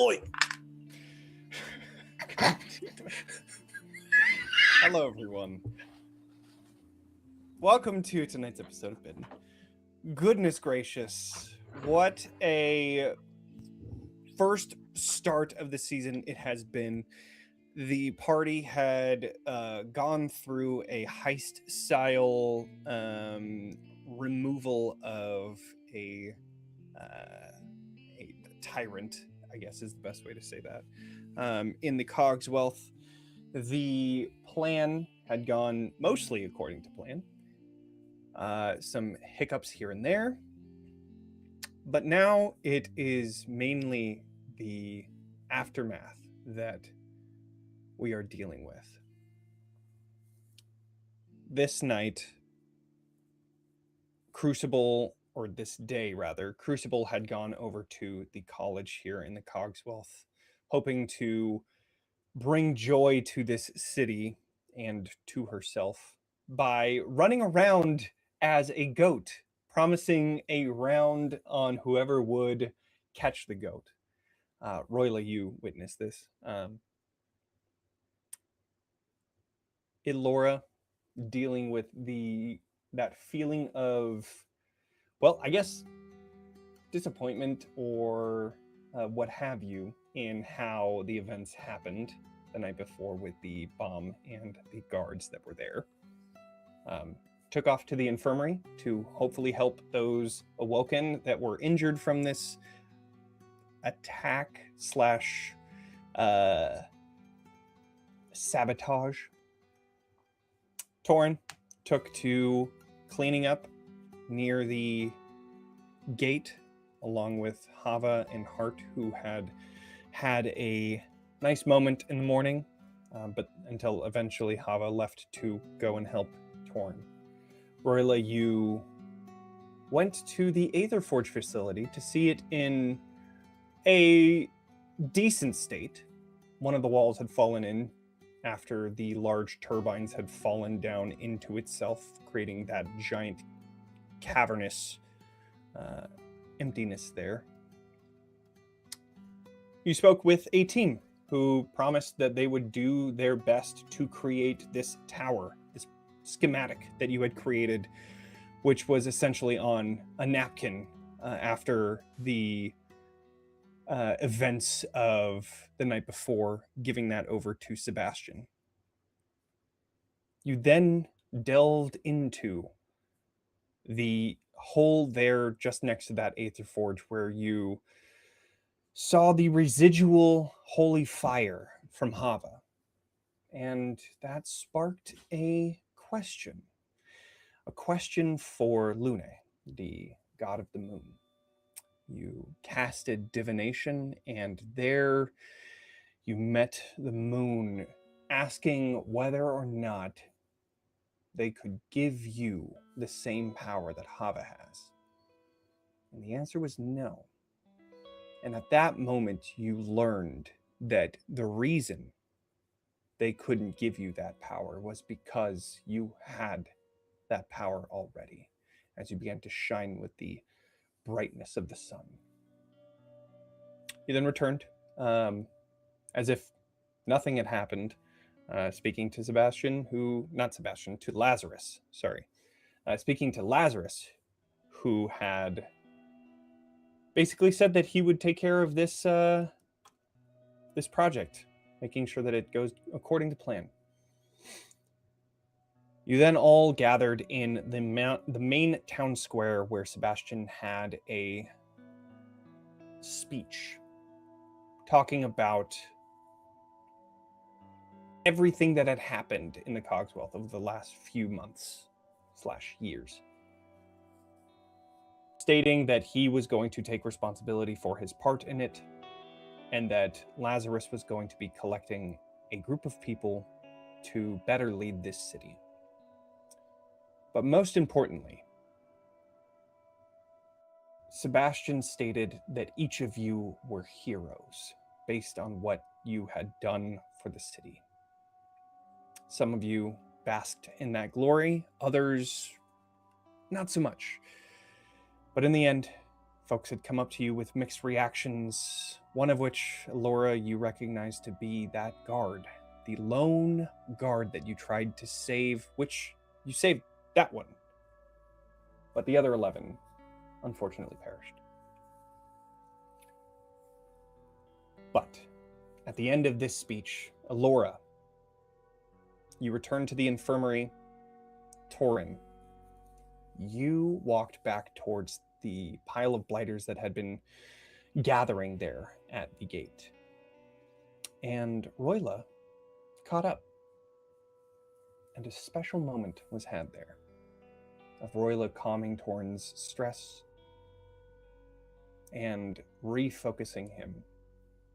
Oi! Hello, everyone. Welcome to tonight's episode of Bitten. Goodness gracious, what a first start of the season it has been. The party had gone through a heist-style removal of a tyrant, I guess is the best way to say that, in the Cogswealth. The plan had gone mostly according to plan. Some hiccups here and there. But now it is mainly the aftermath that we are dealing with. This night, Crucible, or this day rather, Crucible had gone over to the college here in the Cogswealth, hoping to bring joy to this city and to herself by running around as a goat, promising a round on whoever would catch the goat. Roila, you witnessed this. Ilora dealing with that feeling of, well, I guess disappointment or what have you in how the events happened the night before with the bomb and the guards that were there. Took off to the infirmary to hopefully help those awoken that were injured from this attack slash sabotage. Torin took to cleaning up near the gate along with Hava and Hart, who had a nice moment in the morning, but until eventually Hava left to go and help Torin. Roila, you went to the Aetherforge facility to see it in a decent state. One of the walls had fallen in after the large turbines had fallen down into itself, creating that giant cavernous emptiness there. You spoke with a team who promised that they would do their best to create this tower, this schematic that you had created, which was essentially on a napkin after the events of the night before, giving that over to Sebastian. You then delved into the hole there just next to that Aetherforge where you saw the residual holy fire from Hava. And that sparked a question for Lune, the god of the moon. You casted divination, and there you met the moon, asking whether or not they could give you the same power that Hava has. And the answer was no. And at that moment, you learned that the reason they couldn't give you that power was because you had that power already, as you began to shine with the brightness of the sun. You then returned, as if nothing had happened, speaking to Lazarus, speaking to Lazarus, who had basically said that he would take care of this this project, making sure that it goes according to plan. You then all gathered in the main town square where Sebastian had a speech talking about everything that had happened in the Cogswealth over the last few months / years, stating that he was going to take responsibility for his part in it, and that Lazarus was going to be collecting a group of people to better lead this city. But most importantly, Sebastian stated that each of you were heroes based on what you had done for the city. Some of you basked in that glory, others not so much. But in the end, Folks had come up to you with mixed reactions, one of which, Ilora, you recognize to be that guard, the lone guard that you tried to save, which you saved that one. But the other 11 unfortunately perished. But at the end of this speech, Ilora, you returned to the infirmary. Torin, you walked back towards the pile of blighters that had been gathering there at the gate. And Roila caught up. And a special moment was had there of Roila calming Torin's stress and refocusing him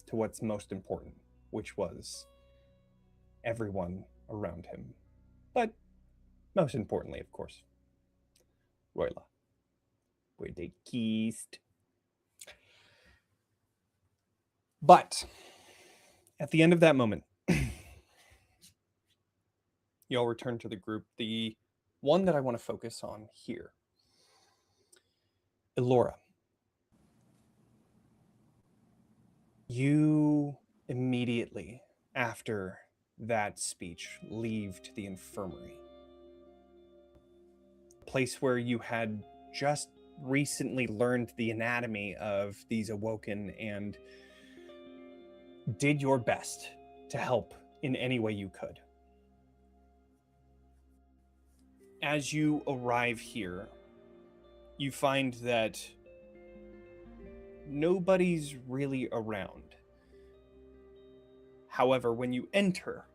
to what's most important, which was everyone around him. But most importantly, of course, Roila. Where they kissed. But at the end of that moment, you all return to the group. The one that I want to focus on here, Ilora. You immediately after that speech leave to the infirmary, a place where you had just recently learned the anatomy of these awoken and did your best to help in any way you could. As you arrive here, you find that nobody's really around. However, when you enter,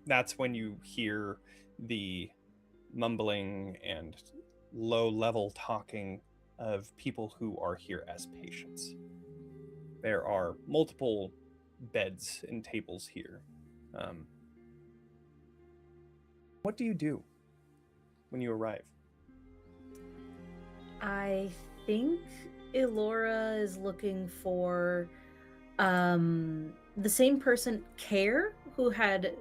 that's when you hear the mumbling and low-level talking of people who are here as patients. There are multiple beds and tables here. What do you do when you arrive? I think Ilora is looking for the same person, Care, who had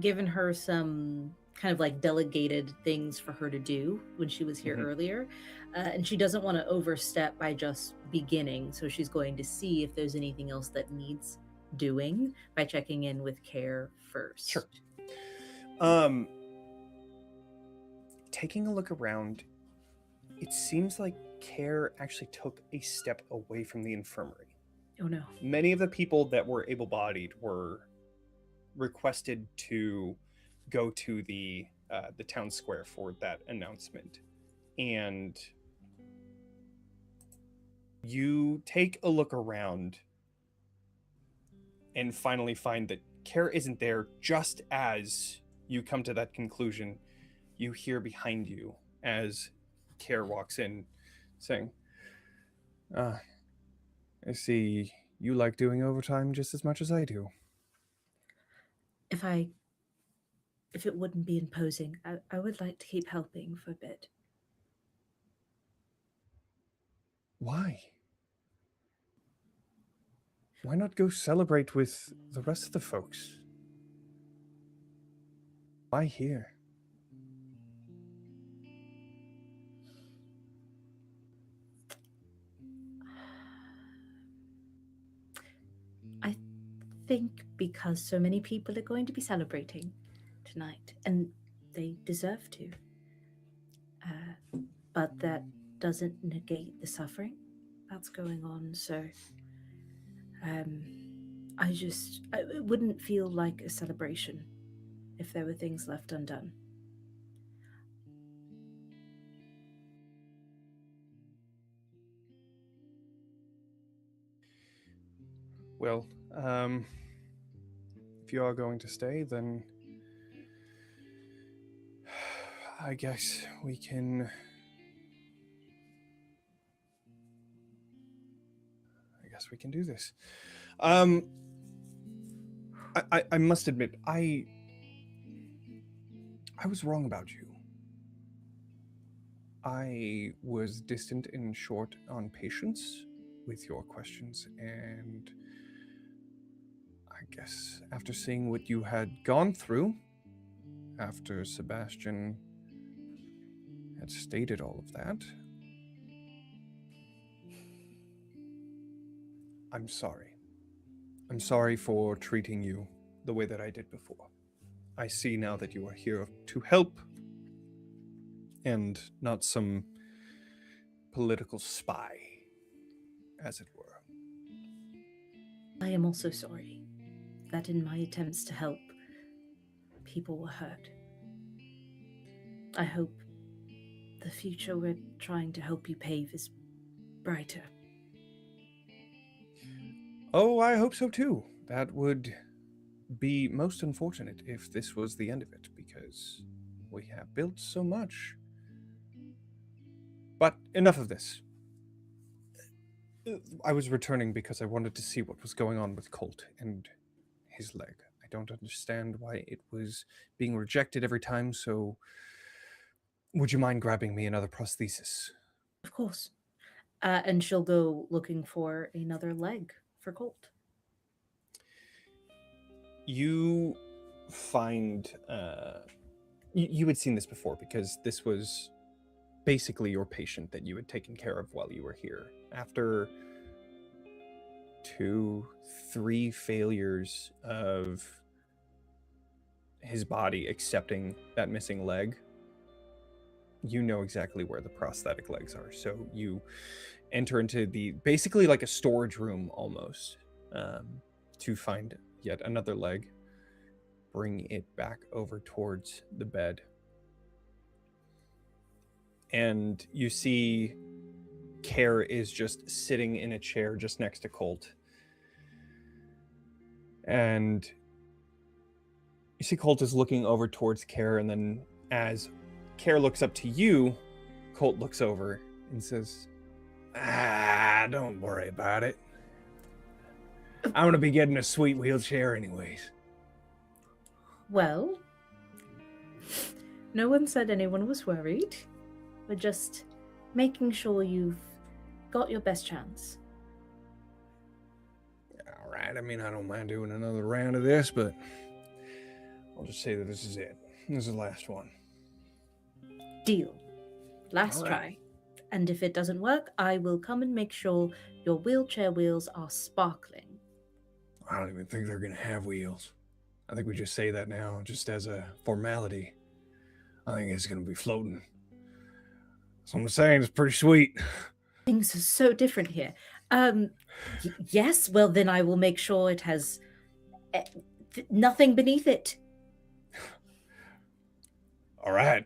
given her some kind of like delegated things for her to do when she was here earlier. And she doesn't want to overstep by just beginning. So she's going to see if there's anything else that needs doing by checking in with Care first. Sure. Taking a look around, it seems like Care actually took a step away from the infirmary. Oh no. Many of the people that were able-bodied were requested to go to the town square for that announcement. And you take a look around and finally find that Care isn't there. Just as you come to that conclusion, you hear behind you as Care walks in saying, I see you like doing overtime just as much as I do. If it wouldn't be imposing, I would like to keep helping for a bit. Why? Why not go celebrate with the rest of the folks? Why here? I think because so many people are going to be celebrating tonight, and they deserve to. But that doesn't negate the suffering that's going on, so it wouldn't feel like a celebration if there were things left undone. Well, if you are going to stay, then I guess we can do this. I must admit, I was wrong about you. I was distant and short on patience with your questions, and I guess after seeing what you had gone through, after Sebastian had stated all of that, I'm sorry. I'm sorry for treating you the way that I did before. I see now that you are here to help and not some political spy, as it were. I am also sorry that in my attempts to help, people were hurt. I hope the future we're trying to help you pave is brighter. Oh, I hope so too. That would be most unfortunate if this was the end of it, because we have built so much. But enough of this. I was returning because I wanted to see what was going on with Colt and his leg. I don't understand why it was being rejected every time, so would you mind grabbing me another prosthesis? Of course. And she'll go looking for another leg for Colt. You find you had seen this before because this was basically your patient that you had taken care of while you were here. After 2-3 failures of his body accepting that missing leg, you know exactly where the prosthetic legs are. So you enter into the basically like a storage room almost, to find yet another leg, bring it back over towards the bed, and you see Care is just sitting in a chair just next to Colt. And you see Colt is looking over towards Care, and then as Care looks up to you, Colt looks over and says, don't worry about it. I'm going to be getting a sweet wheelchair anyways. Well, no one said anyone was worried. We're just making sure you've got your best chance. All right. I mean, I don't mind doing another round of this, but I'll just say that this is it. This is the last one. Deal. Last try. And if it doesn't work, I will come and make sure your wheelchair wheels are sparkling. I don't even think they're going to have wheels. I think we just say that now just as a formality. I think it's going to be floating. So I'm saying it's pretty sweet. Things are so different here. Yes, well then I will make sure it has nothing beneath it. All right.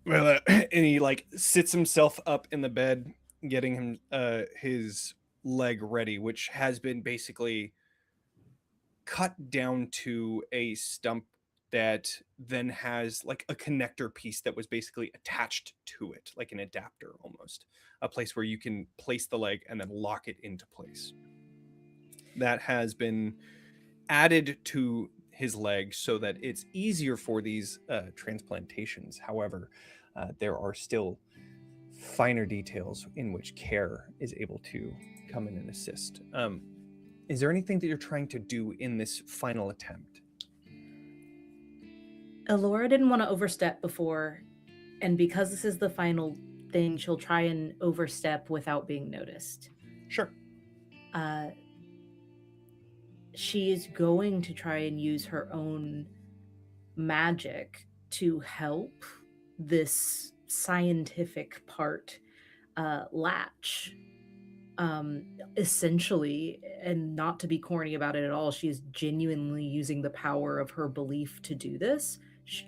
Well, and he like sits himself up in the bed, getting him his leg ready, which has been basically cut down to a stump that then has like a connector piece that was basically attached to it, like an adapter almost, a place where you can place the leg and then lock it into place. That has been added to his leg so that it's easier for these transplantations. However, there are still finer details in which Care is able to come in and assist. Is there anything that you're trying to do in this final attempt? Ilora didn't want to overstep before, and because this is the final thing, she'll try and overstep without being noticed. Sure. She is going to try and use her own magic to help this scientific part latch. Essentially, and not to be corny about it at all, she is genuinely using the power of her belief to do this.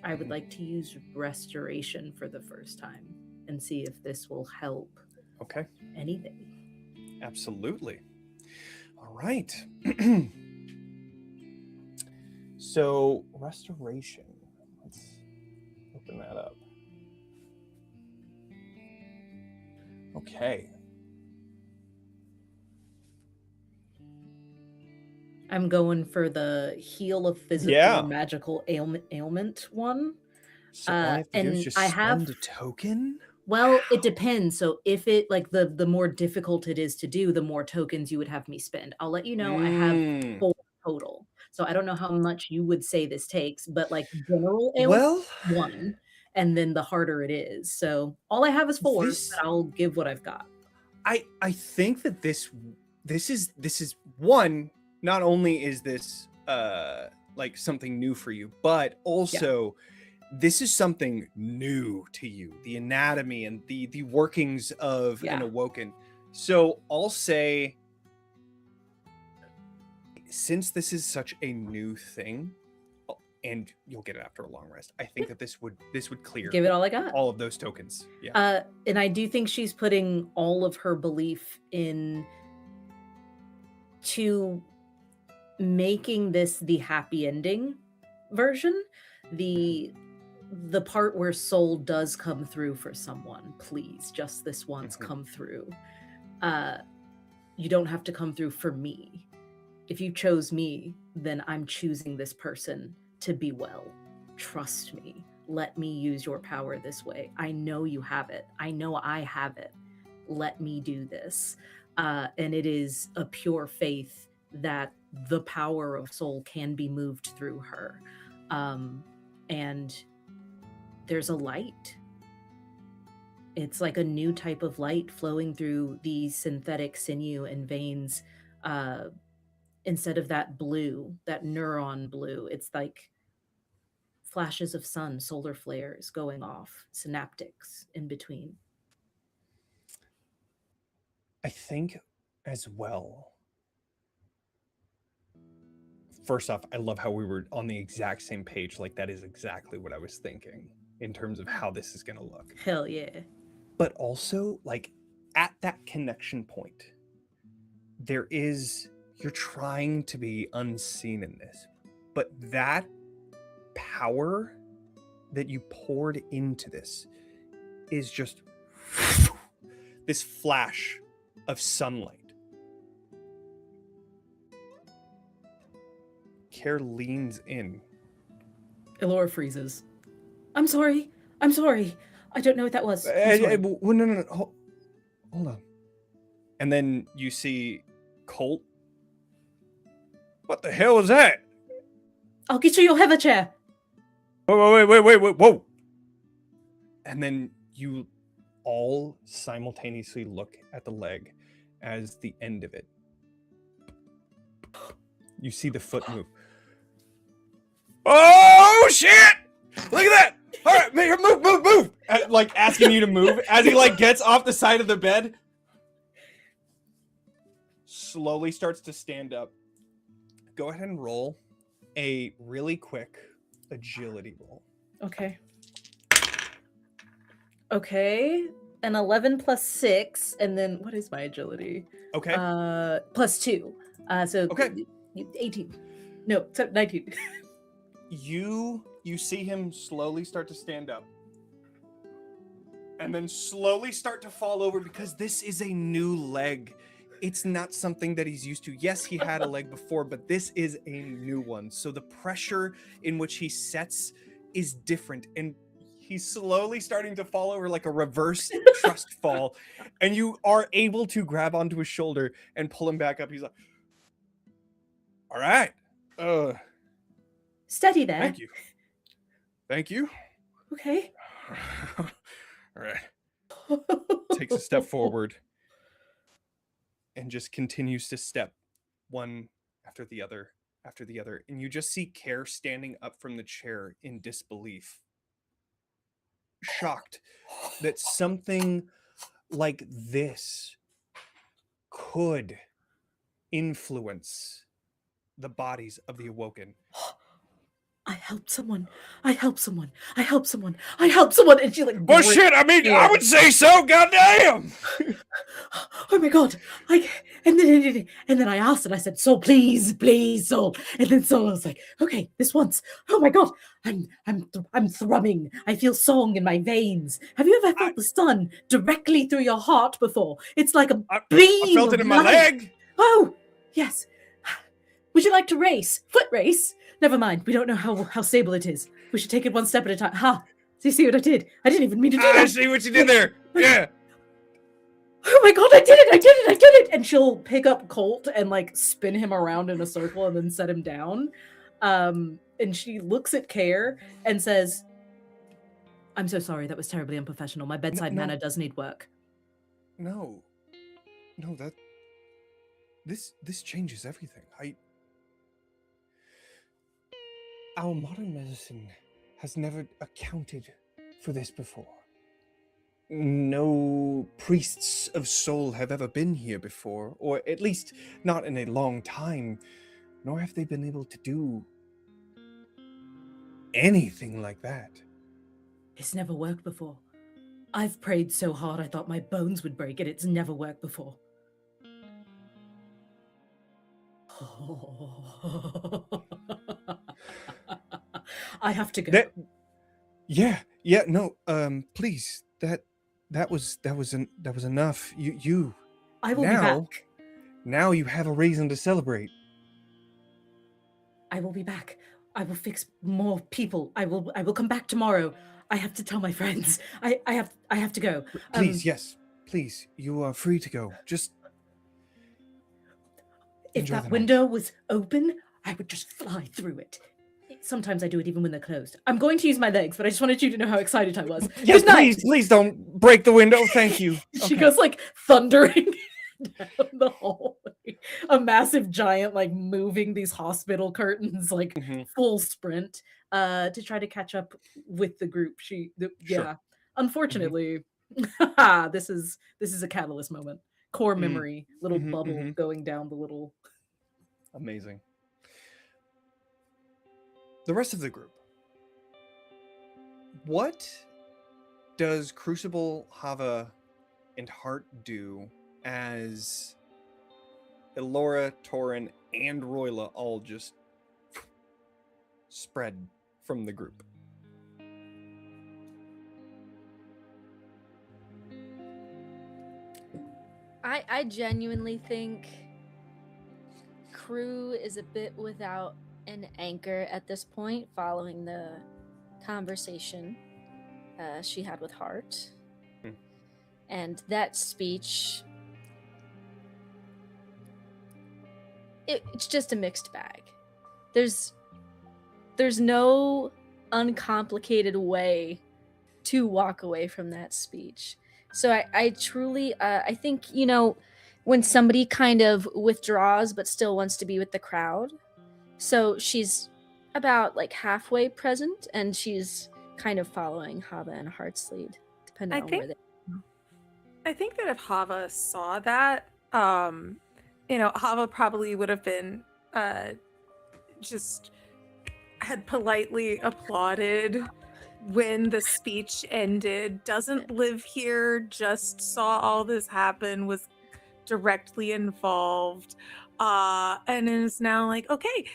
I would like to use restoration for the first time and see if this will help. Okay. Anything. Absolutely. All right. So, restoration. Let's open that up. Okay. I'm going for the heal of physical magical ailment one. So all I have to do is just spend a token? Well, it depends. So if it like the more difficult it is to do, the more tokens you would have me spend. I'll let you know I have 4 total. So I don't know how much you would say this takes, but like general ailment, 1, and then the harder it is. So all I have is 4, but I'll give what I've got. I think that this this is one, not only is this like something new for you, but also this is something new to you, the anatomy and the workings of an awoken. So I'll say, since this is such a new thing, and you'll get it after a long rest, I think that this would clear, give it all I got, all of those tokens. And I do think she's putting all of her belief in to making this the happy ending version, the part where soul does come through for someone. Please, just this once, come through. You don't have to come through for me. If you chose me, then I'm choosing this person to be well. Trust me. Let me use your power this way. I know you have it. I know I have it. Let me do this. And it is a pure faith that the power of soul can be moved through her. And there's a light. It's like a new type of light flowing through the synthetic sinew and veins. Instead of that blue, that neuron blue, it's like flashes of sun, solar flares going off, synaptics in between. I think as well, first off, I love how we were on the exact same page. Like, that is exactly what I was thinking in terms of how this is going to look. Hell yeah. But also, like, at that connection point, you're trying to be unseen in this, but that power that you poured into this is just this flash of sunlight. Care leans in. Ilora freezes. I'm sorry. I don't know what that was. No. Hold on. And then you see Colt. What the hell was that? I'll get you your Hava chair. Whoa. And then you all simultaneously look at the leg as the end of it. You see the foot move. Oh, shit! Look at that! All right, move! Like, asking you to move as he, like, gets off the side of the bed. Slowly starts to stand up. Go ahead and roll a really quick agility roll. Okay. An 11 plus 6, and then what is my agility? Okay. Plus 2. So okay. 18. No, 19. You see him slowly start to stand up. And then slowly start to fall over because this is a new leg. It's not something that he's used to. Yes, he had a leg before, but this is a new one. So the pressure in which he sets is different. And he's slowly starting to fall over like a reverse trust fall. And you are able to grab onto his shoulder and pull him back up. He's like, all right. Steady there. Thank you. Okay. All right. Takes a step forward. And just continues to step one after the other. And you just see Care standing up from the chair in disbelief. Shocked that something like this could influence the bodies of the awoken. I helped someone. And she like, well, shit, I mean, I would say so, goddamn. Oh my god. And then I asked and I said, Soul, please, Soul. And then Soul was like, okay, this once. Oh my god. I'm thrumming. I feel song in my veins. Have you ever felt the sun directly through your heart before? It's like a beam. I felt it in my leg. Oh, yes. Would you like to race? Foot race? Never mind. We don't know how stable it is. We should take it one step at a time. Ha! So you see what I did? I didn't even mean to do that. I see what you did there. Yeah. Oh my god, I did it! And she'll pick up Colt and like spin him around in a circle and then set him down. And she looks at Care and says, I'm so sorry. That was terribly unprofessional. My bedside manner does need work. No, this changes everything. Our modern medicine has never accounted for this before. No priests of soul have ever been here before, or at least not in a long time, nor have they been able to do anything like that. It's never worked before. I've prayed so hard I thought my bones would break, and it's never worked before. I have to go. Please. That was enough. You I will be back. Now you have a reason to celebrate. I will be back. I will fix more people. I will come back tomorrow. I have to tell my friends. I have to go. Please, yes. Please, you are free to go. Just if enjoy that the window night. was open, I would just fly through it. Sometimes I do it even when they're closed. I'm going to use my legs, but I just wanted you to know how excited I was. Yes, Good night. please don't break the window. Thank you. She goes like thundering down the hallway. A massive giant like moving these hospital curtains like full sprint to try to catch up with the group. Sure. Unfortunately, this is a catalyst moment. Core memory, little bubble going down the little. Amazing. The rest of the group. What does Crucible, Hava, and Heart do as Ilora, Torin, and Roila all just spread from the group? I genuinely think Crew is a bit without an anchor at this point, following the conversation she had with Hart. And that speech, it's just a mixed bag. There's no uncomplicated way to walk away from that speech. So I truly, I think, when somebody kind of withdraws but still wants to be with the crowd. So she's about like halfway present, and she's kind of following Hava and Heart's lead, depending on where they are. I think that if Hava saw that, Hava probably would have been just had politely applauded when the speech ended, doesn't live here, just saw all this happen, was directly involved, and is now like, okay,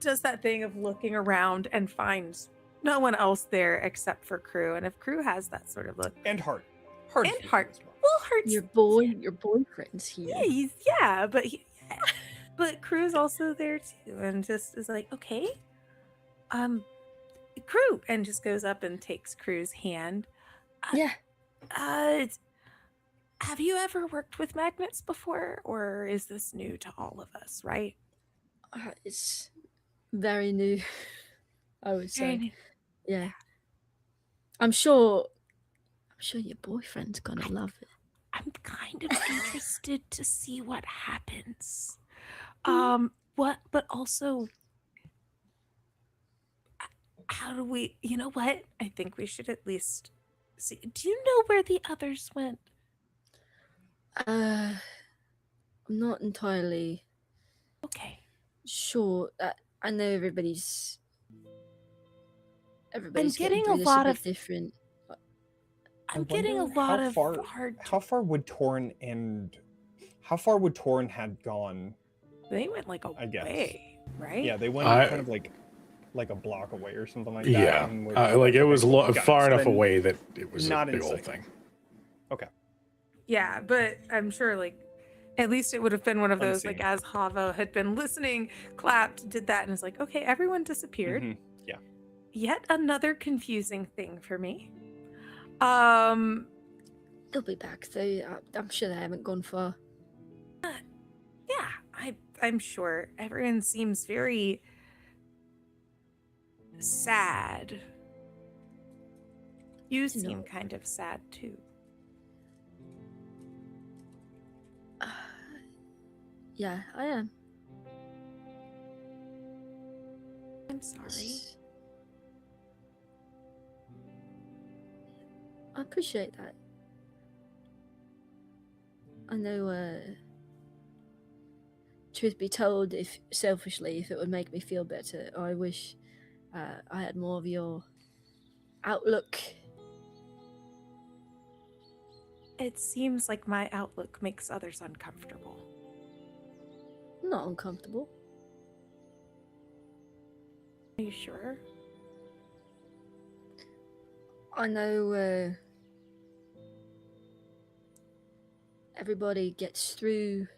does that thing of looking around and finds no one else there except for Crew. And if Crew has that sort of look. And Heart. And Heart. Well, Heart's your boyfriend's here. Yeah, but Crew's also there too, and just is like, okay, Crew, and just goes up and takes Crew's hand. Have you ever worked with magnets before, or is this new to all of us? Right? It's very new, I would say. Yeah. I'm sure your boyfriend's gonna love it. I'm kind of interested to see what happens. But also, how do we, you know what? I think we should at least see. Do you know where the others went? I'm not entirely sure. I know everybody's getting a lot of different. I'm getting a lot of How far would Torin had gone? They went like I guess. way, right? Yeah, they went kind of like a block away or something like that. Yeah, it was far enough away that it was not a big old thing. Okay. Yeah, but I'm sure at least it would have been one of those, like, as Hava had been listening, clapped, did that, and is like, okay, everyone disappeared. Mm-hmm. Yeah. Yet another confusing thing for me. They'll be back though. I'm sure they haven't gone far. Yeah, I'm sure. Everyone seems very sad. You seem kind of sad too. Yeah, I am. I'm sorry. I appreciate that. I know, truth be told, if selfishly, if it would make me feel better, I wish I had more of your outlook. It seems like my outlook makes others uncomfortable. I'm not uncomfortable. Are you sure? I know everybody gets through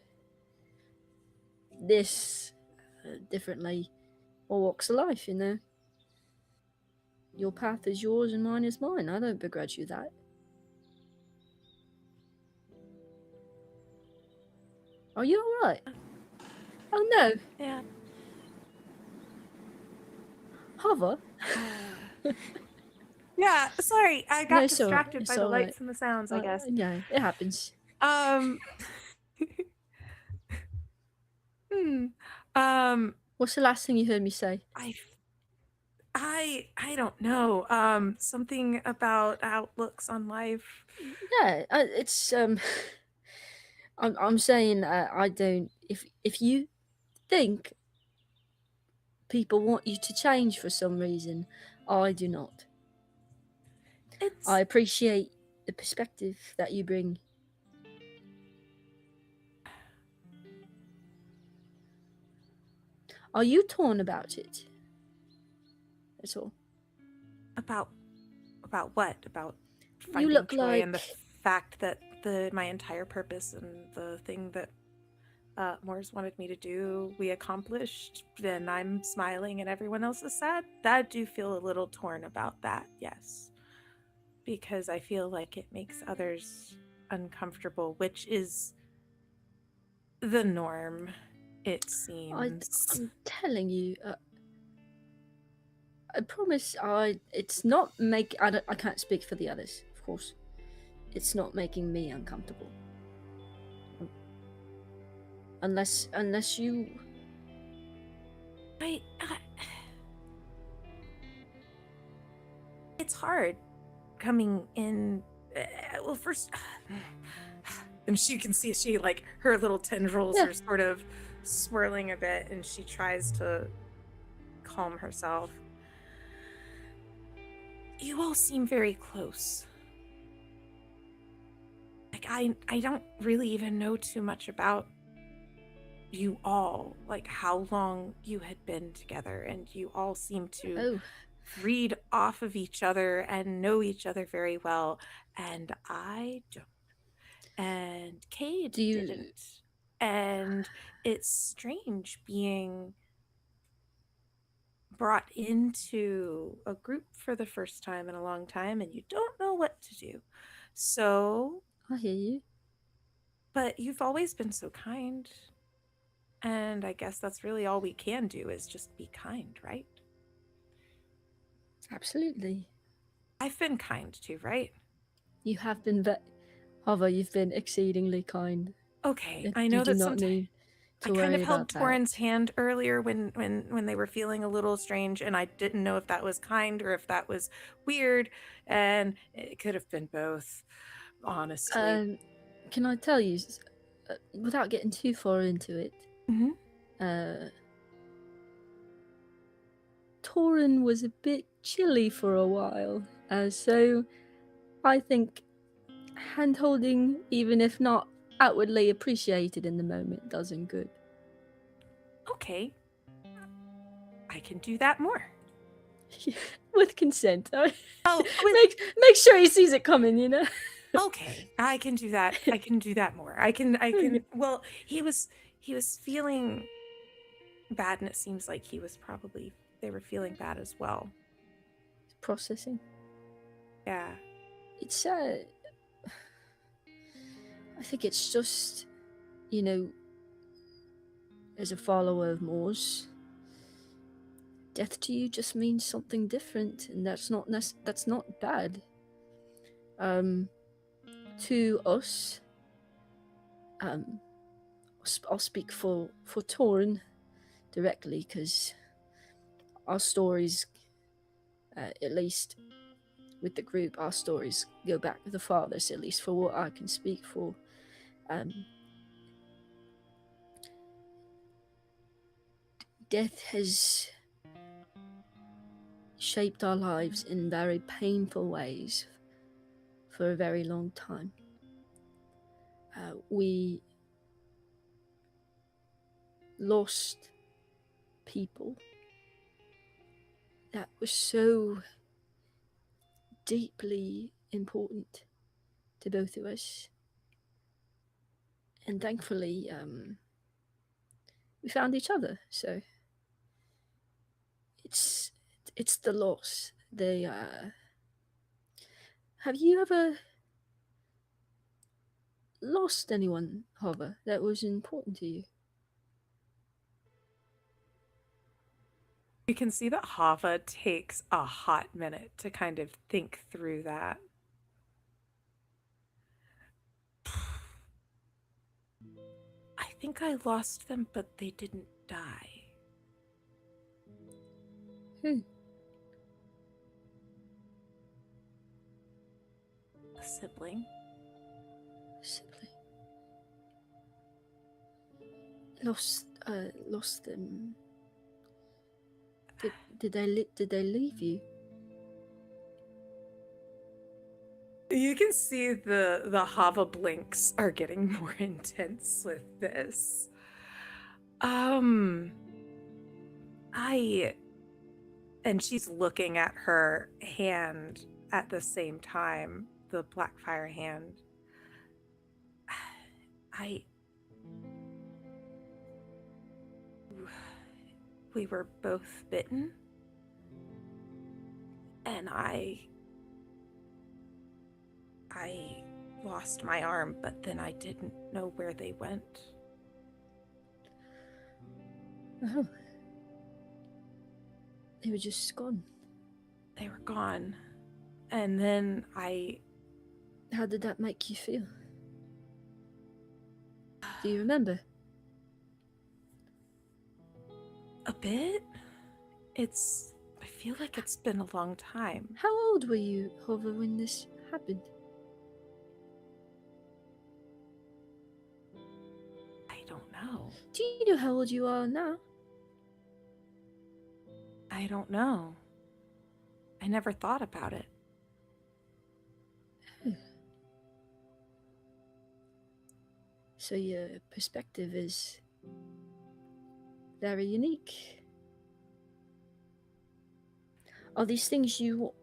this differently, or walks of life, you know. Your path is yours and mine is mine. I don't begrudge you that. Are you alright? Oh no. Yeah. Hava? Yeah, sorry. I got distracted by the lights and the sounds, I guess. Yeah, it happens. What's the last thing you heard me say? I don't know. Something about outlooks on life. Yeah, it's I'm saying I don't. If you think people want you to change for some reason, I do not. I appreciate the perspective that you bring. Are you torn about it? That's all. About what? About You finding look joy in the like fact that my entire purpose and the thing that Morris wanted me to do, we accomplished, then I'm smiling and everyone else is sad. I do feel a little torn about that, yes. Because I feel like it makes others uncomfortable, which is the norm, it seems. I'm telling you, I promise it's not I can't speak for the others, of course. It's not making me uncomfortable. Unless you... It's hard coming in. Well, first, and she can see she like her little tendrils are sort of swirling a bit, and she tries to calm herself. You all seem very close. Like I don't really even know too much about you all, like how long you had been together, and you all seem to read off of each other and know each other very well, and I don't. And Cade didn't. And it's strange being brought into a group for the first time in a long time and you don't know what to do. So I hear you. But you've always been so kind. And I guess that's really all we can do is just be kind, right? Absolutely. I've been kind too, right? You have been Hava, you've been exceedingly kind. Okay, I know that sometimes I kind of held Torin's hand earlier when they were feeling a little strange, and I didn't know if that was kind or if that was weird, and it could have been both, honestly. Can I tell you, without getting too far into it, Torin was a bit chilly for a while, so I think hand-holding, even if not outwardly appreciated in the moment, does him good. Okay. I can do that more. With consent. Make sure he sees it coming, you know? Okay, I can do that. I can do that more. I can well, he was feeling bad, and it seems like they were feeling bad as well. Processing. Yeah. It's I think it's just, you know, as a follower of Moore's, death to you just means something different, and that's not bad. To us, I'll speak for Torin directly, because our stories, at least with the group, our stories go back the farthest, at least for what I can speak for. Death has shaped our lives in very painful ways for a very long time. We lost people that were so deeply important to both of us, and thankfully we found each other. So it's the loss. Have you ever lost anyone, Hava, that was important to you? You can see that Hava takes a hot minute to kind of think through that. I think I lost them, but they didn't die. Who? A sibling. Lost them. Did they leave you? You can see the Hava blinks are getting more intense with this. And she's looking at her hand at the same time, the Blackfire hand. We were both bitten, and I lost my arm, but then I didn't know where they went. Oh. They were just gone. They were gone. And then How did that make you feel? Do you remember? A bit. I feel like it's been a long time. How old were you, Hava, when this happened? I don't know. Do you know how old you are now? I don't know. I never thought about it. So your perspective is very unique. Are these things you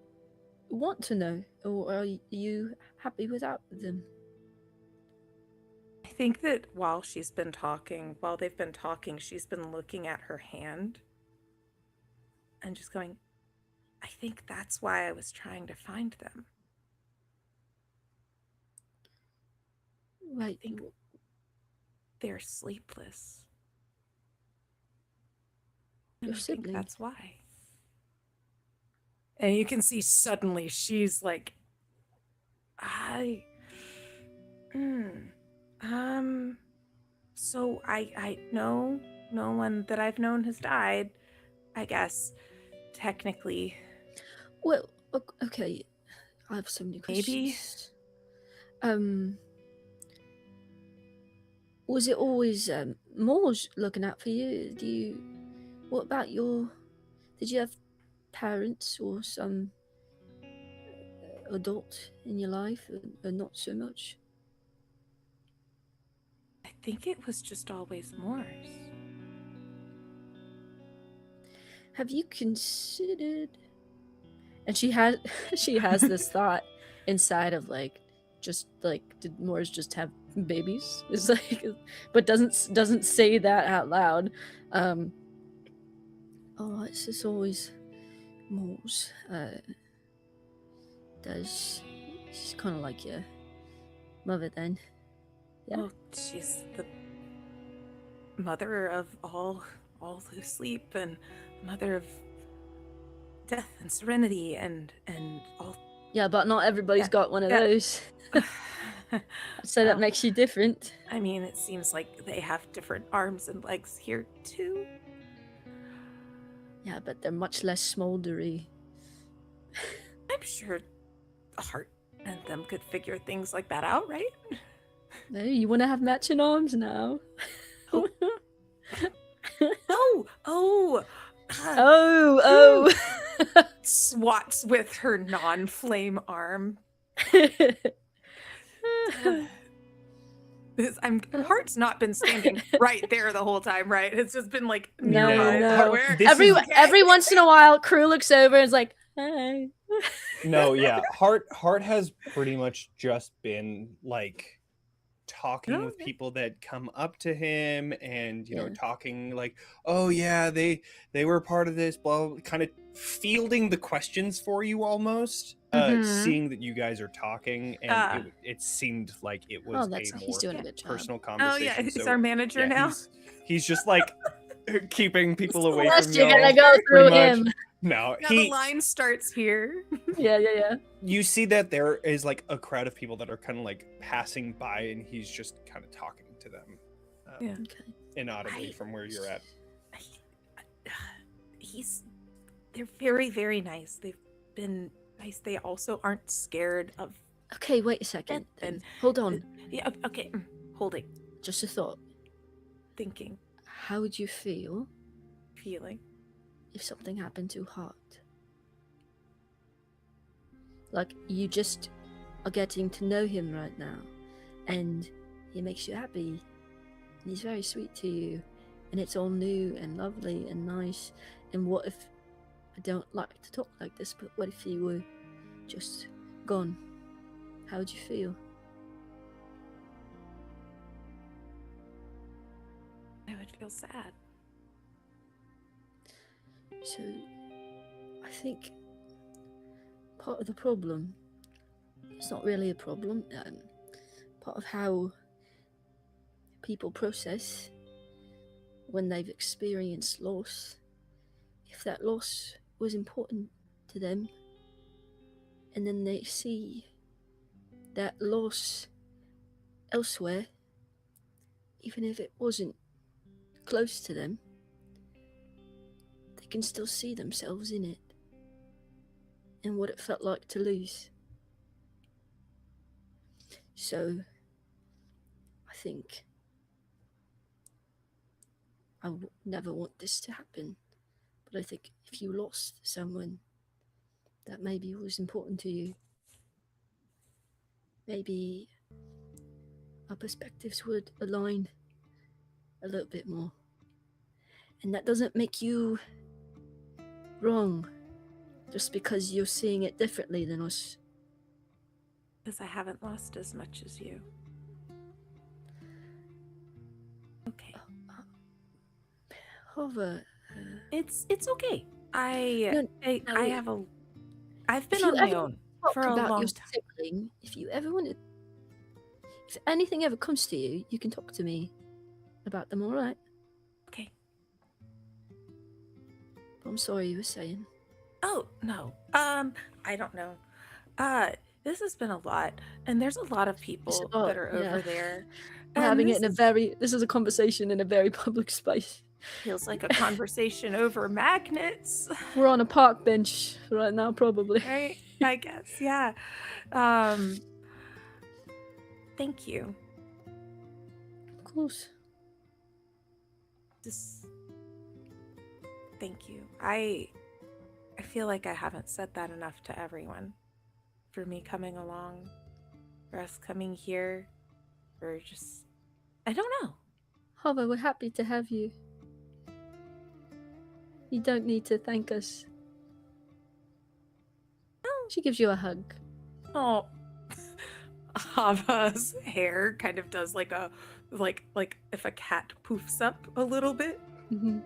want to know, or are you happy without them? I think that while they've been talking, she's been looking at her hand and just going, I think that's why I was trying to find them. Right. I think they're sleepless. Your I sibling. think that's why. And you can see suddenly she's like, so I know no one that I've known has died, I guess, technically. Well, okay. I have so many questions. Maybe. Was it always Morge looking out for you? What about did you have parents or some adult in your life, or not so much? I think it was just always Morse. Have you considered? And she has this thought inside of did Morse just have babies? It's like, but doesn't say that out loud. It's just always Morse. She's kind of like your mother then. Yeah. Well, she's the mother of all who sleep, and mother of death and serenity, and all. Yeah, but not everybody's got one of those. So that makes you different. I mean, it seems like they have different arms and legs here too. Yeah, but they're much less smoldery. I'm sure Heart and them could figure things like that out, right? No, you want to have matching arms now? Oh. Oh. Swats with her non-flame arm. Heart's not been standing right there the whole time, right? It's just been like nearby. No. Every once in a while, Crew looks over and is like, "Hi." No, yeah. Heart has pretty much just been like talking with people that come up to him and talking like, oh yeah, they were part of this, blah, blah, kind of fielding the questions for you almost. Seeing that you guys are talking, and it seemed like it was he's doing a good job. personal conversation. Oh yeah, he's our manager now. He's just like keeping people away from you. You're gonna go through him. No, the line starts here. Yeah. You see that there is like a crowd of people that are kind of like passing by, and he's just kind of talking to them, inaudibly from where you're at. They're very, very nice. They've been nice. They also aren't scared of. Okay, wait a second. Hold on. Yeah. Okay. Holding. Just a thought. Thinking. How would you feel? Feeling. If something happened to Heart? Like, you just are getting to know him right now, and he makes you happy, and he's very sweet to you, and it's all new and lovely and nice. And what if, I don't like to talk like this, but what if he were just gone? How would you feel? I would feel sad. So, I think part of the problem, it's not really a problem, part of how people process when they've experienced loss, if that loss was important to them, and then they see that loss elsewhere, even if it wasn't close to them, can still see themselves in it and what it felt like to lose. So I think I never want this to happen, but I think if you lost someone that maybe was important to you, maybe our perspectives would align a little bit more. And that doesn't make you wrong just because you're seeing it differently than us. Because I haven't lost as much as you. Okay. Hava, it's okay. I've been on my own for a long time. Sibling, if anything ever comes to you, you can talk to me about them, all right? Okay. I'm sorry, you were saying. Oh, no. I don't know. This has been a lot, and there's a lot of people that are over there. We're having it this is a conversation in a very public space. Feels like a conversation over magnets. We're on a park bench right now, probably. Right? I guess, yeah. Thank you. Of course. Thank you. I feel like I haven't said that enough to everyone. For me coming along, for us coming here, for just, I don't know. Hava, we're happy to have you. You don't need to thank us. She gives you a hug. Oh. Hava's hair kind of does like a, like if a cat poofs up a little bit. Mm-hmm.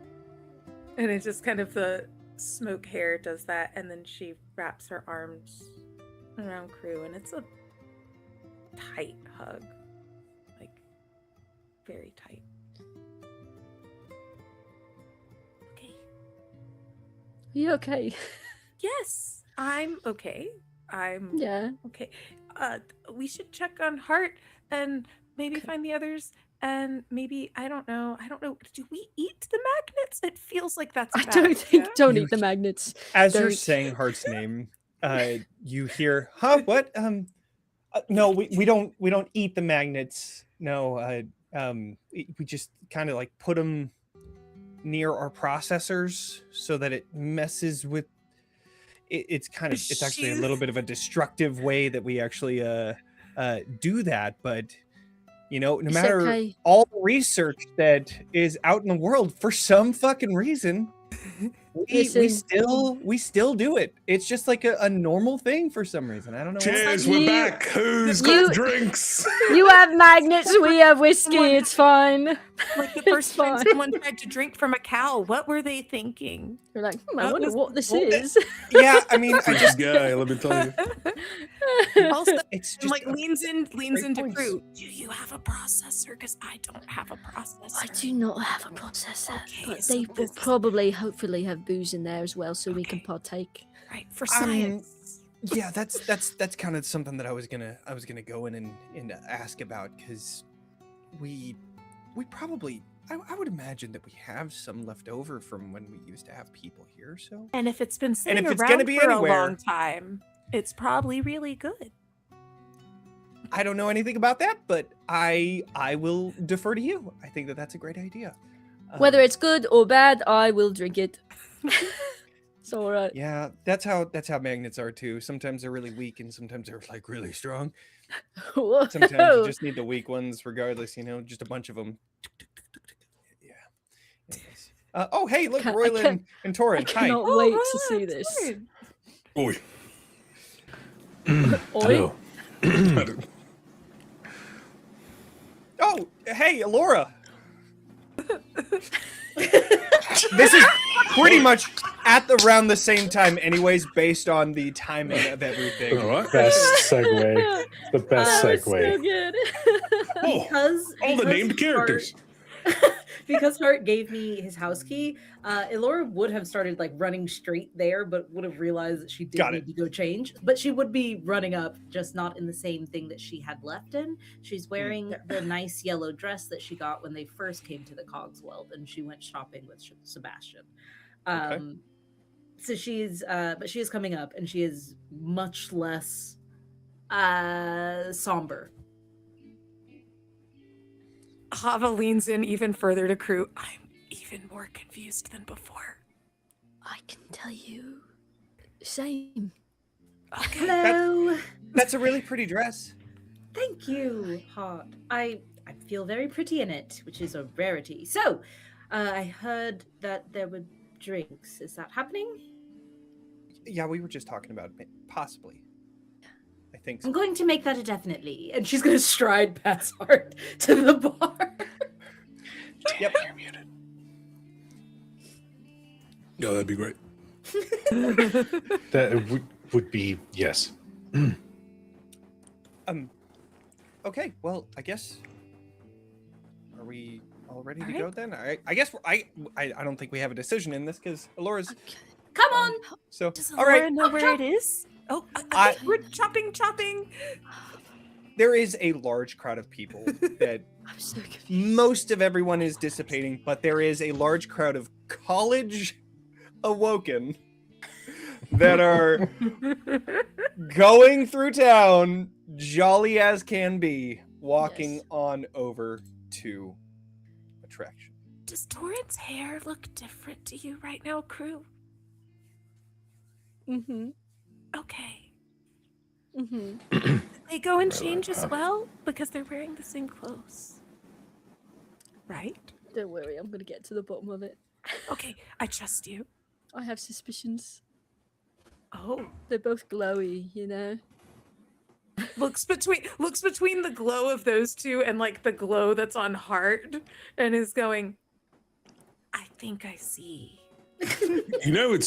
And it's just kind of the smoke hair does that, and then she wraps her arms around Crew, and it's a tight hug. Like, very tight. Okay. Are you okay? Yes, I'm okay. Yeah. Okay. we should check on Heart and maybe find the others. And maybe I don't know. Do we eat the magnets? It feels like that's. I don't think. Don't eat the magnets. As Don't. you're saying Heart's name, you hear, "Huh? What? No, we don't eat the magnets. No, we just kind of like put them near our processors so that it messes with. It's actually a little bit of a destructive way that we actually do that, but." No matter all the research that is out in the world, for some fucking reason, we still do it. It's just like a normal thing for some reason. I don't know. Cheers, we're back. Who's got drinks? You have magnets, we have whiskey. It's fine. Like the first time someone tried to drink from a cow, what were they thinking? You're like, I wonder what this is. Yeah, I mean, I just guy. Let me tell you. Also, it's just like leans into Crew. Do you have a processor? Because I don't have a processor. I do not have a processor, but so they will probably, hopefully, have booze in there as well, so we can partake. Right, for science. Yeah, that's kind of something that I was gonna go in and ask about, because we probably I would imagine that we have some left over from when we used to have people here. So, and if it's been sitting around for a long time, it's probably really good. I don't know anything about that, but I will defer to you. I think that that's a great idea. Whether it's good or bad, I will drink it. It's all right. Yeah, that's how magnets are too. Sometimes they're really weak, and sometimes they're like really strong. Whoa. Sometimes you just need the weak ones, regardless. Just a bunch of them. Yeah. Oh, hey, look, Roila and Torin. I cannot wait to see this. Oi. Oi. Oh, hey, Ilora. This is pretty much at around the same time anyways, based on the timing of everything. All right. Best segue. The best segue. So good. Because all the named characters. Because Hart gave me his house key, Ilora would have started like running straight there, but would have realized that she did need to go change. But she would be running up, just not in the same thing that she had left in. She's wearing the nice yellow dress that she got when they first came to the Cogswell, and she went shopping with Sebastian. So she's, but she is coming up, and she is much less somber. Hava leans in even further to Crew. I'm even more confused than before. I can tell you. Same. Okay. Hello. That's a really pretty dress. Thank you, Hart. I feel very pretty in it, which is a rarity. So, I heard that there were drinks. Is that happening? Yeah, we were just talking about it, possibly. I think so. I'm going to make that a definitely. And she's going to stride past Hart to the bar. Yep. You're muted. No, that'd be great. That would be, yes. Okay, well, I guess, are we all ready to go then? I guess I don't think we have a decision in this, because Ilora's... Come on! So, Does all right. Ilora know where it is? Oh, I think we're chopping. There is a large crowd of people that I'm so confused. most of everyone is dissipating, but there is a large crowd of college awoken that are going through town, jolly as can be, walking on over to attraction. Does Torin's hair look different to you right now, Crew? Mm-hmm. Okay. Mm-hmm. They go and change as well because they're wearing the same clothes. Right? Don't worry, I'm gonna get to the bottom of it. Okay, I trust you. I have suspicions. Oh. They're both glowy, you know? Looks between the glow of those two and like the glow that's on Heart and is going, I think I see. You know,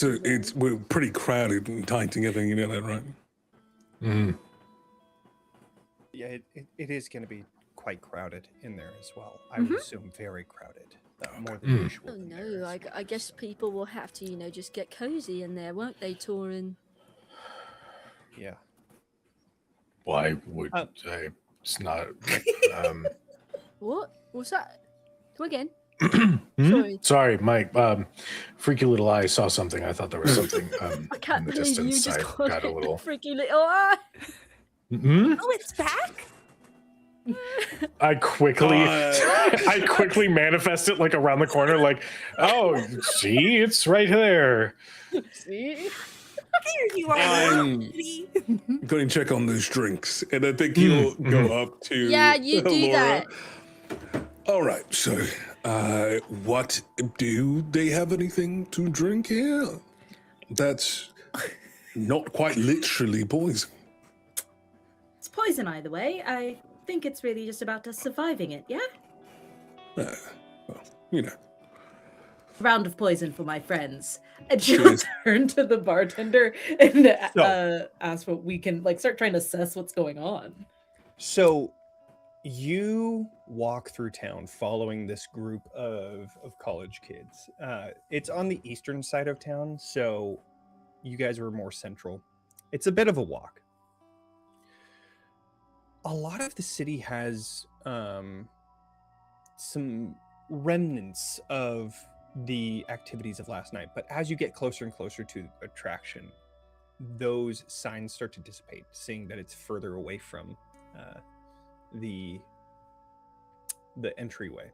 we're pretty crowded and tight together. You know that, right? Mm. Yeah, it is going to be quite crowded in there as well. I would assume very crowded, more than usual. Oh no, I guess people will have to, you know, just get cozy in there, won't they, Torin? Yeah. Why would Uh, I? It's not. What? What's that? Come again. Hmm? Sorry. Sorry, Mike. Freaky little eye saw something. I thought there was something I can't in the believe you distance. just I called got it a little. freaky little eye. Hmm? Oh, it's back? I quickly manifest it like around the corner, like, oh, see, it's right there. See? Here you are. I'm Kitty. Going to check on those drinks, and I think he'll go up to Yeah, you do Ilora. that. All right, so what do they have anything to drink here? That's not quite literally poison. It's poison either way. I think it's really just about us surviving it, yeah? Well, you know. Round of poison for my friends. And Sure. she'll turn to the bartender and So- ask what we can, like, start trying to assess what's going on. So you walk through town following this group of college kids. It's on the eastern side of town, so you guys were more central. It's a bit of a walk. A lot of the city has some remnants of the activities of last night, but as you get closer and closer to the attraction, those signs start to dissipate, seeing that it's further away from the entryway.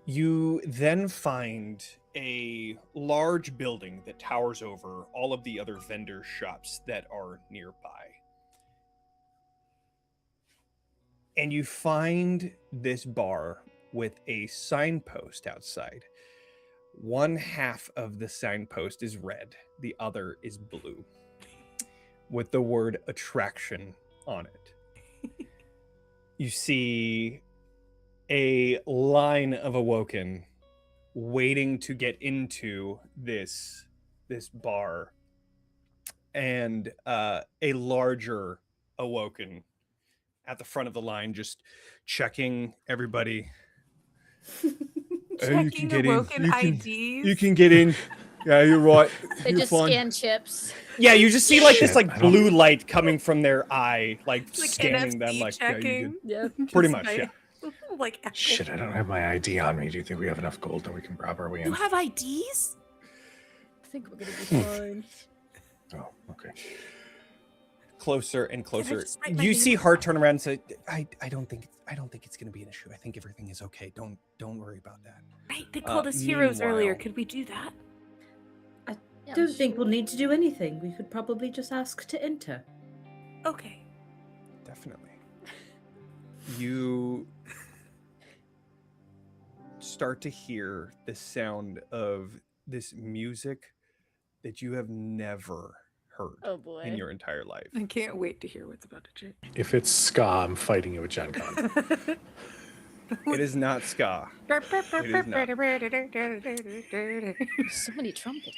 You then find a large building that towers over all of the other vendor shops that are nearby. And you find this bar with a signpost outside. One half of the signpost is red, the other is blue, with the word attraction on it. You see a line of Awoken waiting to get into this bar, and a larger Awoken at the front of the line, just checking everybody. You can Checking get in. Awoken IDs. You can get in. Yeah, you're right. They You're just fine. scan chips. Yeah, you just see like this Shit, like I don't- blue light coming from their eye, like Like scanning NFC them. Like yeah, checking. you Yeah. good. Pretty Just much, yeah. Like Apple. Shit, I don't have my ID on me. Do you think we have enough gold that we can rob our way You in? have IDs? I think we're gonna be fine. Oh, okay. Closer and closer. just write my You name see on Hart turn around and say, I don't think it's gonna be an issue. I think everything is okay. Don't worry about that. Right, they called us heroes earlier. Meanwhile- Could we do that? Yeah, Don't think we'll need to do anything. We could probably just ask to enter. Okay. Definitely. You start to hear the sound of this music that you have never heard Oh boy. in your entire life. I can't wait to hear what's about to change. If it's ska, I'm fighting you at Gen Con. It is not ska. There's so many trumpets.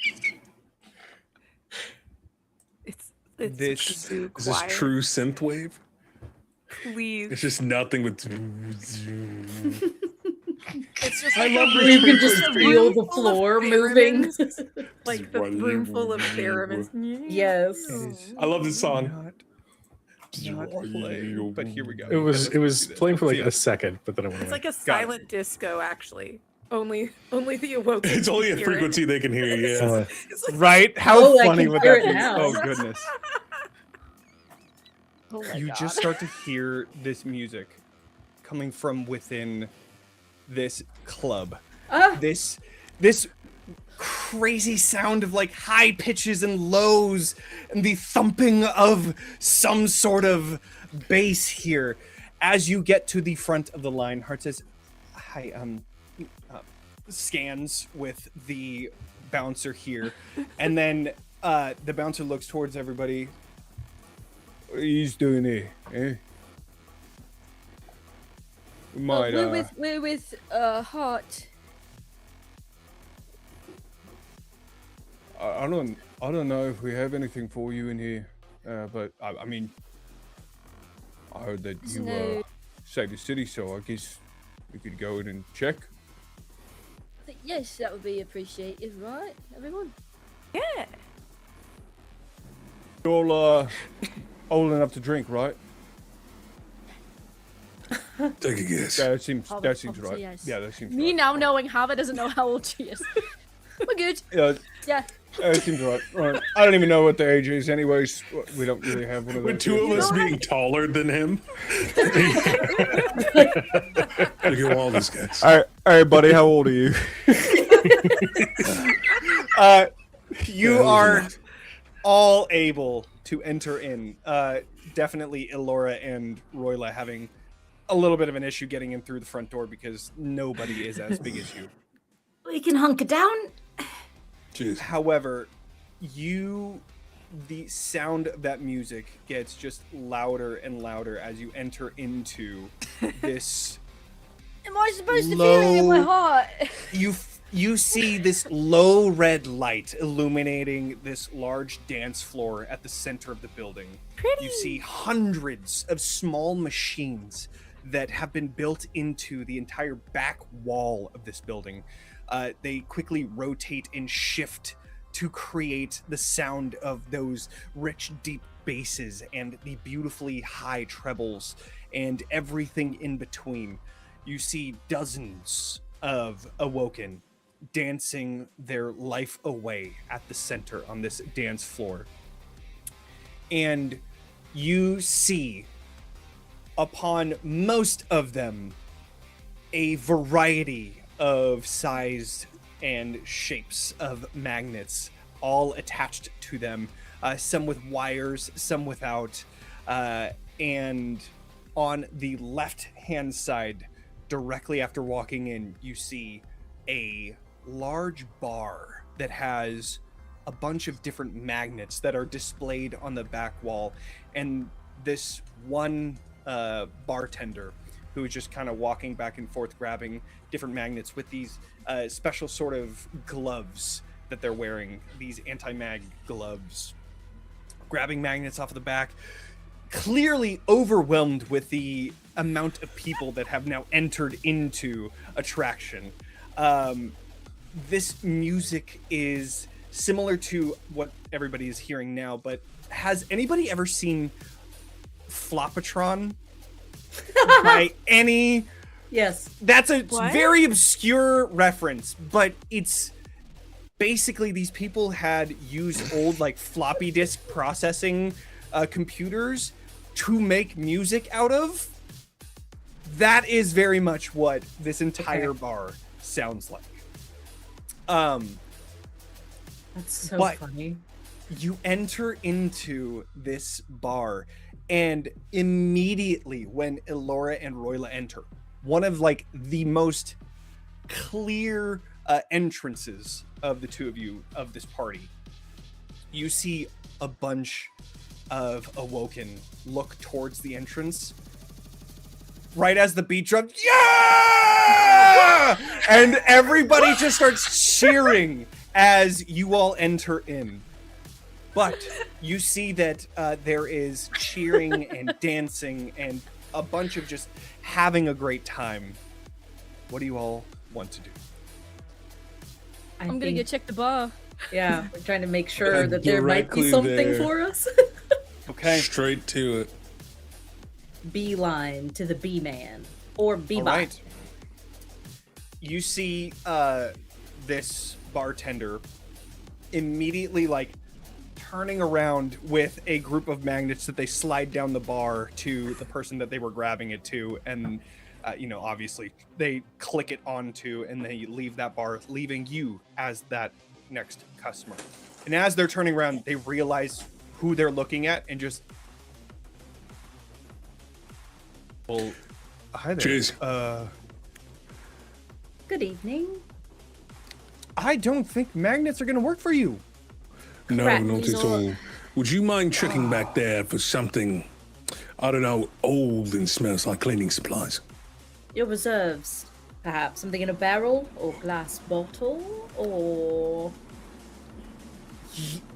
It's This- kazoo Is this choir. true synthwave? Please. It's just nothing but. It's just I like love a the room- You can just a feel room the full of floor moving. theremins. Like the room full of theremins. Yes. It is I love this song. not play, but here we go. It was Let's do this. playing for like See ya. a second, but then it went It's away. like a silent disco, actually. Only the awoken. It's only a can hear it. frequency they can hear. Yeah. It's like, Right? How Oh, I funny can would hear that it be? now. Oh goodness. Oh my You god. just start to hear this music coming from within this club. Ah, This crazy sound of like high pitches and lows and the thumping of some sort of bass here. As you get to the front of the line, Hart says, hi, scans with the bouncer here. And then the bouncer looks towards everybody. What are you doing here? Eh? We might, We're with Hart. I don't know if we have anything for you in here, but I mean, I heard that you No. saved the city, so I guess we could go in and check. I think, yes, that would be appreciated, right, everyone? yeah. You'll old enough to drink, right? Take a guess. Yeah, that seems Obviously, right. yes. Yeah, that seems Me right. now knowing Hava doesn't know how old she is. We're good. Yeah, Yeah. that seems right. Right. I don't even know what the age is, anyways. We don't really have one of those. With two of here. us being taller than him. Look at all these guys. All right, buddy. How old are you? You are all able to enter in. Definitely Ilora and Roila having a little bit of an issue getting in through the front door because nobody is as big as you. We can hunker down. Cheers. However, the sound of that music gets just louder and louder as you enter into this. Am I supposed to feel it in my heart? You see this low red light illuminating this large dance floor at the center of the building. You see hundreds of small machines that have been built into the entire back wall of this building. They quickly rotate and shift to create the sound of those rich, deep basses and the beautifully high trebles and everything in between. You see dozens of Awoken dancing their life away at the center on this dance floor. And you see, upon most of them, a variety of size and shapes of magnets, all attached to them, some with wires, some without. And on the left-hand side, directly after walking in, you see a large bar that has a bunch of different magnets that are displayed on the back wall. And this one bartender who is just kind of walking back and forth, grabbing different magnets with these special sort of gloves that they're wearing, these anti-mag gloves, grabbing magnets off of the back, clearly overwhelmed with the amount of people that have now entered into Attraction. This music is similar to what everybody is hearing now, but has anybody ever seen Flopatron? By any... Yes. That's a What? very obscure reference, but it's basically these people had used old like floppy disk processing computers to make music out of. That is very much what this entire bar sounds like. That's so But- funny. You enter into this bar, and immediately when Ilora and Roila enter, one of like the most clear entrances of the two of you of this party, you see a bunch of Awoken look towards the entrance. Right as the beat drops, yeah! And everybody just starts cheering as you all enter in. But you see that there is cheering and dancing and a bunch of just having a great time. What do you all want to do? I'm gonna go check the bar. Yeah, we're trying to make sure Yeah, that there might be directly something there. for us. Okay. Straight to it. Beeline to the B-man. Or All Bebop. right. You see this bartender immediately like turning around with a group of magnets that they slide down the bar to the person that they were grabbing it to, and obviously they click it onto and they leave that bar, leaving you as that next customer. And as they're turning around, they realize who they're looking at and just, well, hi there. Cheers. Good evening. I don't think magnets are going to work for you. No, Correct. not These at are- all. Would you mind checking back there for something, I don't know, old and smells like cleaning supplies? Your reserves. Perhaps something in a barrel or glass bottle or...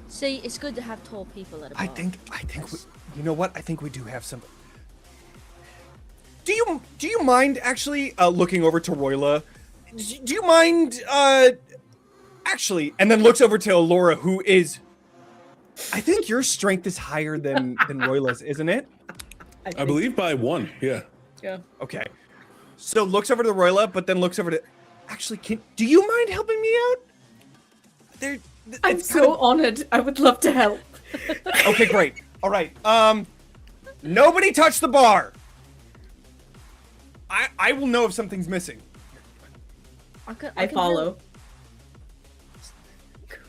See, it's good to have tall people at a bar. I think we, you know what? I think we do have some. Do you mind actually looking over to Roila? Do you mind actually? And then looks over to Ilora, who is I think your strength is higher than Roila's, isn't it? I believe by 1. Yeah. Yeah. Okay. So looks over to Roila, but then looks over to. Actually, do you mind helping me out? I'm so honored. I would love to help. Okay, great. All right. Nobody touch the bar. I will know if something's missing. I follow.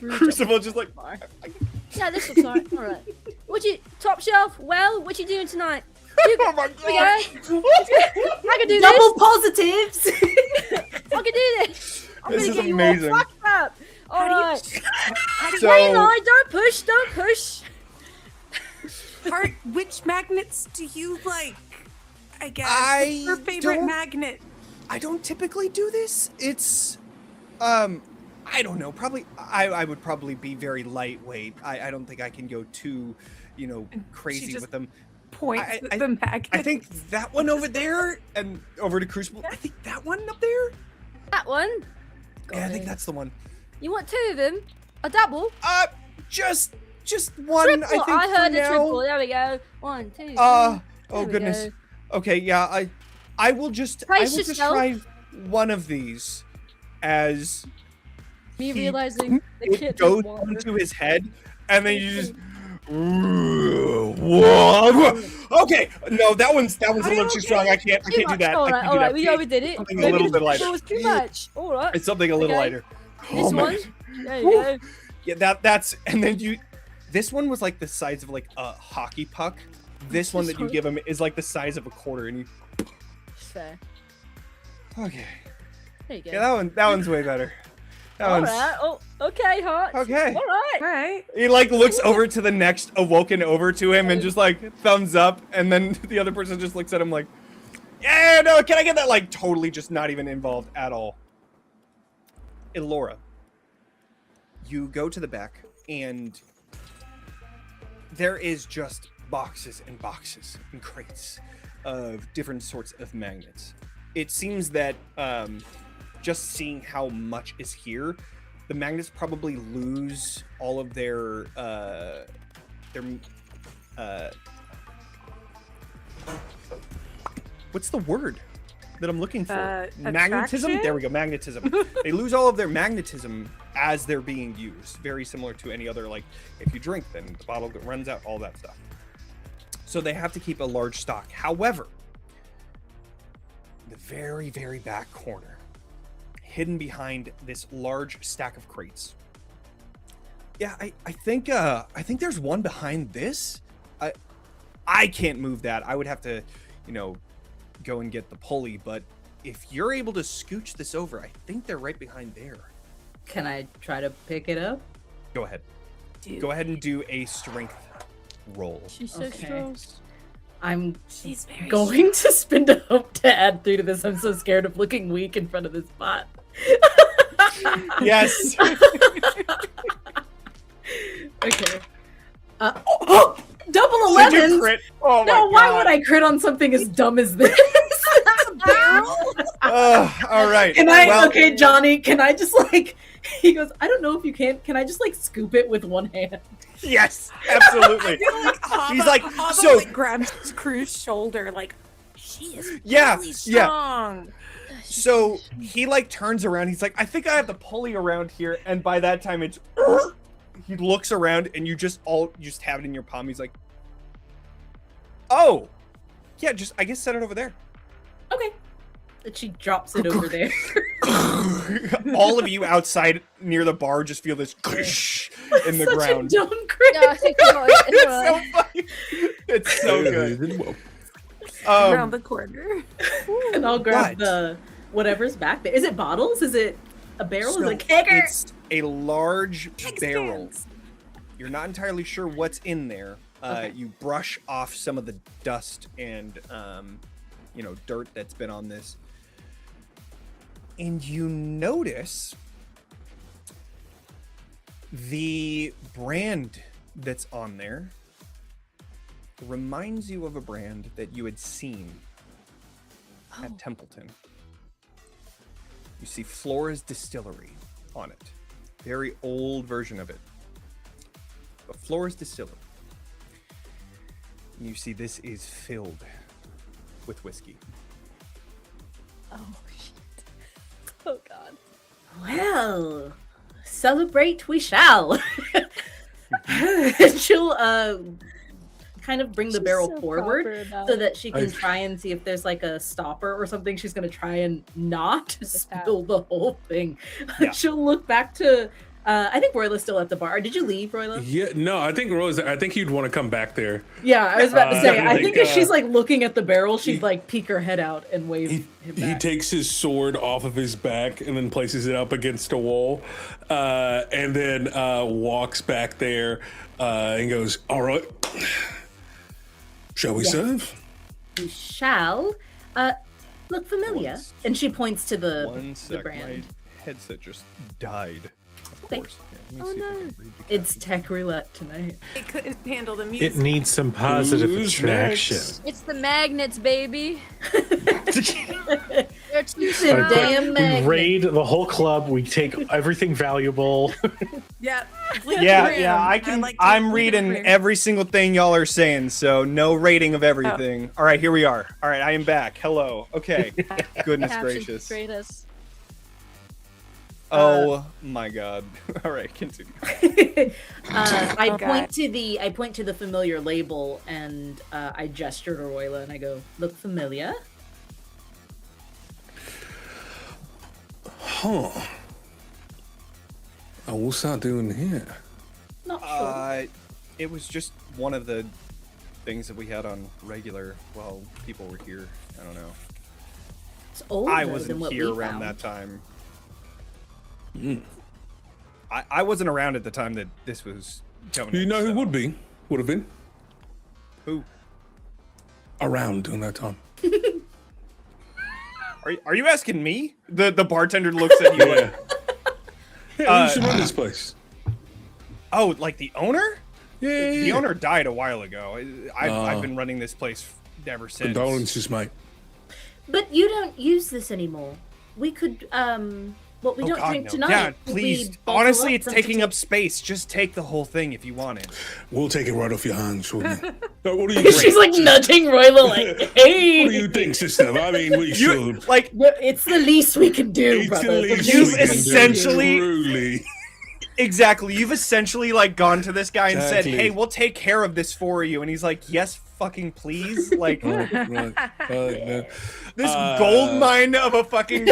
Crucible just like. Yeah, this looks alright. Alright. Top shelf? Well, what you doing tonight? Oh my god! I can do Double positives. I can do this. I'm This gonna is get amazing. you all fucked up. Alright. So, Wait, no, don't push. Heart, which magnets do you like? I guess. I What's your favorite don't- magnet? I don't typically do this. It's, I don't know. Probably, I would probably be very lightweight. I don't think I can go too, crazy just with them. Points I- at the magnet. I think that one over there, and over to Crucible. I think that one up there. That one. Yeah, I think that's the one. You want 2 of them? A double? Just one. Triple. I think I heard for a now. triple. There we go. 1, 2. Oh There we goodness. go. Okay, yeah. I will just Brace yourself. try one of these as Me he- realizing the it kid goes water. into his head, and then you just. Whoa. Okay, no, that one's a little too strong. I can't do that. All I right, can't do that. we overdid it. Something a little bit lighter. It was too much. All right. It's something a little Okay. lighter. This Oh, man. one. There you go. Yeah, that's and then you. This one was like the size of like a hockey puck. This one that you give him is like the size of a quarter, and you. Fair. Okay. There you go. Yeah, that one's way better. That All one's right. Oh, okay, Heart. okay. All right. All right. He like looks over to the next awoken over to him and just like thumbs up, and then the other person just looks at him like, yeah, no, can I get that? Like totally just not even involved at all. Ilora, you go to the back and there is just boxes and boxes and crates of different sorts of magnets. It seems that just seeing how much is here, the magnets probably lose all of their what's the word that I'm looking for? Magnetism? Attraction? There we go, magnetism. They lose all of their magnetism as they're being used. Very similar to any other, like, if you drink, then the bottle runs out, all that stuff. So they have to keep a large stock. However, the very, very back corner, hidden behind this large stack of crates. Yeah, I think there's one behind this. I can't move that. I would have to, go and get the pulley, but if you're able to scooch this over, I think they're right behind there. Can I try to pick it up? Go ahead. Go ahead and do a strength roll. She's so Okay. strong. I'm She's very going to spend a hope to add 3 to this. I'm so scared of looking weak in front of this bot. Yes. Okay. Double Did you 11s. crit? Oh my No, why God. would I crit on something as dumb as this? All right. Can I? Well, Okay, Johnny. Can I just like? He goes. I don't know if you can. Can I just like scoop it with one hand? Yes, absolutely. He's like, Hava, so- like, grabs Crew's shoulder, like, she is Yeah, really yeah. strong. So he like turns around. He's like, I think I have the pulley around here. And by that time, it's he looks around and you just have it in your palm. He's like, oh, yeah, just I guess set it over there. Okay. And she drops it over there. All of you outside near the bar just feel this in the Such ground. a dumb crit. Yeah, I think you got it. It's All right. so funny. It's so good. Around the corner. And I'll grab What? the whatever's back there. Is it bottles? Is it a barrel? So Is it a kegger? it's a large Keg barrel. stands. You're not entirely sure what's in there. Okay. You brush off some of the dust and dirt that's been on this, and you notice the brand that's on there reminds you of a brand that you had seen at Templeton. You see Flora's Distillery on it. Very old version of it. a floor's distillery. You see this is filled with whiskey. Oh shit. Oh god. Well, celebrate we shall. She'll kind of bring the She's barrel so forward proper about so it. that she can try and see if there's like a stopper or something. She's gonna try and not spill the whole thing. Yeah. She'll look back to I think Roila's still at the bar. Did you leave, Roila? Yeah, no, I think Rose. I think you'd want to come back there. Yeah, I was about to say. I think if like, she's like looking at the barrel, she'd like peek her head out and wave him He back. takes his sword off of his back and then places it up against a wall, and then walks back there and goes, "All right, shall we Yes. serve?" We shall. Look familiar. Once- And she points to the Sec, brand. my headset just died. Of Okay. course. Yeah, let me see if I can read the It's caption. tech roulette tonight. It couldn't handle the music. It needs some positive Who's attraction. next? It's the magnets, baby. They're too The strong. damn We magnet. raid the whole club. We take everything valuable. Yeah. Yeah, I can. I'm reading every. every single thing y'all are saying, so no rating of everything. All right, here we are. All right, I am back. Hello. Okay. Goodness Captions gracious. betrayed us. Oh my God. All right, continue. I Okay. point to the familiar label and I gesture to Roila and I go, "Look familiar." Huh. Oh, what's that doing here? Not sure. It was just one of the things that we had on regular while people were here. I don't know. It's older I than wasn't what here we around found. that time. I wasn't around at the time that this was going. Do you in, know who so- would be? Would have been Who? around during that time. Are you asking me? The bartender looks at you. Yeah. Yeah, who should run this place? Oh, like the owner? Yeah. The owner died a while ago. I've Oh. been running this place ever since. Condolences, mate. But you don't use this anymore. We could well, we Oh, don't God, drink no. tonight. Yeah, We please. bottle Honestly, up it's some taking to up space. Just take the whole thing if you want it. We'll take it right off your hands, wouldn't we? No, what do you take- She's think? like nudging Roila like, What do "Hey, you think, sister? I mean, we You should. like it's the least we can do, It's brother. the It's least the You've we least can we do, essentially- truly. exactly. You've essentially like gone to this guy and said, Exactly. "Hey, we'll take care of this for you," and he's like, "Yes, fucking please." Like Right, right. No. this gold mine of a fucking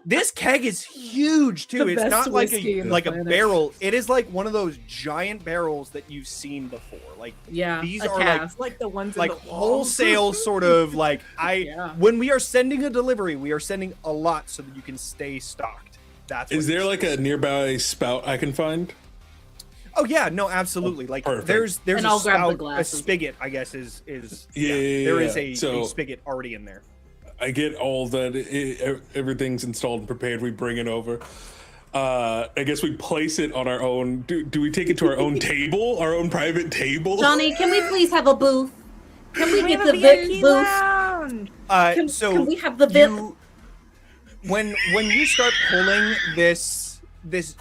this keg is huge too. The It's best not like whiskey a in the like a planet. barrel. It is like one of those giant barrels that you've seen before. Like Yeah, these a are calf. Like the ones like in the walls. wholesale sort of like Yeah. when we are sending a delivery, we are sending a lot so that you can stay stocked. That's Is what there this like a nearby spout I can find? Oh yeah, no, absolutely. Like Perfect. there's And a I'll grab the spout, a glasses. spigot, I guess is Yeah, there is yeah. a So- spigot already in there. I get all that. Everything's installed and prepared. We bring it over. I guess we place it on our own. Do we take it to our own table, our own private table? Johnny, can we please have a booth? Can we We get have the a VIP VIP booth? lounge. So Can we have the VIP? when you start pulling this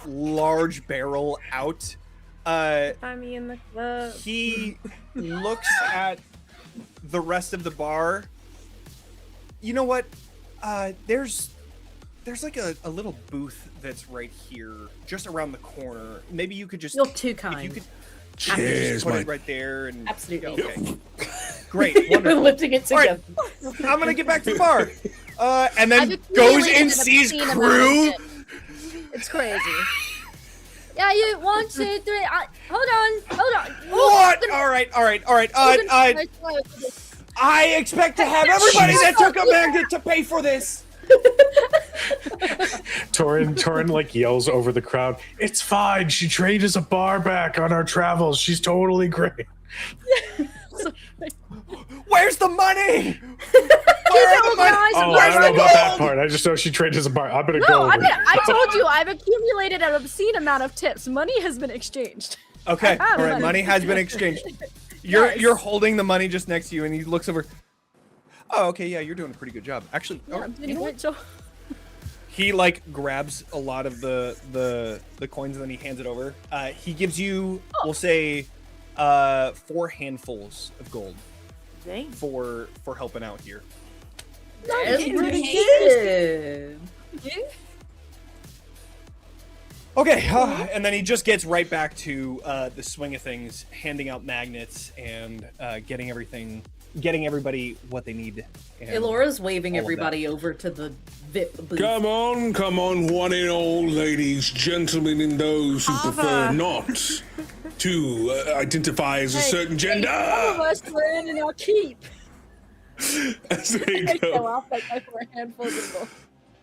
large barrel out, Find me in the club. he looks at the rest of the bar. You know what? There's like a little booth that's right here, just around the corner. Maybe you could just You're too if kind. you could Cheers, just put mate. it right there and Absolutely. Okay. Great, You're wonderful. lifting it All right. together. I'm gonna get back to the bar. And then I've goes accumulated and an sees obscene amount of crew. it. It's crazy. Yeah, you 1, 2, 3. Hold on. What? All right. I expect to have everybody that took a magnet to pay for this. Torin like yells over the crowd. It's fine. She trained as a bar back on our travels. She's totally great. Where's the money? Keep it organized. Oh, I don't know about that part. I just know she trained as a bar. I'm gonna go No, over. I told you I've accumulated an obscene amount of tips. Money has been exchanged. Okay. I have All right. money. Money has been exchanged. Yes. You're holding the money just next to you, and he looks over. Oh, okay. Yeah, you're doing a pretty good job. Actually, Yeah, all I'm right, doing you a know great job. he like grabs a lot of the coins and then he hands it over. He gives you, we'll say, 4 handfuls of gold Dang. for helping out here. That's pretty good. Okay, and then he just gets right back to the swing of things, handing out magnets and getting everybody what they need. And Ilora's waving all of everybody over to the VIP booth. Come on, one and all, ladies, gentlemen, and those who prefer not to identify as a certain gender. All of us were in our keep. As they I go. go off like for a handful of people.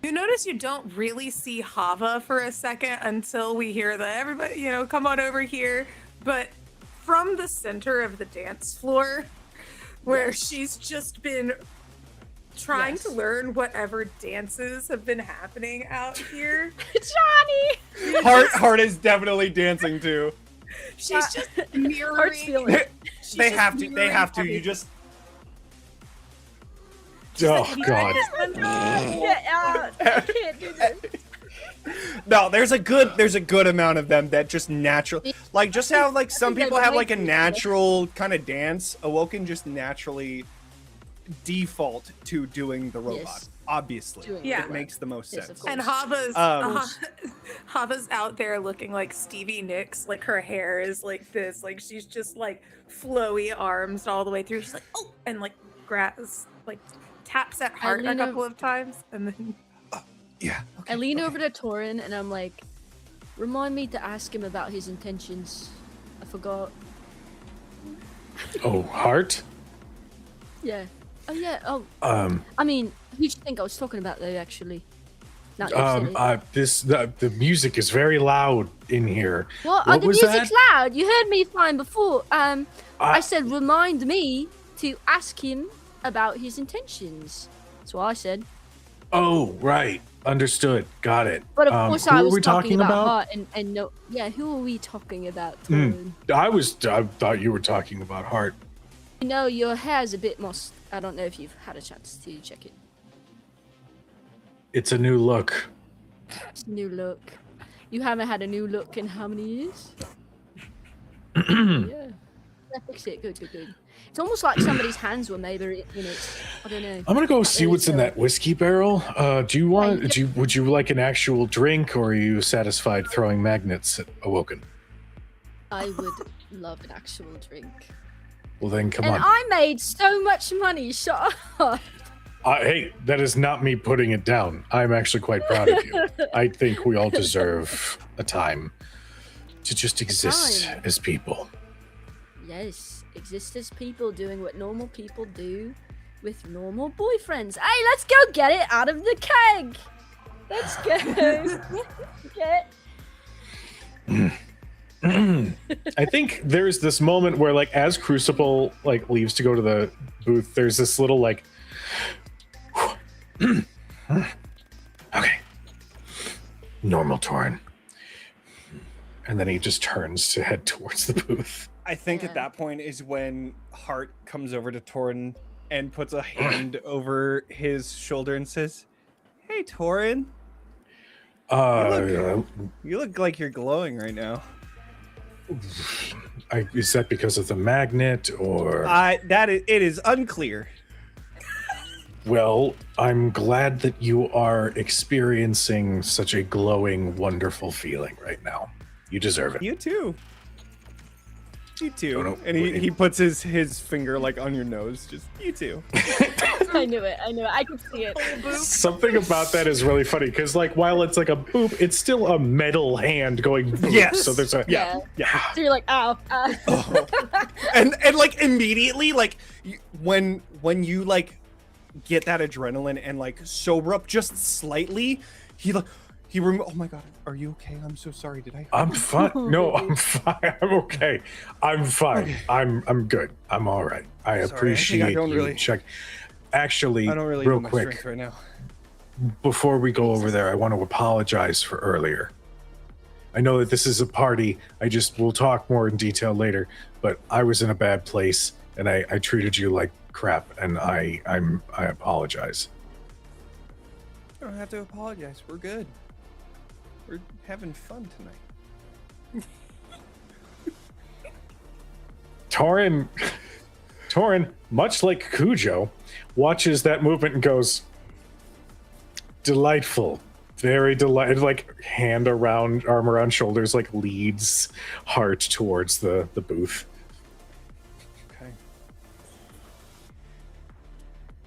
You notice you don't really see Hava for a second until we hear the everybody, come on over here. But from the center of the dance floor, where she's just been trying to learn whatever dances have been happening out here. Johnny! Heart is definitely dancing too. She's just Heart's mirroring. feeling it. They have to. You just Oh God. Get out! I can't do this. no. There's a good amount of them that just naturally, like just how like some people have like a natural kind of dance. Awoken just naturally default to doing the robot. Yes. Obviously, Doing Yeah. it makes the most Yes, sense. of course. And Hava's Hava's out there looking like Stevie Nicks, like her hair is like this, like she's just like flowy arms all the way through. She's like, oh, and like grabs, like taps at heart a lean couple of times, and then Yeah. I lean over to Torin and I'm like, remind me to ask him about his intentions. I forgot. Oh, Heart. Yeah. Oh yeah. Oh. Um. I mean, who do you think I was talking about though? Actually. Not you, silly. The music is very loud in here. What? What The was music's that? loud. You heard me fine before. I said remind me to ask him about his intentions. That's what I said. Oh, right. Understood. Got it. But of course, who I are was we talking about Heart and no. Yeah, who are we talking about? Torin? I thought you were talking about Heart. You know, your hair's a bit more. I don't know if you've had a chance to check it. It's a new look. It's a new look. You haven't had a new look in how many years? Yeah. Yeah, fix it. Good. It's almost like somebody's hands were maybe in it. I don't know. I'm gonna go see what's in that whiskey barrel. Do you want? Yeah. Would you like an actual drink, or are you satisfied throwing magnets at Awoken? I would love an actual drink. Well, then come And on. I made so much money. Shut up. Hey, that is not me putting it down. I'm actually quite proud of you. I think we all deserve a time to just exist time. as people. Yes, exist as people doing what normal people do with normal boyfriends. Hey, let's go get it out of the keg. Let's go. I think there's this moment where, like, as Crucible like leaves to go to the booth, there's this little like, okay, normal Torin, and then he just turns to head towards the booth. I think Yeah. at that point is when Hart comes over to Torin and puts a hand over his shoulder and says, "Hey, Torin, you look like you're glowing right now." Is that because of the magnet, or? It is unclear. Well, I'm glad that you are experiencing such a glowing, wonderful feeling right now. You deserve it. You too. You too. Oh, no. And he puts his finger like on your nose. Just you too. I knew it. I could see it. Something about that is really funny because, like, while it's like a boop, it's still a metal hand going boop. Yes. So there's a Yeah. yeah. So you're like, ow. and like immediately, like when you like get that adrenaline and like sober up just slightly, oh my god, are you okay? I'm so sorry. Did I? I'm fine. No, I'm fine. I'm okay. I'm fine. I'm good. I'm all right. I Sorry, appreciate I don't you really- check. Actually, I don't really real know much quick, strength right now. before we go over there, I want to apologize for earlier. I know that this is a party. We'll talk more in detail later, but I was in a bad place and I treated you like crap, and I apologize. You don't have to apologize. We're good. We're having fun tonight. Torin, much like Cujo, watches that movement and goes, delightful. Very delighted, like arm around shoulders, like leads Hart towards the booth. Okay.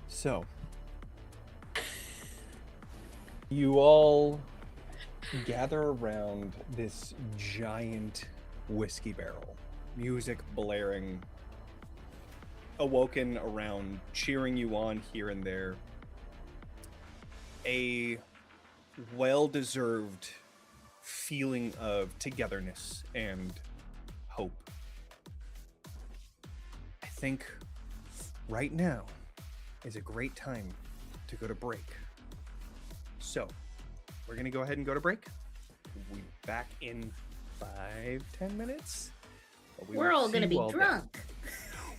So, you all gather around this giant whiskey barrel, music blaring, awoken around, cheering you on here and there. A well-deserved feeling of togetherness and hope. I think right now is a great time to go to break. So, we're going to go ahead and go to break. We'll be back in 5-10 minutes. We're all going to be drunk.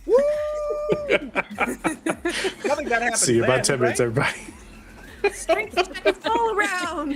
Woo! Nothing that happens. See you about 10 then, minutes, right? everybody. Strength checks all around.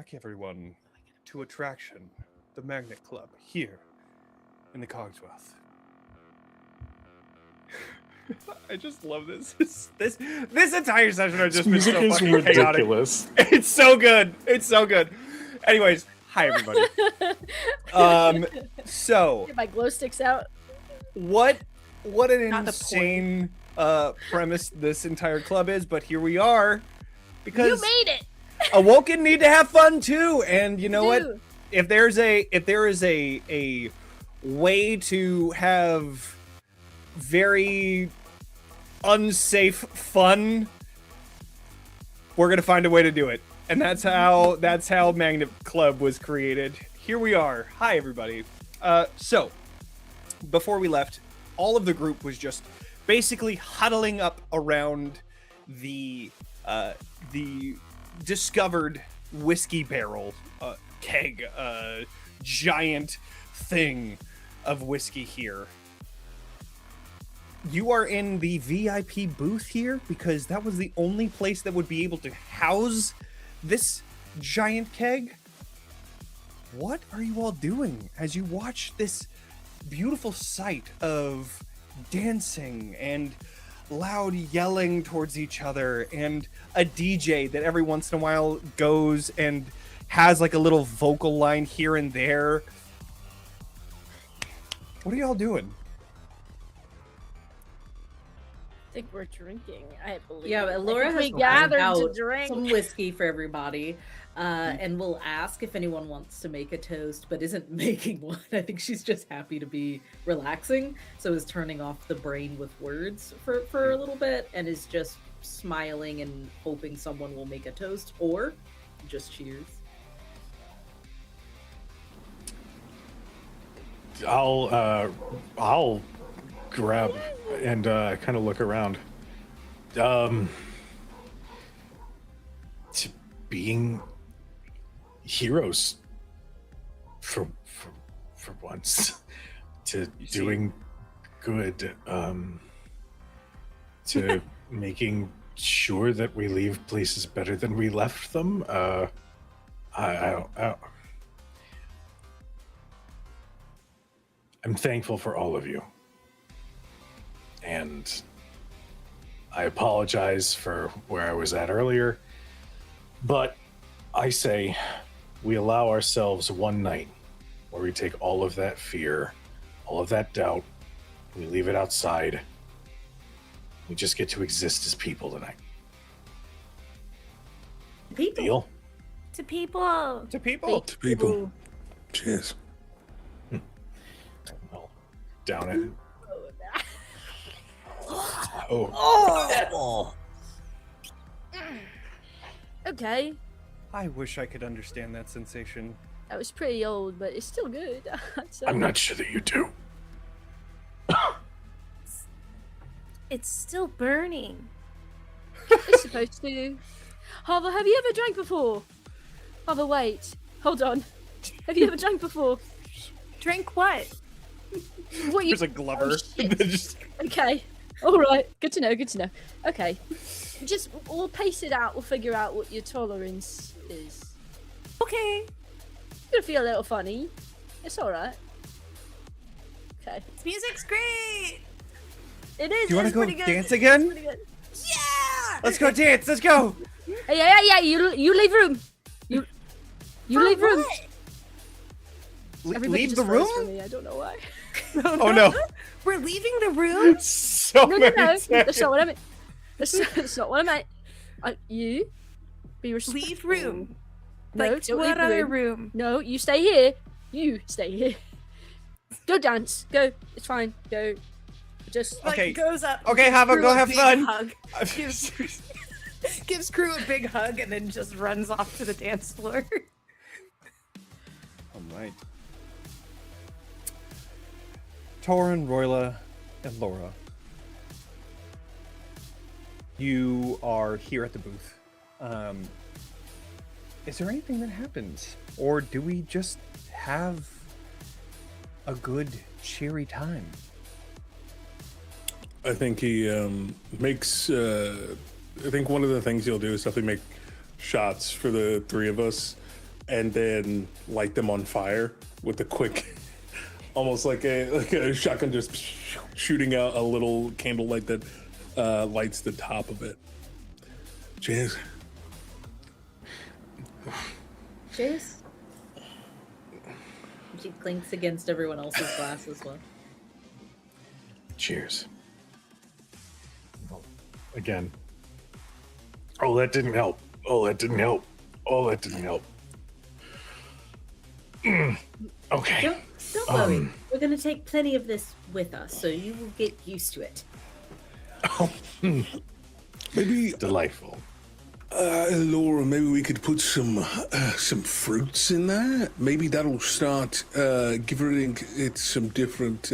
back, everyone, to Attraction, the Magnet Club, here in the Cogsworth. I just love this. This entire session has just been Music so is fucking chaotic. ridiculous. It's so good. It's so good. Anyways, hi everybody. So Get my glow sticks out. what an Not the insane premise this entire club is, but here we are because You made it. Awoken need to have fun too. And you know what? Dude. If there is a way to have very unsafe fun, we're gonna find a way to do it. And that's how Magnet Club was created. Here we are. Hi everybody. So before we left, all of the group was just basically huddling up around the discovered whiskey barrel keg, giant thing of whiskey here. You are in the VIP booth here because that was the only place that would be able to house this giant keg. What are you all doing as you watch this beautiful sight of dancing and loud yelling towards each other and a DJ that every once in a while goes and has like a little vocal line here and there? What are y'all doing? I think we're drinking. I believe. Yeah, but I Laura think has we found gathered to out drink. some whiskey for everybody, and we'll ask if anyone wants to make a toast, but isn't making one. I think she's just happy to be relaxing, so is turning off the brain with words for a little bit, and is just smiling and hoping someone will make a toast or just cheers. I'll grab and kind of look around. To being heroes for once, to doing good, to making sure that we leave places better than we left them. I'm thankful for all of you. And I apologize for where I was at earlier. But I say we allow ourselves one night where we take all of that fear, all of that doubt, we leave it outside. We just get to exist as people tonight. People. Deal? To people. To people. To people. Cheers. Well, down it. Oh. Oh. Okay, I wish I could understand that sensation. that was pretty old, but it's still good. So- I'm not sure that you do. It's still burning. It's supposed to. Hava, have you ever drank before? Hava, wait. Hold on. Have you ever drank before? Drink what? What you? There's a Glover. Oh, shit. Just- Okay. All right. Good to know. Good to know. Okay. Just we'll pace it out. We'll figure out what your tolerance is. Okay. It's gonna feel a little funny. It's all right. Okay. This music's great. It is. Do you want it's to go pretty good. dance It's again? pretty good. Yeah. Let's go dance. Let's go. Hey, yeah. You leave room. You For leave room. what? Everybody Leave just the froze room? for me. I don't know why. Oh no. We're leaving the room. So No. many That's seconds. not what I meant. That's not what I meant. You be respectful. Leave room. No, Like to don't leave what the other room. room? No, you stay here. You stay here. Go dance. Go. It's fine. Go. Just Like Okay. goes up. Okay, Hava, Crew go a have big fun. Hug, gives Crew a big hug and then just runs off to the dance floor. All right. Torin, Roila, and Laura. You are here at the booth. Is there anything that happens? Or do we just have a good, cheery time? I think he makes. I think one of the things he'll do is definitely make shots for the three of us, and then light them on fire with a quick, almost like a shotgun, just shooting out a little candlelight that lights the top of it. Cheers. Cheers. She clinks against everyone else's glass as well. Cheers. Again. Oh, that didn't help. Oh, that didn't help. Oh, that didn't help. Okay. Don't worry. We're going to take plenty of this with us, so you will get used to it. Maybe, Delightful. Laura, maybe we could put some fruits in there. Maybe that'll start giving it some different.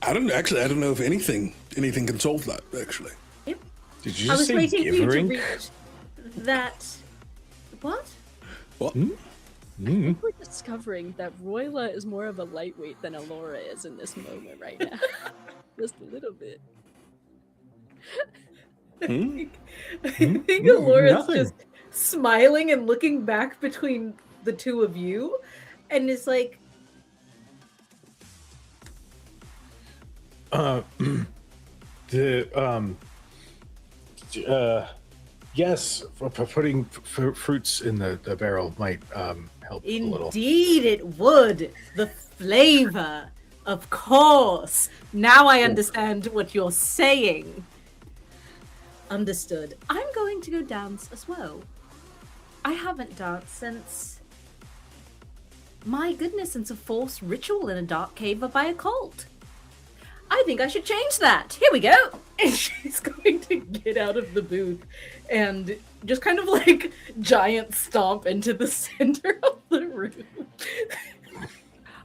I don't know if anything can solve that. Actually, Yep. Did you I just was say waiting for you to givering? reach that. What? what? We're discovering that Roila is more of a lightweight than Ilora is in this moment right now. Just a little bit. I think Elora's Nothing. just smiling and looking back between the two of you, and is like, Yes, putting fruits in the barrel might help a little. indeed it would. The flavor, of course. Now I understand what you're saying. Understood. I'm going to go dance as well. I haven't danced since... My goodness, since a forced ritual in a dark cave by a cult. I think I should change that. Here we go. And she's going to get out of the booth and just kind of like giant stomp into the center of the room.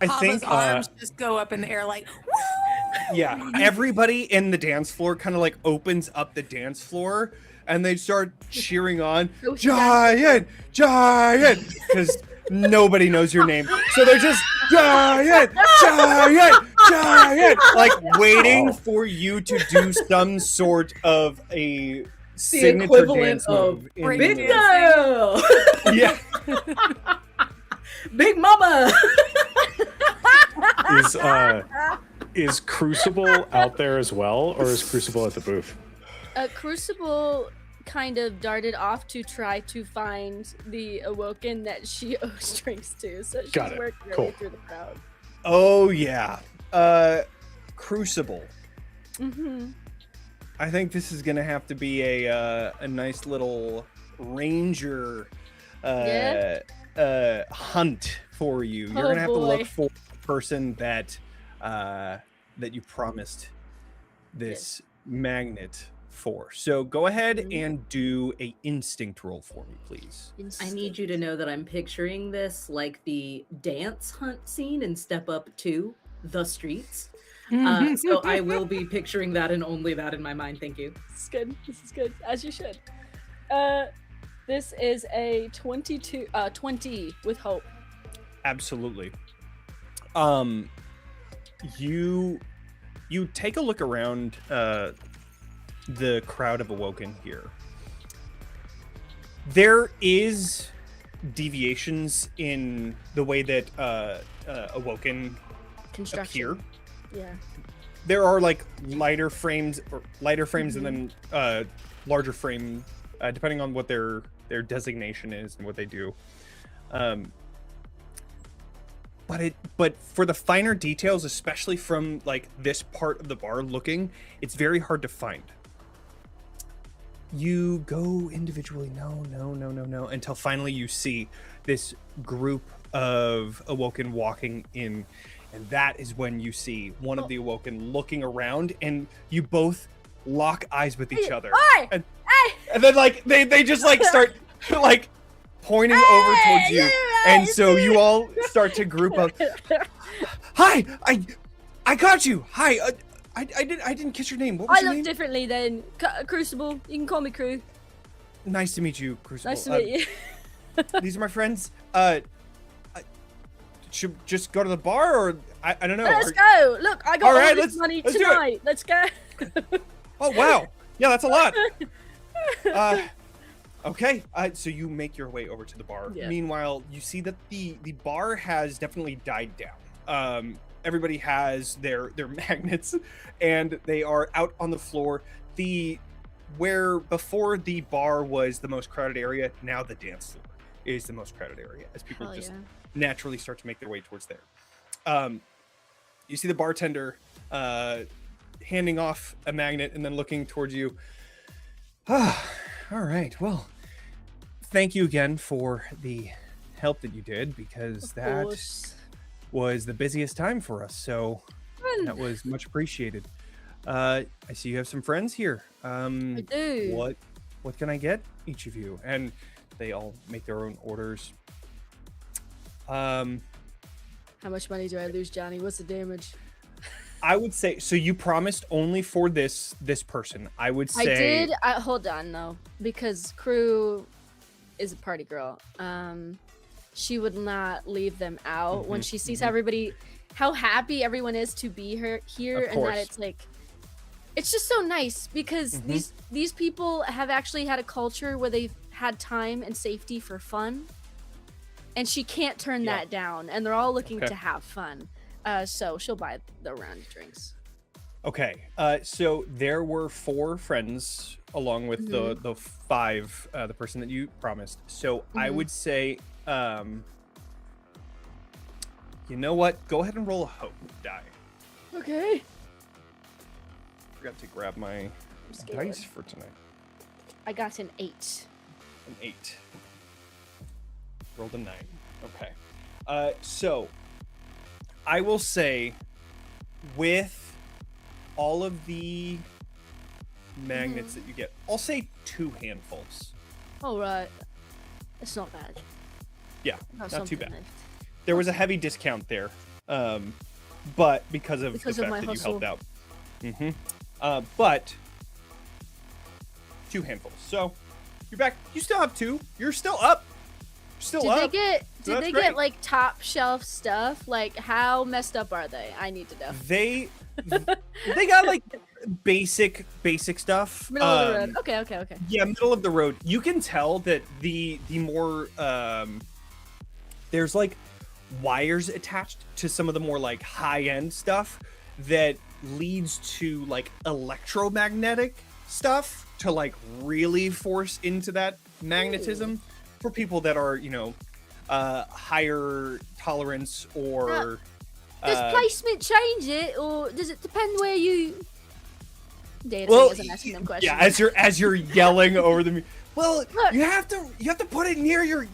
I Hava's think arms just go up in the air like, woo! yeah, everybody in the dance floor kind of like opens up the dance floor and they start cheering on Giant, because nobody knows your name. So they're just Giant, like waiting for you to do some sort of a signature equivalent dance of move. in break Big the- girl! Yeah. Big mama! Is Crucible out there as well, or is Crucible at the booth? Crucible kind of darted off to try to find the awoken that she owes drinks to, so she's Got it. working her Cool. way through the crowd. Oh yeah. Crucible. Mm-hmm. I think this is gonna have to be a nice little ranger hunt for you. You're Oh, gonna have to boy. look for the person that that you promised this magnet for. So go ahead and do a instinct roll for me, please. I need you to know that I'm picturing this like the dance hunt scene in Step Up 2, The Streets. So I will be picturing that and only that in my mind. Thank you. This is good. This is good, as you should. This is a 20 with hope. Absolutely. You take a look around the crowd of Awoken here. There is deviations in the way that Awoken Construction. appear. Yeah. There are like lighter frames and then larger frame, depending on what their designation is and what they do. But for the finer details, especially from like this part of the bar looking, it's very hard to find. You go individually, no, until finally you see this group of Awoken walking in, and that is when you see one of the Awoken looking around, and you both lock eyes with each other. Hi! And then like they just like start like pointing over towards you, and so you all start to group up. Hi, I got you. Hi, I didn't catch your name. What was I your look name? differently than Crucible. You can call me Crew. Nice to meet you, Crucible. Nice to meet you. These are my friends. Should just go to the bar, or I don't know. Let's go. Look, I got All right, all this money let's do it. tonight. Let's go. Oh wow, yeah, that's a lot. Okay, so you make your way over to the bar. Yeah. Meanwhile, you see that the bar has definitely died down. Everybody has their magnets, and they are out on the floor. Where before the bar was the most crowded area, now the dance floor is the most crowded area, as people Hell just yeah. naturally start to make their way towards there. You see the bartender handing off a magnet and then looking towards you. All right, well, thank you again for the help that you did, because Of that course. was the busiest time for us, so Fun. that was much appreciated. I see you have some friends here. I do. What can I get each of you? And they all make their own orders. How much money do I lose, Johnny? What's the damage? I would say, so you promised only for this person. I would say I did. Hold on, though, because Crew is a party girl. She would not leave them out when she sees everybody, how happy everyone is to be here, Of and that course. it's like, it's just so nice because these people have actually had a culture where they've had time and safety for fun, and she can't turn that down. And they're all looking Okay. to have fun. So she'll buy the round of drinks. Okay, so there were 4 friends along with the 5, the person that you promised. So I would say, you know what? Go ahead and roll a hope die. Okay. Forgot to grab my scared. dice for tonight. I got an 8. An 8. Rolled a 9. Okay. So I will say, with all of the magnets that you get, I'll say 2 handfuls. All right. It's not bad. Yeah, Got not too something bad. left. There was a heavy discount there, but because of Because the of fact my that hustle. you helped out. But 2 handfuls. So you're back. You still have 2. You're still up. Still Did up. they get So did that's they great. get like top shelf stuff? Like how messed up are they? I need to know. They got like basic stuff. Middle of the road. Okay. Yeah, middle of the road. You can tell that the more there's like wires attached to some of the more like high-end stuff that leads to like electromagnetic stuff to like really force into that magnetism for people that are, higher tolerance or Does placement change it, or does it depend where you? Dating well, isn't asking them questions. yeah, as you're yelling over the well, Look. you have to put it near your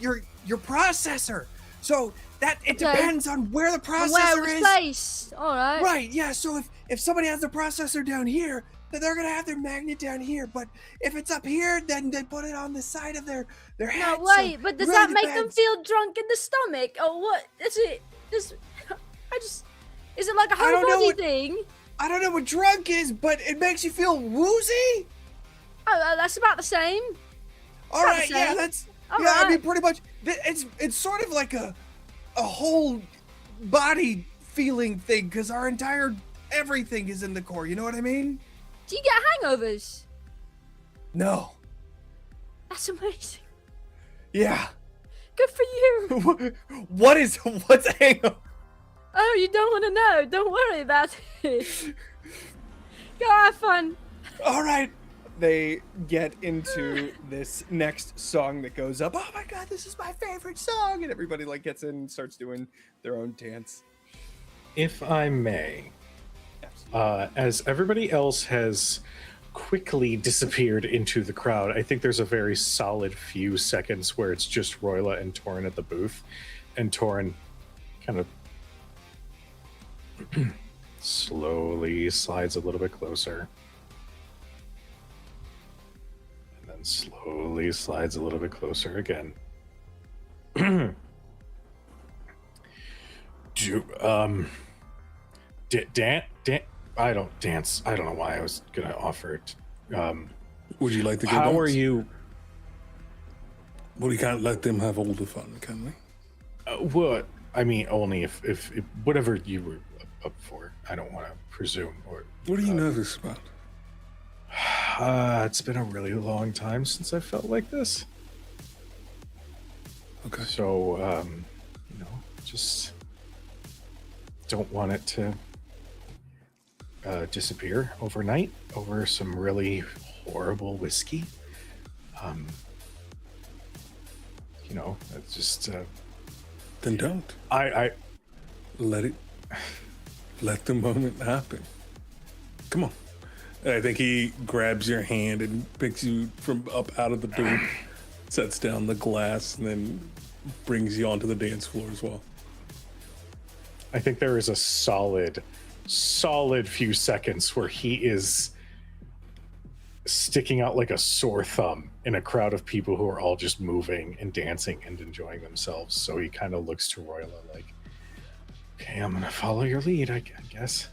processor. So that it Okay. depends on where the And where processor it was is. placed. All right. Right, yeah. So if somebody has the processor down here, then they're gonna have their magnet down here. But if it's up here, then they put it on the side of their head. No, so wait, but does really that make them depends. feel drunk in the stomach, or what? Is it? Is it like a I whole don't know body what- thing? I don't know what drunk is, but it makes you feel woozy. Oh, that's about the same. All About the right, yeah, same. that's All yeah. I mean, right. pretty much. It's sort of like a whole body feeling thing because our entire everything is in the core. You know what I mean? Do you get hangovers? No. That's amazing. Yeah. Good for you. What's a hangover? Oh, you don't want to know? Don't worry about it. Go have fun. All right. They get into this next song that goes up. Oh my god, this is my favorite song, and everybody like gets in and starts doing their own dance. If I may, as everybody else has quickly disappeared into the crowd, I think there's a very solid few seconds where it's just Roila and Torin at the booth, and Torin kind of slowly slides a little bit closer, and then slowly slides a little bit closer again. I don't dance. I don't know why I was gonna offer it. Would you like to go How dance? are you? Well, we can't let them have all the fun, can we? What? I mean, only if whatever you were up for. I don't want to presume. Or What are you nervous about? it's been a really long time since I felt like this. Okay. So, just don't want it to disappear overnight over some really horrible whiskey. It's just Then don't. I Let the moment happen. Come on. And I think he grabs your hand and picks you from up out of the booth, sets down the glass, and then brings you onto the dance floor as well. I think there is a solid few seconds where he is sticking out like a sore thumb in a crowd of people who are all just moving and dancing and enjoying themselves. So he kind of looks to Roila like, okay, I'm gonna follow your lead, I guess.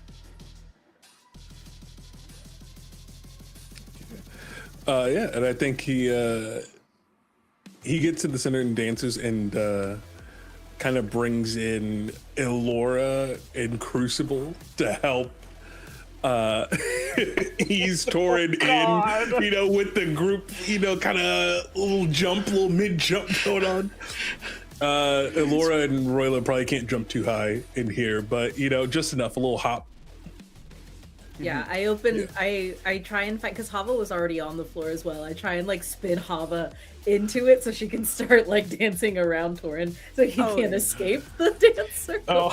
Yeah, and I think he gets to the center and dances and kind of brings in Ilora and Crucible to help ease Torin in, with the group, kind of little mid jump going on. Ilora and Roila probably can't jump too high in here, but just enough, a little hop. Yeah, I open. Yeah. I try and find, because Hava was already on the floor as well. I try and spin Hava into it so she can start dancing around Torin, so he can't escape the dance circle. Oh,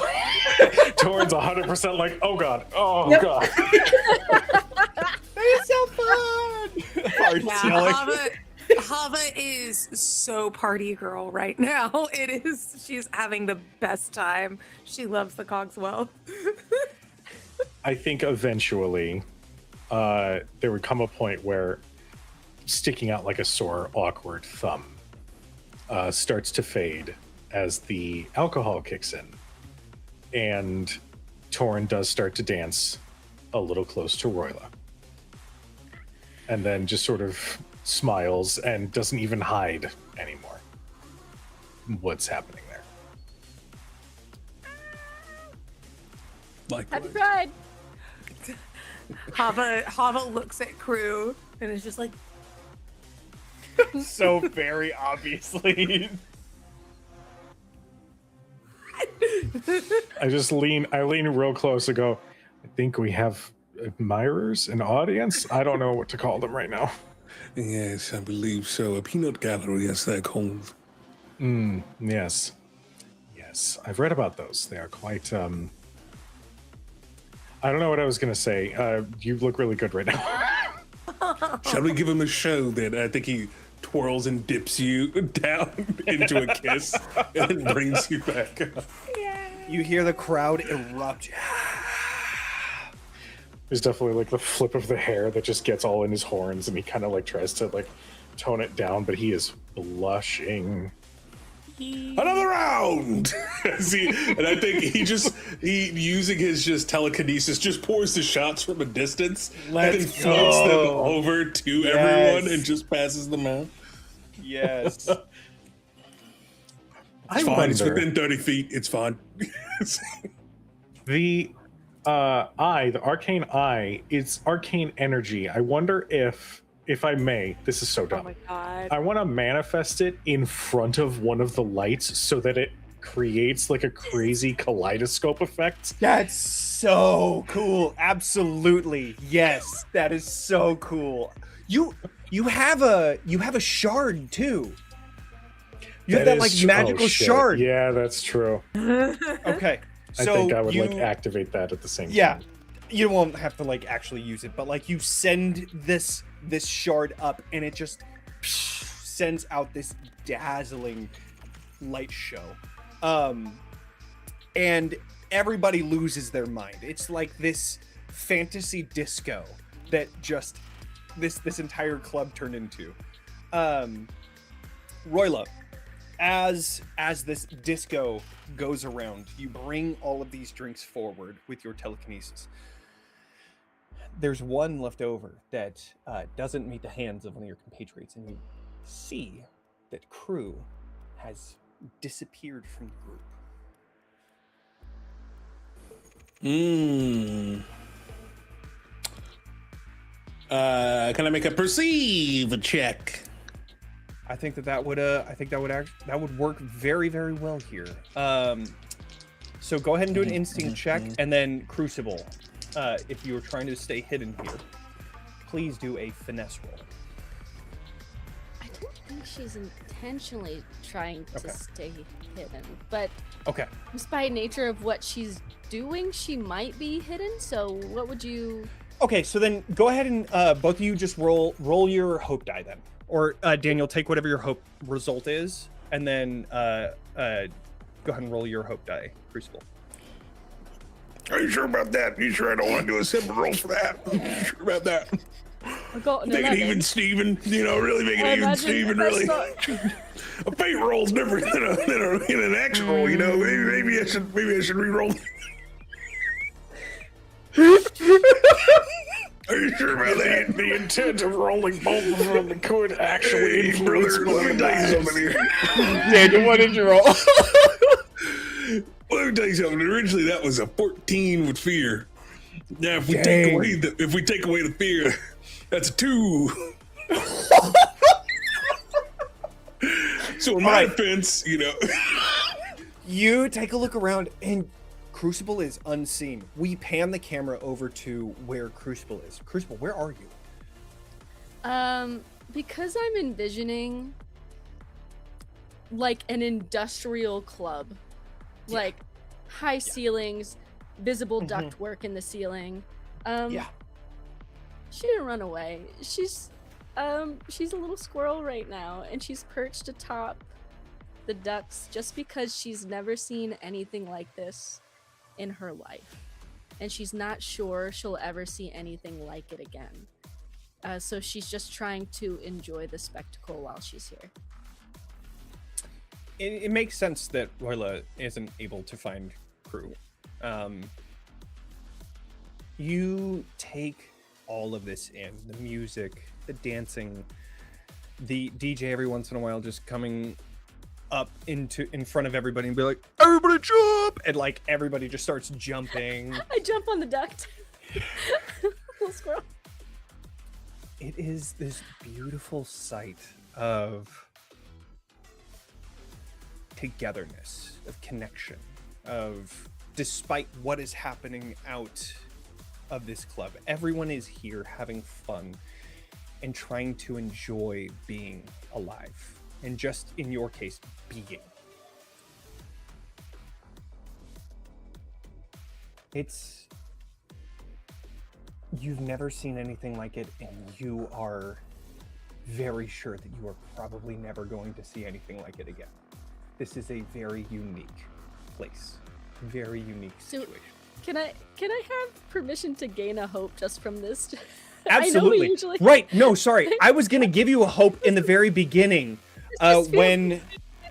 Torin's 100% like, oh god, god. It's so fun. Yeah, Hava is so party girl right now. She's having the best time. She loves the Cogswell. I think eventually there would come a point where sticking out like a sore, awkward thumb starts to fade as the alcohol kicks in. And Torin does start to dance a little close to Roila. And then just sort of smiles and doesn't even hide anymore what's happening there. Happy Pride! Hava looks at Crew and is just like, so very obviously. I lean real close and go, I think we have admirers, an audience. I don't know what to call them right now. Yes, I believe so. A peanut gallery, as they're called. Yes. I've read about those. They are quite, I don't know what I was going to say. You look really good right now. Shall we give him a show then? I think he twirls and dips you down into a kiss and then brings you back up. You hear the crowd erupt. There's definitely the flip of the hair that just gets all in his horns, and he kind of tries to tone it down, but he is blushing. Another round. And I think he using his just telekinesis just pours the shots from a distance and then floats them over to everyone and just passes them out. Yes. It's fine. It's within 30 feet. It's fine. The the arcane eye, it's arcane energy. I wonder if I may, this is so dumb. oh my god. I want to manifest it in front of one of the lights so that it creates a crazy kaleidoscope effect. That's so cool. Absolutely. Yes, that is so cool. You have a shard too. You have that magical shard. Yeah, that's true. Okay. I think I would activate that at the same time. Yeah. You won't have to actually use it, but you send this shard up and it just sends out this dazzling light show. And everybody loses their mind. It's like this fantasy disco that just this entire club turned into. Roila, as this disco goes around, you bring all of these drinks forward with your telekinesis. There's one left over that doesn't meet the hands of one of your compatriots, and you see that Crew has disappeared from the group. Can I make a perceive check? I think that would work very, very well here. So go ahead and do an instinct check, and then Crucible. If you are trying to stay hidden here, please do a finesse roll. I don't think she's intentionally trying to Okay. stay hidden, but Okay. just by nature of what she's doing, she might be hidden. So what would you? Okay, so then go ahead and both of you just roll your hope die then. Or Daniel, take whatever your hope result is, and then go ahead and roll your hope die, Crucible. Are you sure about that? You sure I don't want to do a separate roll for that? You sure about that? I got an Make it 11. even, Steven. You know, really make it I even, imagine Steven. that's Really. not- A fate roll's different than an action roll. You know, maybe I should re-roll. Are you sure about that? The intent of rolling both of them could actually influence Brother, let me tell you something here. Daniel, what did you roll? Let me tell you something. Originally, that was a 14 with fear. Now, if we take away the fear, that's a 2. So in my defense, you know. You take a look around, and Crucible is unseen. We pan the camera over to where Crucible is. Crucible, where are you? Because I'm envisioning like an industrial club, like high ceilings, visible ductwork in the ceiling. Yeah. She didn't run away. She's a little squirrel right now, and she's perched atop the ducts just because she's never seen anything like this in her life, and she's not sure she'll ever see anything like it again. So she's just trying to enjoy the spectacle while she's here. It makes sense that Roila isn't able to find crew. You take all of this in, the music, the dancing, the DJ every once in a while just coming up in front of everybody and be like, everybody jump, and like everybody just starts jumping. I jump on the duct. Little squirrel. It is this beautiful sight of togetherness, of connection, of despite what is happening out of this club, everyone is here having fun and trying to enjoy being alive, and just in your case, being. You've never seen anything like it, and you are very sure that you are probably never going to see anything like it again. This is a very unique place, very unique situation. Can I have permission to gain a hope just from this? Absolutely. I know we usually... Right. No, sorry. I was going to give you a hope in the very beginning when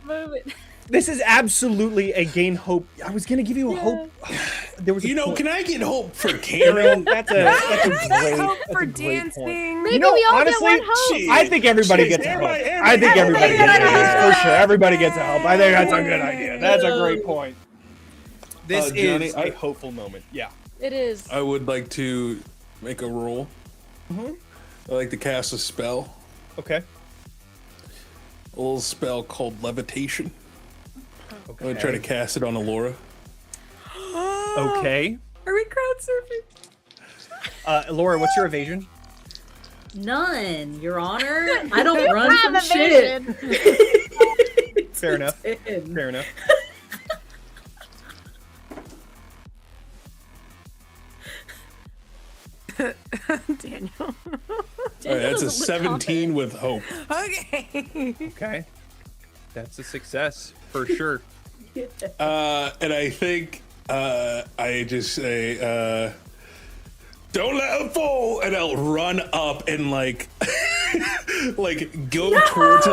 moment. this is absolutely a gain hope. I was going to give you a hope. There was You know, point. can I get hope for Karen? That's a great, Hope that's for a great point. dancing. Maybe You know, we all honestly, get one hope. shit. I think everybody Shit, gets a hope. everybody- I think everybody gets a everybody hope gets for sure. Everybody gets a hope. I think that's a good idea. That's a great point. This Johnny, is a hopeful moment. Yeah. It is. I would like to make a roll. Mm-hmm. I like to cast a spell. Okay. A little spell called Levitation. I'm Okay. going to try to cast it on Ilora. Okay. Are we crowd surfing? Laura, what's your evasion? None, Your Honor. I don't run from shit. Fair enough. 10. Fair enough. Daniel. All right, that's a 17 with hope. Okay. Okay. That's a success for sure. And I think I just say, don't let her fall, and I'll run up and like go towards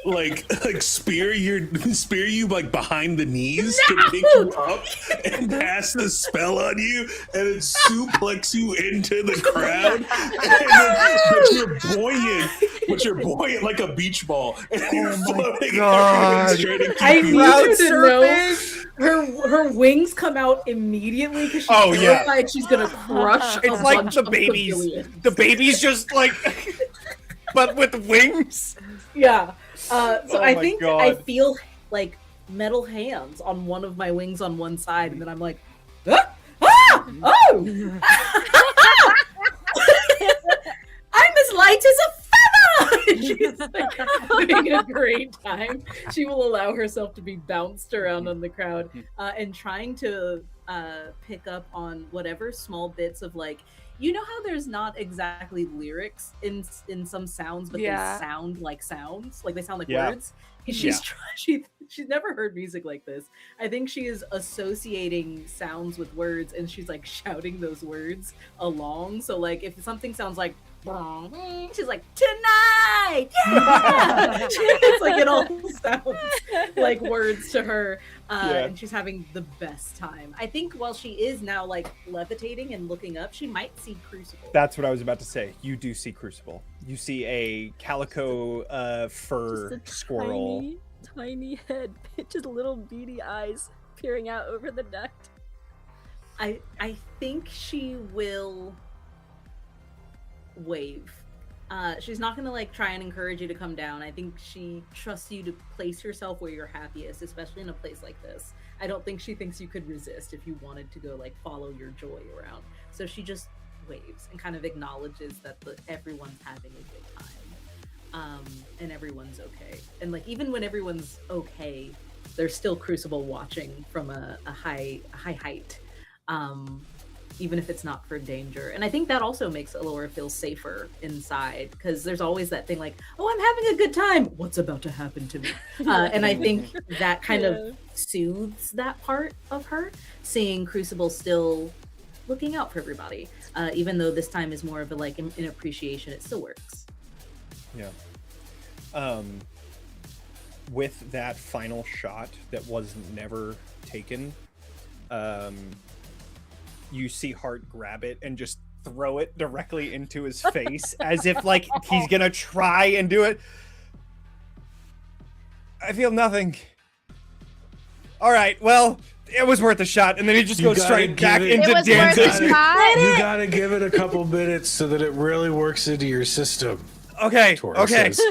like spear you like behind the knees to pick you up and pass the spell on you, and then suplex you into the crowd. But you're buoyant like a beach ball, and you're floating God. straight to keep I you need up. you to know her wings come out immediately because she's terrified she's gonna crush. It's a like bunch the of babies. civilians. The baby's just like, but with wings. Yeah. So Oh I my think God. I feel like metal hands on one of my wings on one side, and then I'm like, ah! Ah! Oh! I'm as light as a feather! She's like, having a great time. She will allow herself to be bounced around on the crowd and trying to pick up on whatever small bits of like, you know how there's not exactly lyrics in some sounds, but Yeah. they sound like sounds, like they sound like Yeah. words. She's never heard music like this. I think she is associating sounds with words, and she's like shouting those words along. So like if something sounds like she's like tonight, yeah! It's like it all sounds like words to her, and she's having the best time. I think while she is now like levitating and looking up, she might see Crucible. That's what I was about to say. You do see Crucible. You see a calico fur Just a squirrel. tiny head, just little beady eyes peering out over the duct. I think she will wave. She's not gonna like try and encourage you to come down. I think she trusts you to place yourself where you're happiest, especially in a place like this. I don't think she thinks you could resist if you wanted to go like follow your joy around. So she just waves and kind of acknowledges that everyone's having a good time, and everyone's okay. And like even when everyone's okay, there's still Crucible watching from a high height. Even if it's not for danger. And I think that also makes Ilora feel safer inside, because there's always that thing like, oh, I'm having a good time. What's about to happen to me? And I think that kind of soothes that part of her, seeing Crucible still looking out for everybody. Even though this time is more of a like an appreciation, it still works. Yeah. With that final shot that was never taken, you see Hart grab it and just throw it directly into his face as if like he's gonna try and do it. I feel nothing. All right, well, it was worth a shot, and then he just You goes gotta straight give back it- into It was dancing. worth a shot. You gotta give it a couple minutes so that it really works into your system. Okay, Tor okay, says,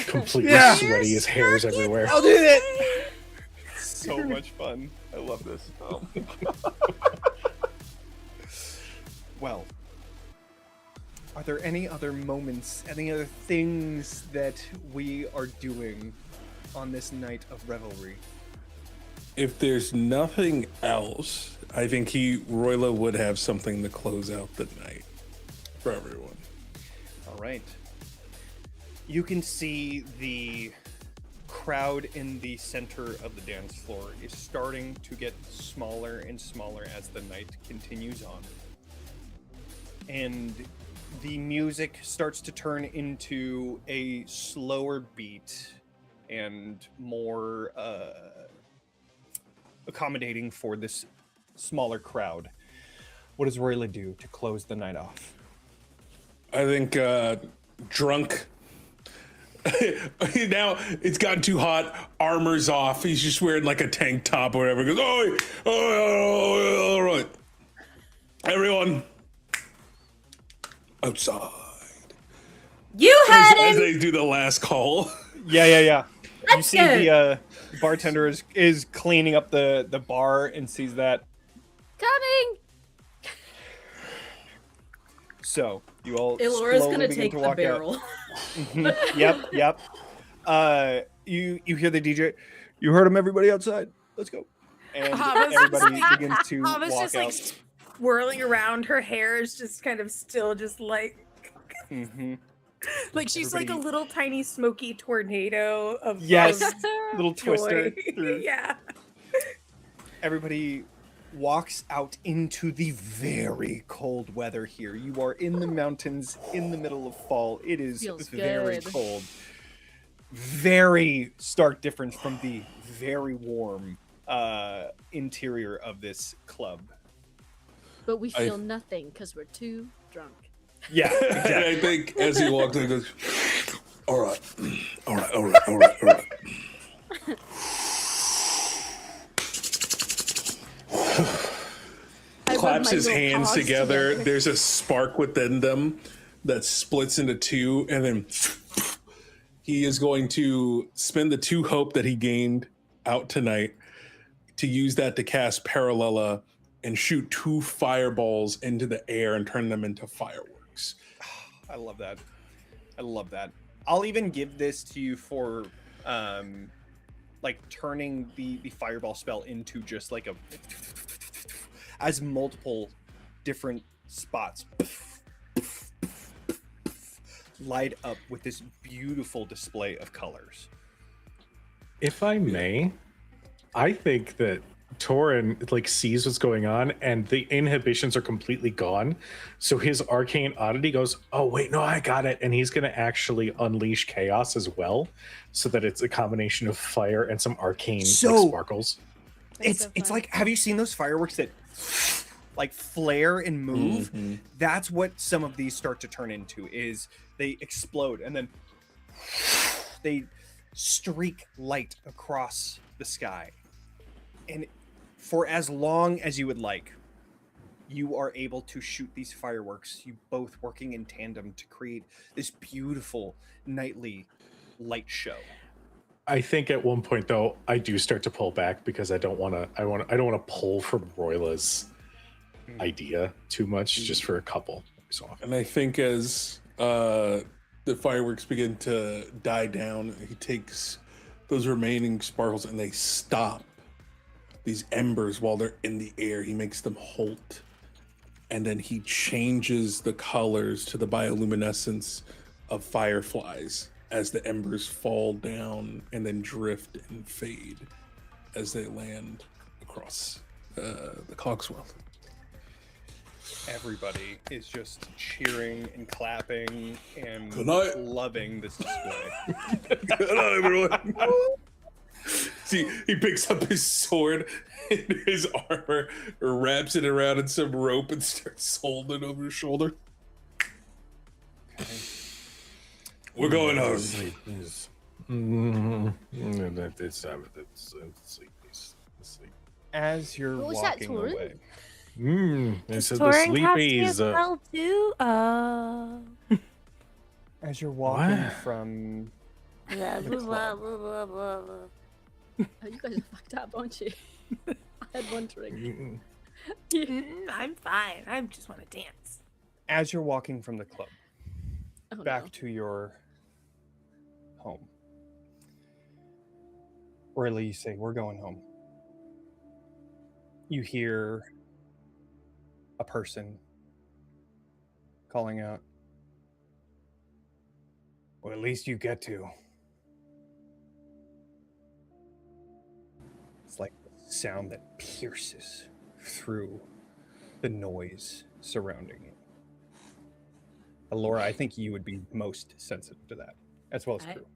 completely Yeah. sweaty, his hair's everywhere. I'll do that. So much fun. I love this. Oh. Well, are there any other moments, any other things that we are doing on this night of revelry? If there's nothing else, I think Roila would have something to close out the night for everyone. All right. You can see the crowd in the center of the dance floor is starting to get smaller and smaller as the night continues on. And the music starts to turn into a slower beat and more accommodating for this smaller crowd. What does Roila do to close the night off? I think drunk. Now it's gotten too hot. Armor's off. He's just wearing like a tank top or whatever. He goes, all right, everyone, outside. You had As him! they do the last call. Yeah. You Let's see go. the bartender is cleaning up the bar and sees that. Coming! So you all Ilora's slowly gonna begin take to the walk barrel. out. Yep. You hear the DJ. You heard him, everybody outside. Let's go. And Hava's everybody just begins to Hava's walk just out. like swirling around. Her hair is just kind of still just like like she's like a Everybody- little tiny smoky tornado of Yes. of Little twister. joy. Yeah. Everybody walks out into the very cold weather here. You are in the mountains in the middle of fall. It is Feels very good. cold. Very stark difference from the very warm interior of this club. But we feel nothing because we're too drunk. Yeah, And exactly. I think as he walks in, he goes, all right. I rub Claps my his little hands paws together. There's a spark within them that splits into two, and then he is going to spend the 2 hope that he gained out tonight to use that to cast Parallella and shoot 2 fireballs into the air and turn them into fireworks. I love that. I love that. I'll even give this to you for like turning the fireball spell into just like a as multiple different spots light up with this beautiful display of colors. If I may, I think that Torin like sees what's going on and the inhibitions are completely gone. So his arcane oddity goes, oh wait, no, I got it. And he's gonna actually unleash chaos as well, so that it's a combination of fire and some arcane like, sparkles. It's like, have you seen those fireworks that like flare and move? That's what some of these start to turn into, is they explode and then they streak light across the sky. And for as long as you would like, you are able to shoot these fireworks, you both working in tandem to create this beautiful nightly light show. I think at one point though, I do start to pull back because I don't want to pull from Roila's idea too much, just for a couple. So And I think as the fireworks begin to die down, he takes those remaining sparkles and they stop. These embers while they're in the air, he makes them halt. And then he changes the colors to the bioluminescence of fireflies as the embers fall down and then drift and fade as they land across the Cogsworld. Everybody is just cheering and clapping and Good night. loving this display. Good night, everyone. See, he picks up his sword and his armor, wraps it around in some rope, and starts holding it over his shoulder. We're going home. Sleep, please. It's sleep, please. Sleep. As you're What was that, walking Torin? away, It said the Torin cast me sleepies. as well too? as you're walking What? from Yeah, The club. Oh, you guys are fucked up, aren't you? I had one drink. I'm fine. I just want to dance. as you're walking from the club Oh, back no. to your home, Roila, you say, we're going home. You hear a person calling out, well, at least you get to. It's like a sound that pierces through the noise surrounding you. Ilora, I think you would be most sensitive to that, as well as I Crew.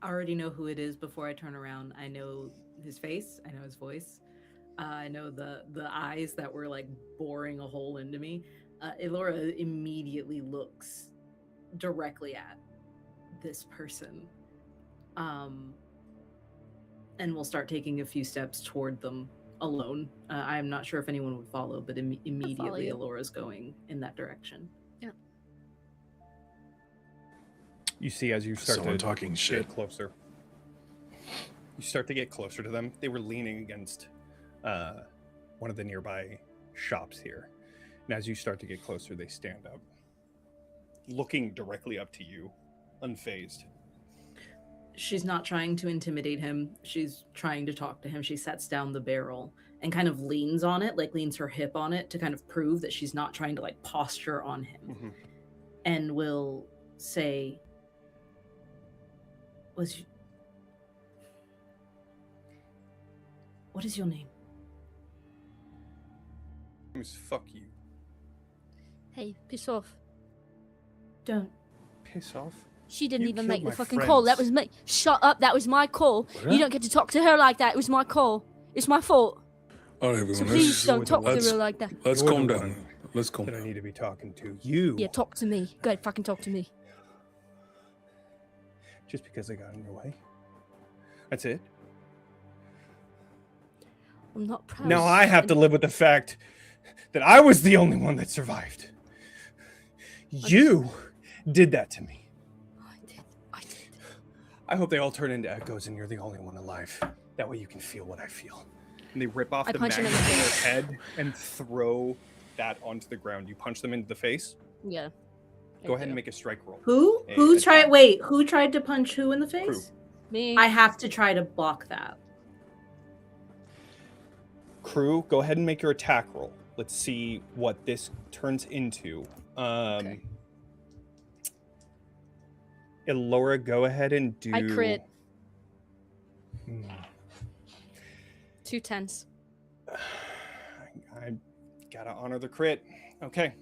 already know who it is before I turn around. I know his face. I know his voice. I know the eyes that were like boring a hole into me. Ilora immediately looks directly at this person, and will start taking a few steps toward them alone. I'm not sure if anyone would follow, but immediately you. Ilora's going in that direction. You see, as you start Someone to talking shit. get closer, you start to get closer to them. They were leaning against one of the nearby shops here. And as you start to get closer, they stand up, looking directly up to you, unfazed. She's not trying to intimidate him. She's trying to talk to him. She sets down the barrel and kind of leans on it, like leans her hip on it to kind of prove that she's not trying to like posture on him. Mm-hmm. And will say, what is your name? Fuck you. Hey, piss off. Don't. Piss off. She didn't You even killed make the my fucking call. That friends. was me. Shut up. That was my call. What? You don't get to talk to her like that. It was my call. It's my fault. All right, So everyone, please don't talk to let's- her like that. let's You're calm the down. one Let's calm that I down. need to be talking to. You. Yeah, talk to me. Go ahead, fucking talk to me. Just because I got in your way. That's it. I'm not proud. Now I have to live with the fact that I was the only one that survived. You did that to me. I did. I hope they all turn into echoes and you're the only one alive. That way you can feel what I feel. And they rip off I the punch him magnet in from the their face. head and throw that onto the ground. You punch them into the face. Yeah. Go ahead and make a strike roll. Who? A Who tried? attack. Wait, who tried to punch who in the face? Crew. Me. I have to try to block that. Crew, go ahead and make your attack roll. Let's see what this turns into. Okay. Ilora, go ahead and do. I crit. Hmm. 2 10s. I gotta honor the crit. Okay.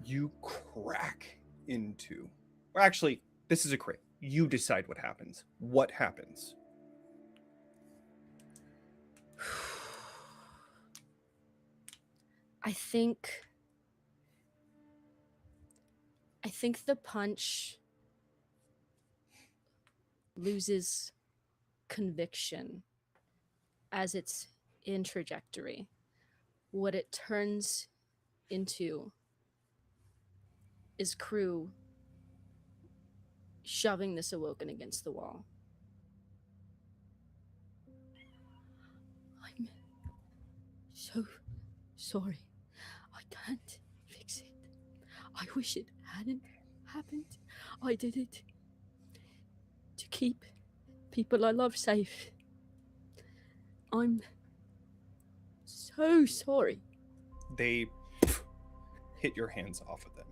You crack into. Well, actually, this is a crit. You decide what happens. What happens? I think the punch loses conviction as it's in trajectory. What it turns into is Crew shoving this awoken against the wall. I'm so sorry. I can't fix it. I wish it hadn't happened. I did it to keep people I love safe. I'm so sorry. They hit your hands off of them.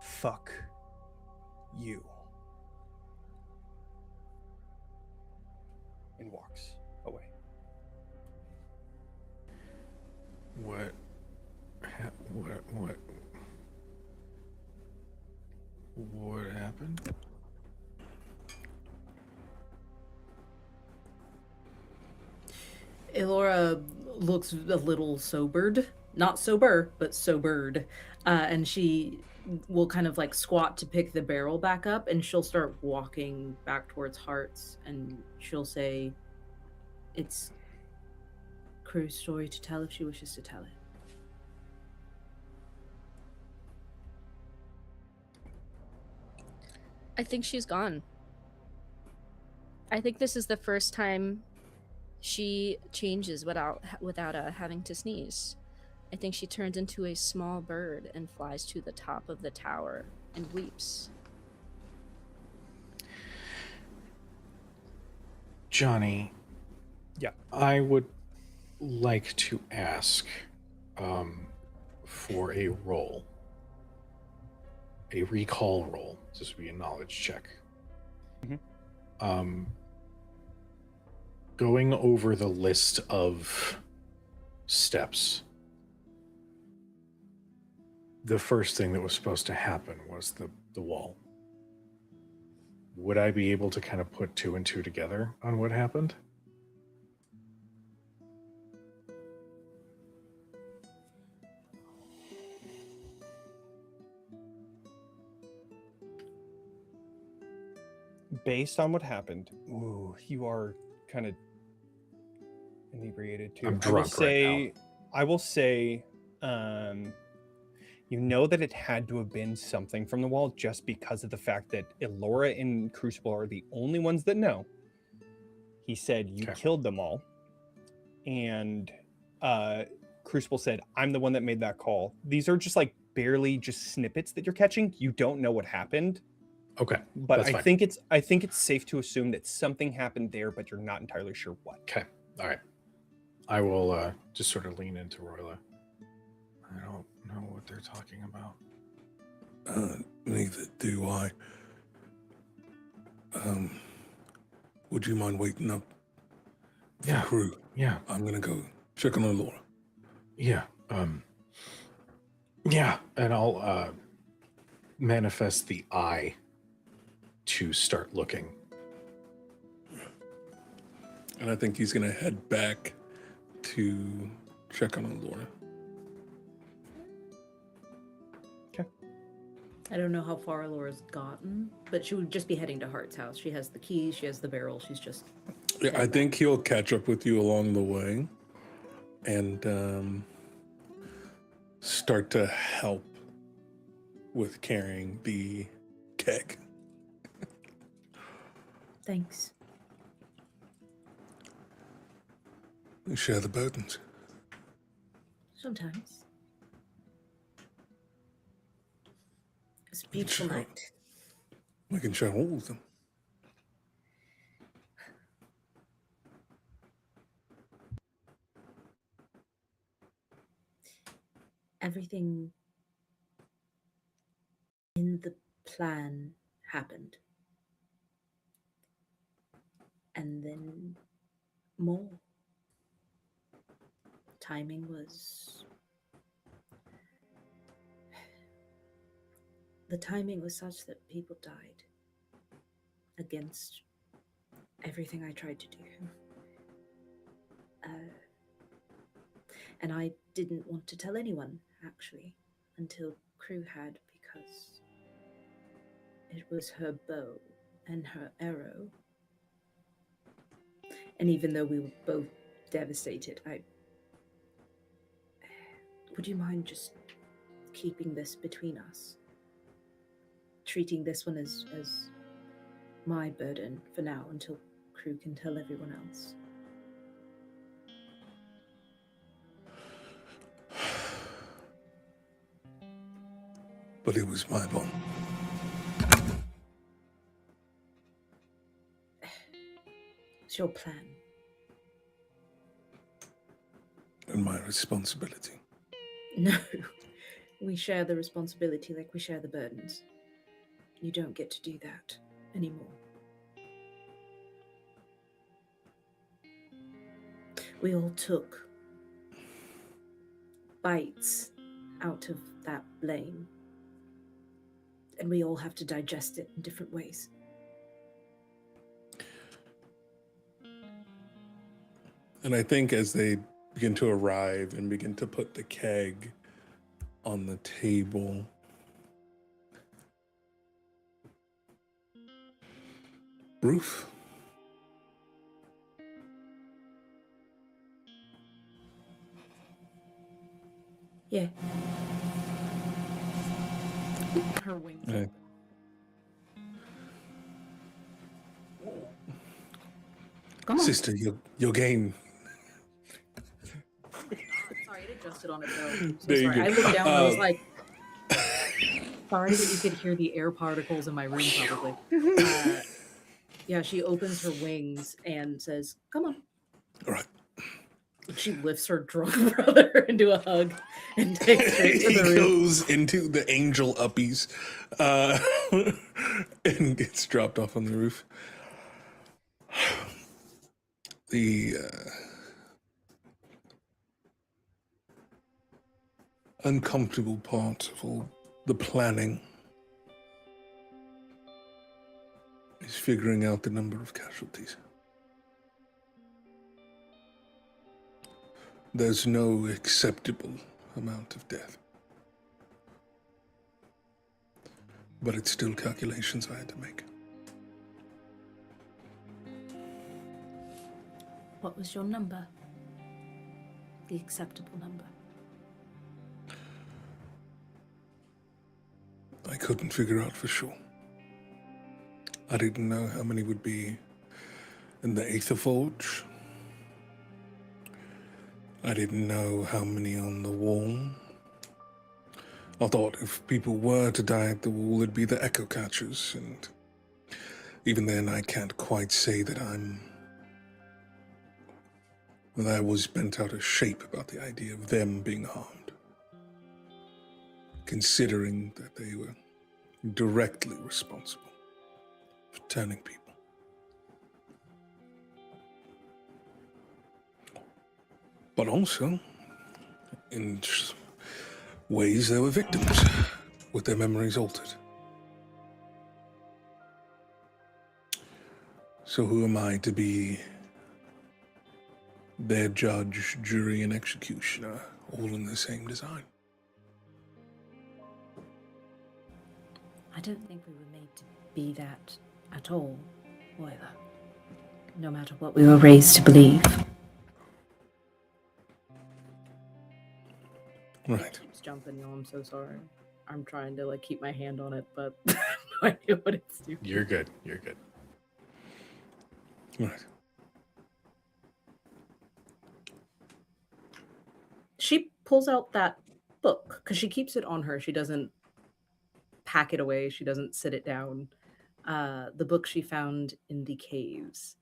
Fuck you. And walks away. What happened? Ilora looks a little sobered. Not sober, but sobered. And she will kind of like squat to pick the barrel back up, and she'll start walking back towards Hearts, and she'll say, "It's Crew's story to tell if she wishes to tell it." I think she's gone. I think this is the first time she changes without having to sneeze. I think she turns into a small bird and flies to the top of the tower and weeps. Johnny. Yeah. I would like to ask for a roll. A recall roll. This would be a knowledge check. Mm-hmm. Going over the list of steps, the first thing that was supposed to happen was the wall. Would I be able to kind of put 2 and 2 together on what happened? Based on what happened, ooh, you are kind of inebriated too. I'm drunk right now. I will say, you know that it had to have been something from the wall just because of the fact that Ilora and Crucible are the only ones that know. He said, you killed them all. And Crucible said, I'm the one that made that call. These are just like barely just snippets that you're catching. You don't know what happened. Okay. But I think it's safe to assume that something happened there, but you're not entirely sure what. Okay. All right. I will just sort of lean into Roila. I don't know what they're talking about. Neither do I. Would you mind waiting up for Crew? Yeah. I'm gonna go check on Ilora. Yeah. Yeah, and I'll manifest the eye to start looking. And I think he's gonna head back to check on Ilora. Okay. I don't know how far Ilora's gotten, but she would just be heading to Heart's house. She has the keys, she has the barrel, she's just... Yeah, I think he'll catch up with you along the way and start to help with carrying the keg. Thanks. We share the burdens. Sometimes. It's a beautiful Sure. night. We can share all of them. Everything in the plan happened. And then more. Timing was... The timing was such that people died against everything I tried to do. And I didn't want to tell anyone, actually, until Crew had, because it was her bow and her arrow. And even though we were both devastated, would you mind just keeping this between us? Treating this one as my burden for now until Crew can tell everyone else. But it was my bond. It's your plan. And my responsibility. No, we share the responsibility like we share the burdens. You don't get to do that anymore. We all took bites out of that blame, and we all have to digest it in different ways. And I think as they begin to arrive and begin to put the keg on the table, Roof? Yeah. Her wings. Yeah. Come on. Sister, your game. Sorry, it adjusted on its own. So There you sorry. go. I looked down and I was like, sorry that you could hear the air particles in my room, probably. Yeah, she opens her wings and says, come on. All right. She lifts her drunk brother into a hug and takes her to He the room. goes into the angel uppies and gets dropped off on the roof. The uncomfortable part of all the planning is figuring out the number of casualties. There's no acceptable amount of death. But it's still calculations I had to make. What was your number? The acceptable number. I couldn't figure out for sure. I didn't know how many would be in the Aether Forge. I didn't know how many on the wall. I thought if people were to die at the wall, it'd be the Echo Catchers, and even then I can't quite say that I was bent out of shape about the idea of them being harmed, considering that they were directly responsible for turning people. But also, in ways they were victims, with their memories altered. So who am I to be their judge, jury, and executioner, all in the same design? I don't think we were made to be that at all, Roila. No matter what we were raised to believe. Right. Keeps jumping, y'all. I'm so sorry. I'm trying to like keep my hand on it, but no idea what it's doing. You're good. You're good. Right. She pulls out that book because she keeps it on her. She doesn't pack it away. She doesn't sit it down. The book she found in the caves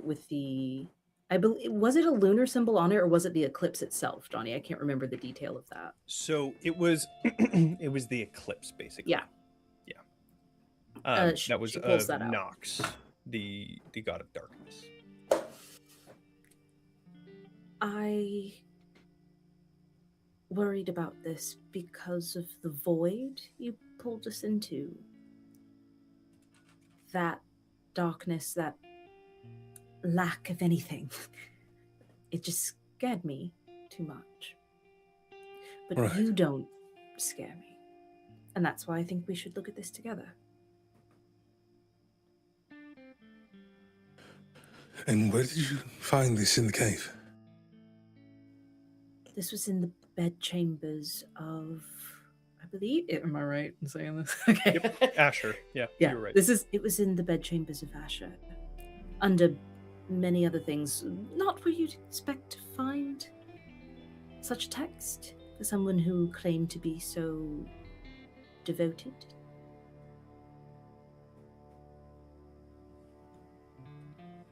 with the, I believe, was it a lunar symbol on it or was it the eclipse itself, Johnny? I can't remember the detail of that. So it was it was the eclipse, basically. Yeah. That was she pulls that out. Nox, the god of darkness. I worried about this because of the void you pulled us into. That darkness, that lack of anything. It just scared me too much. But Right. you don't scare me. And that's why I think we should look at this together. And where did you find this in the cave? This was in the bed chambers of, I believe. Am I right in saying this? Okay. Yep, Asher. Yeah, Yeah, you're right. it was in the bed chambers of Asher. Under many other things, not where you'd expect to find such a text for someone who claimed to be so devoted.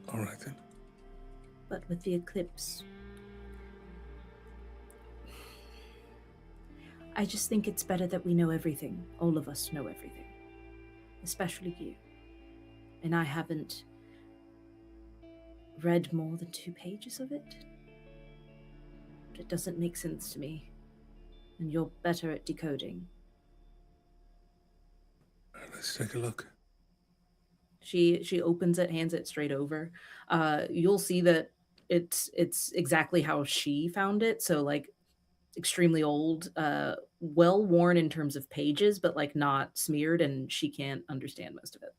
All right then. But with the eclipse, I just think it's better that we know everything. All of us know everything. Especially you. And I haven't read more than 2 pages of it. But it doesn't make sense to me. And you're better at decoding. All right, let's take a look. She opens it, hands it straight over. You'll see that it's exactly how she found it. So like extremely old, well worn in terms of pages, but like not smeared, and she can't understand most of it.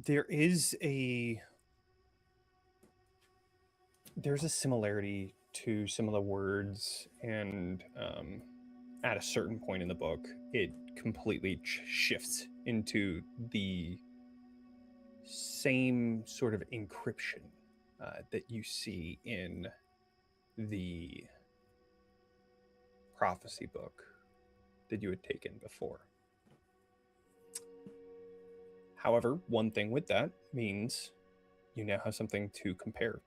There's a similarity to some of the words, and at a certain point in the book, it completely shifts into the same sort of encryption that you see in the prophecy book that you had taken before. However, one thing with that means you now have something to compare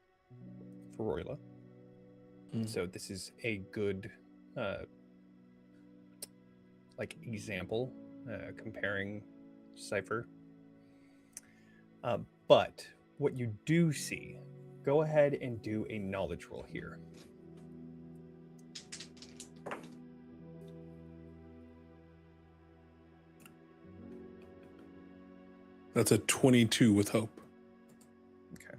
for Roila. So this is a good example comparing cipher. But what you do see, go ahead and do a knowledge roll here. That's a 22 with hope. Okay.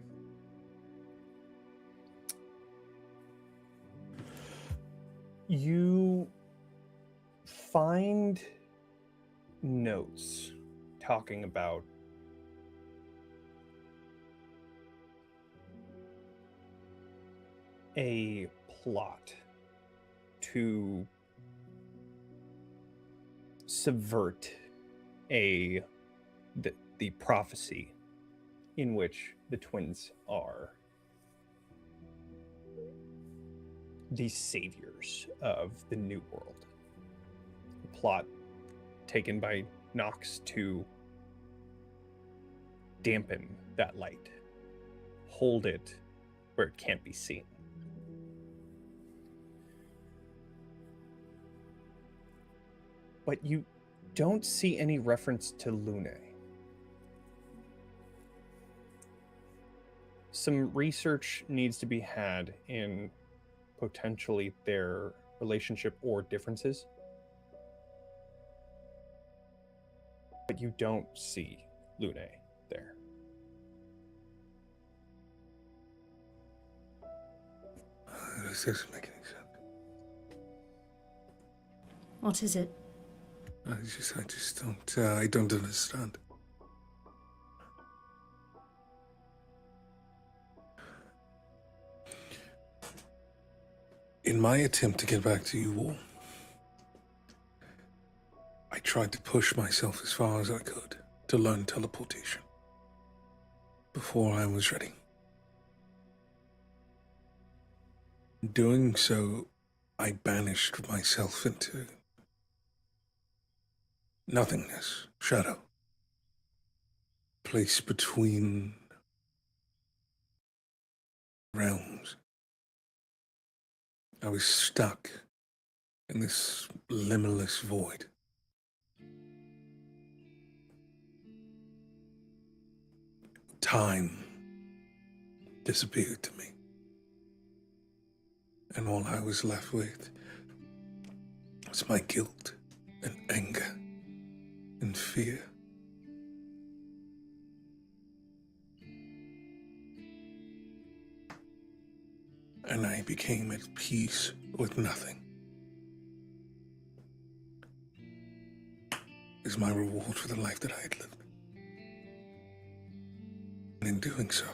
You find notes talking about a plot to subvert the prophecy in which the twins are the saviors of the new world. A plot taken by Nox to dampen that light, hold it where it can't be seen. But you don't see any reference to Lune. Some research needs to be had in potentially their relationship or differences. But you don't see Lune there. This doesn't make any sense. What is it? I just I don't understand. In my attempt to get back to you all, I tried to push myself as far as I could to learn teleportation before I was ready. In doing so, I banished myself into nothingness, shadow, place between realms. I was stuck in this limitless void. Time disappeared to me. And all I was left with was my guilt and anger and fear. And I became at peace with nothing. Is my reward for the life that I had lived. And in doing so,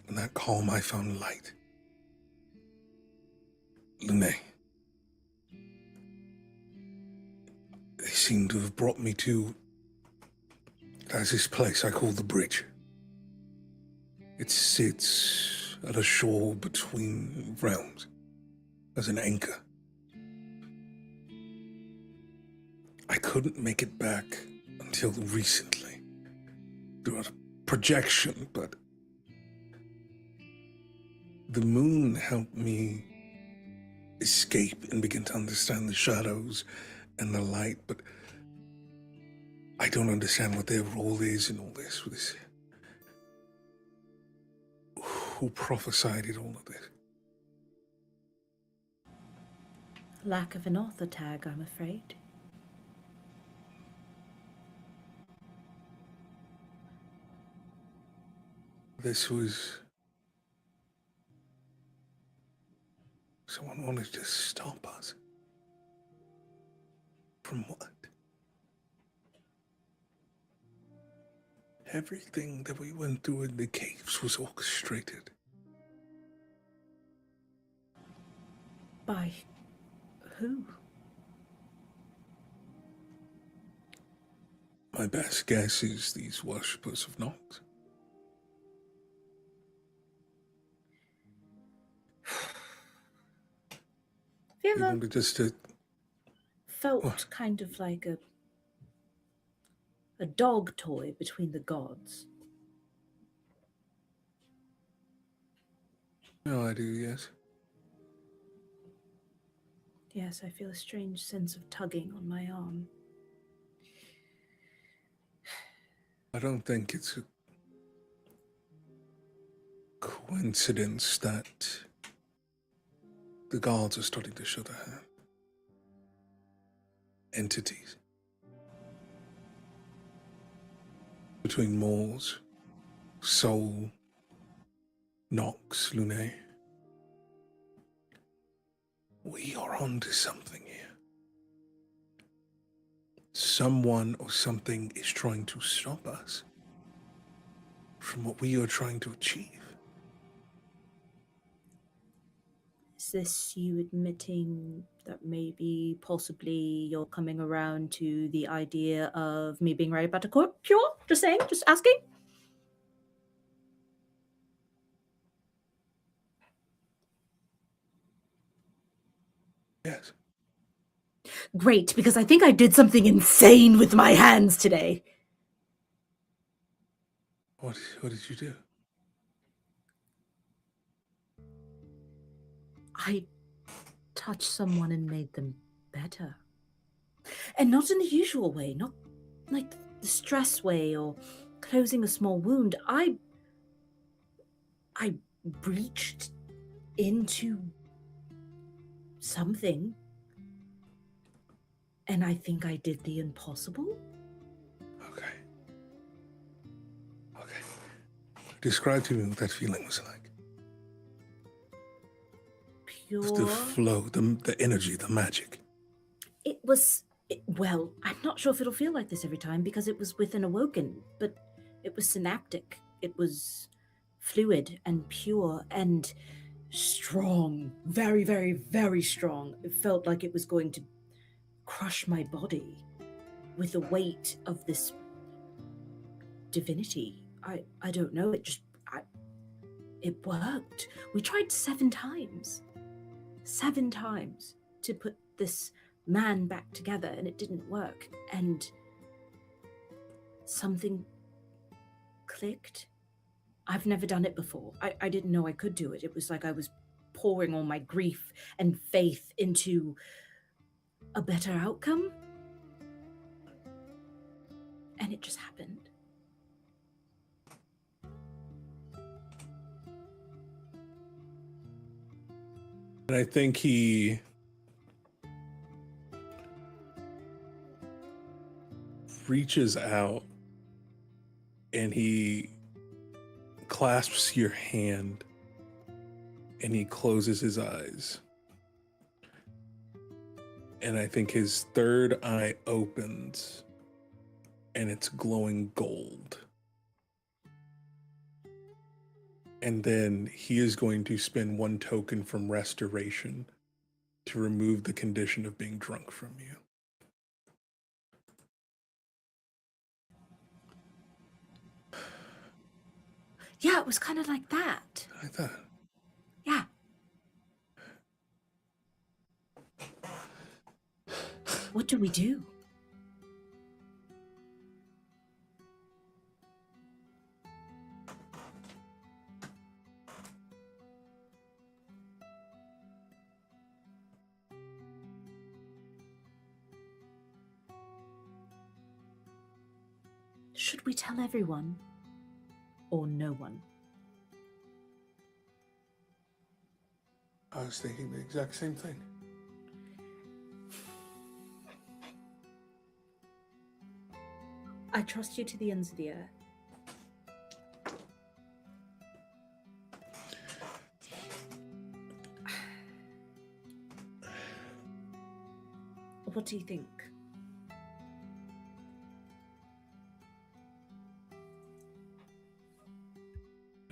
in that calm I found light. Lune. They seem to have brought me to this place I call the bridge. It sits at a shore between realms as an anchor. I couldn't make it back until recently through a projection, but the moon helped me escape and begin to understand the shadows and the light, but I don't understand what their role is in all this. Who prophesied all of this? Lack of an author tag, I'm afraid. This was... Someone wanted to stop us. From what? Everything that we went through in the caves was orchestrated. By who? My best guess is these worshippers of Nox. Have you We ever wanted us to... felt What? kind of like a dog toy between the gods? No, I do, yes. Yes, I feel a strange sense of tugging on my arm. I don't think it's a coincidence that the gods are starting to show their hand. Entities. Between Moors, Soul, Nox, Lune. We are onto something here. Someone or something is trying to stop us from what we are trying to achieve. Is this you admitting that maybe, possibly, you're coming around to the idea of me being right about a cure? Just saying, just asking? Yes. Great, because I think I did something insane with my hands today. What did you do? I touched someone and made them better. And not in the usual way, not like the stress way or closing a small wound. I reached into something, and I think I did the impossible. Okay. Describe to me what that feeling was like. Pure. The flow, the energy, the magic. It was, well, I'm not sure if it'll feel like this every time because it was with an awoken, but it was synaptic. It was fluid and pure and strong, very, very, very strong. It felt like it was going to crush my body with the weight of this divinity. I don't know. It worked. We tried 7 times. 7 times to put this man back together, and it didn't work. And something clicked. I've never done it before. I didn't know I could do it. It was like I was pouring all my grief and faith into a better outcome. And it just happened. And I think he reaches out and he clasps your hand and he closes his eyes. And I think his third eye opens and it's glowing gold. And then he is going to spend 1 token from restoration to remove the condition of being drunk from you. Yeah, it was kind of like that. Like that. Yeah. What do we do? Should we tell everyone or no one? I was thinking the exact same thing. I trust you to the ends of the earth. What do you think?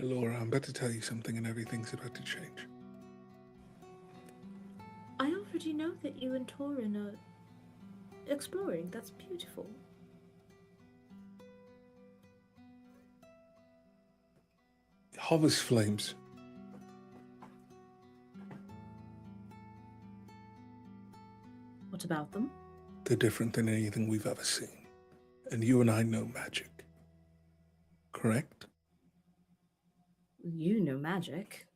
Ilora, I'm about to tell you something and everything's about to change. I already know that you and Torin are exploring. That's beautiful. Hava's flames. What about them? They're different than anything we've ever seen. And you and I know magic. Correct? You know magic.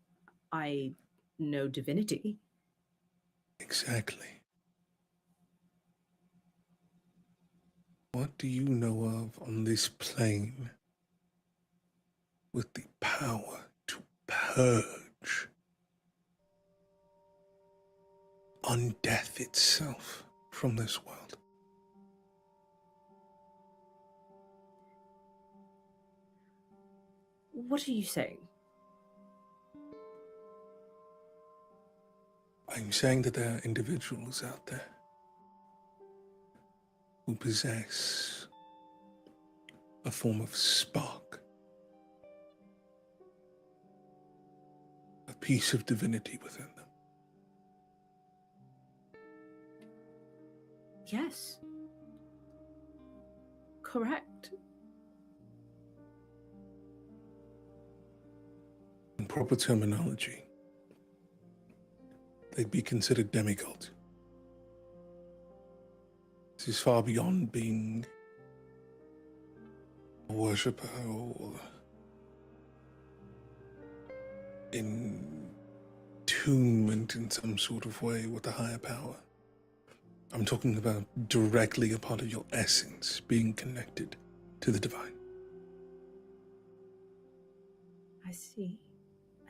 I know divinity. Exactly. What do you know of on this plane with the power to purge undeath itself from this world? What are you saying? I'm saying that there are individuals out there who possess a form of spark, a piece of divinity within them. Yes. Correct. In proper terminology, they'd be considered demigods. This is far beyond being a worshipper or in attunement in some sort of way with a higher power. I'm talking about directly a part of your essence being connected to the divine. I see.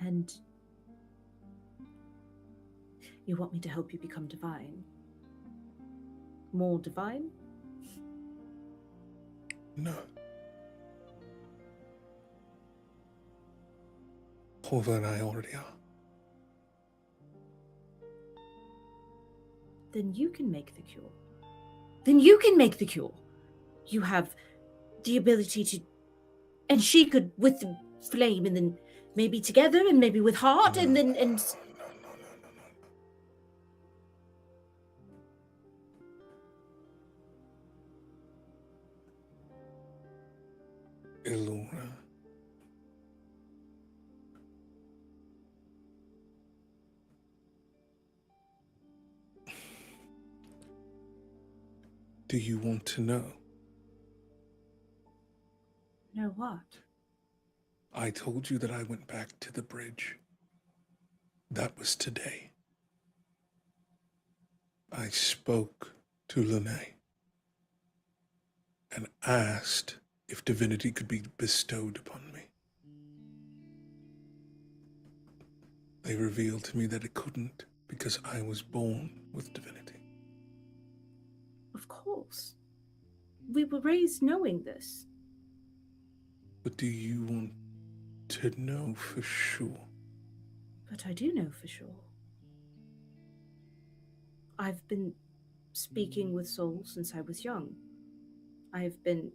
And you want me to help you become divine? More divine? No. Hava and I already are. Then you can make the cure. Then you can make the cure. You have the ability to... And she could, with the flame and maybe together and maybe with heart and then and Ilora. Do you want to know? know what? I told you that I went back to the bridge. That was today. I spoke to Lene and asked if divinity could be bestowed upon me. They revealed to me that it couldn't because I was born with divinity. Of course. We were raised knowing this. But do you want to know for sure? But I do know for sure. I've been speaking with Soul since I was young. I've been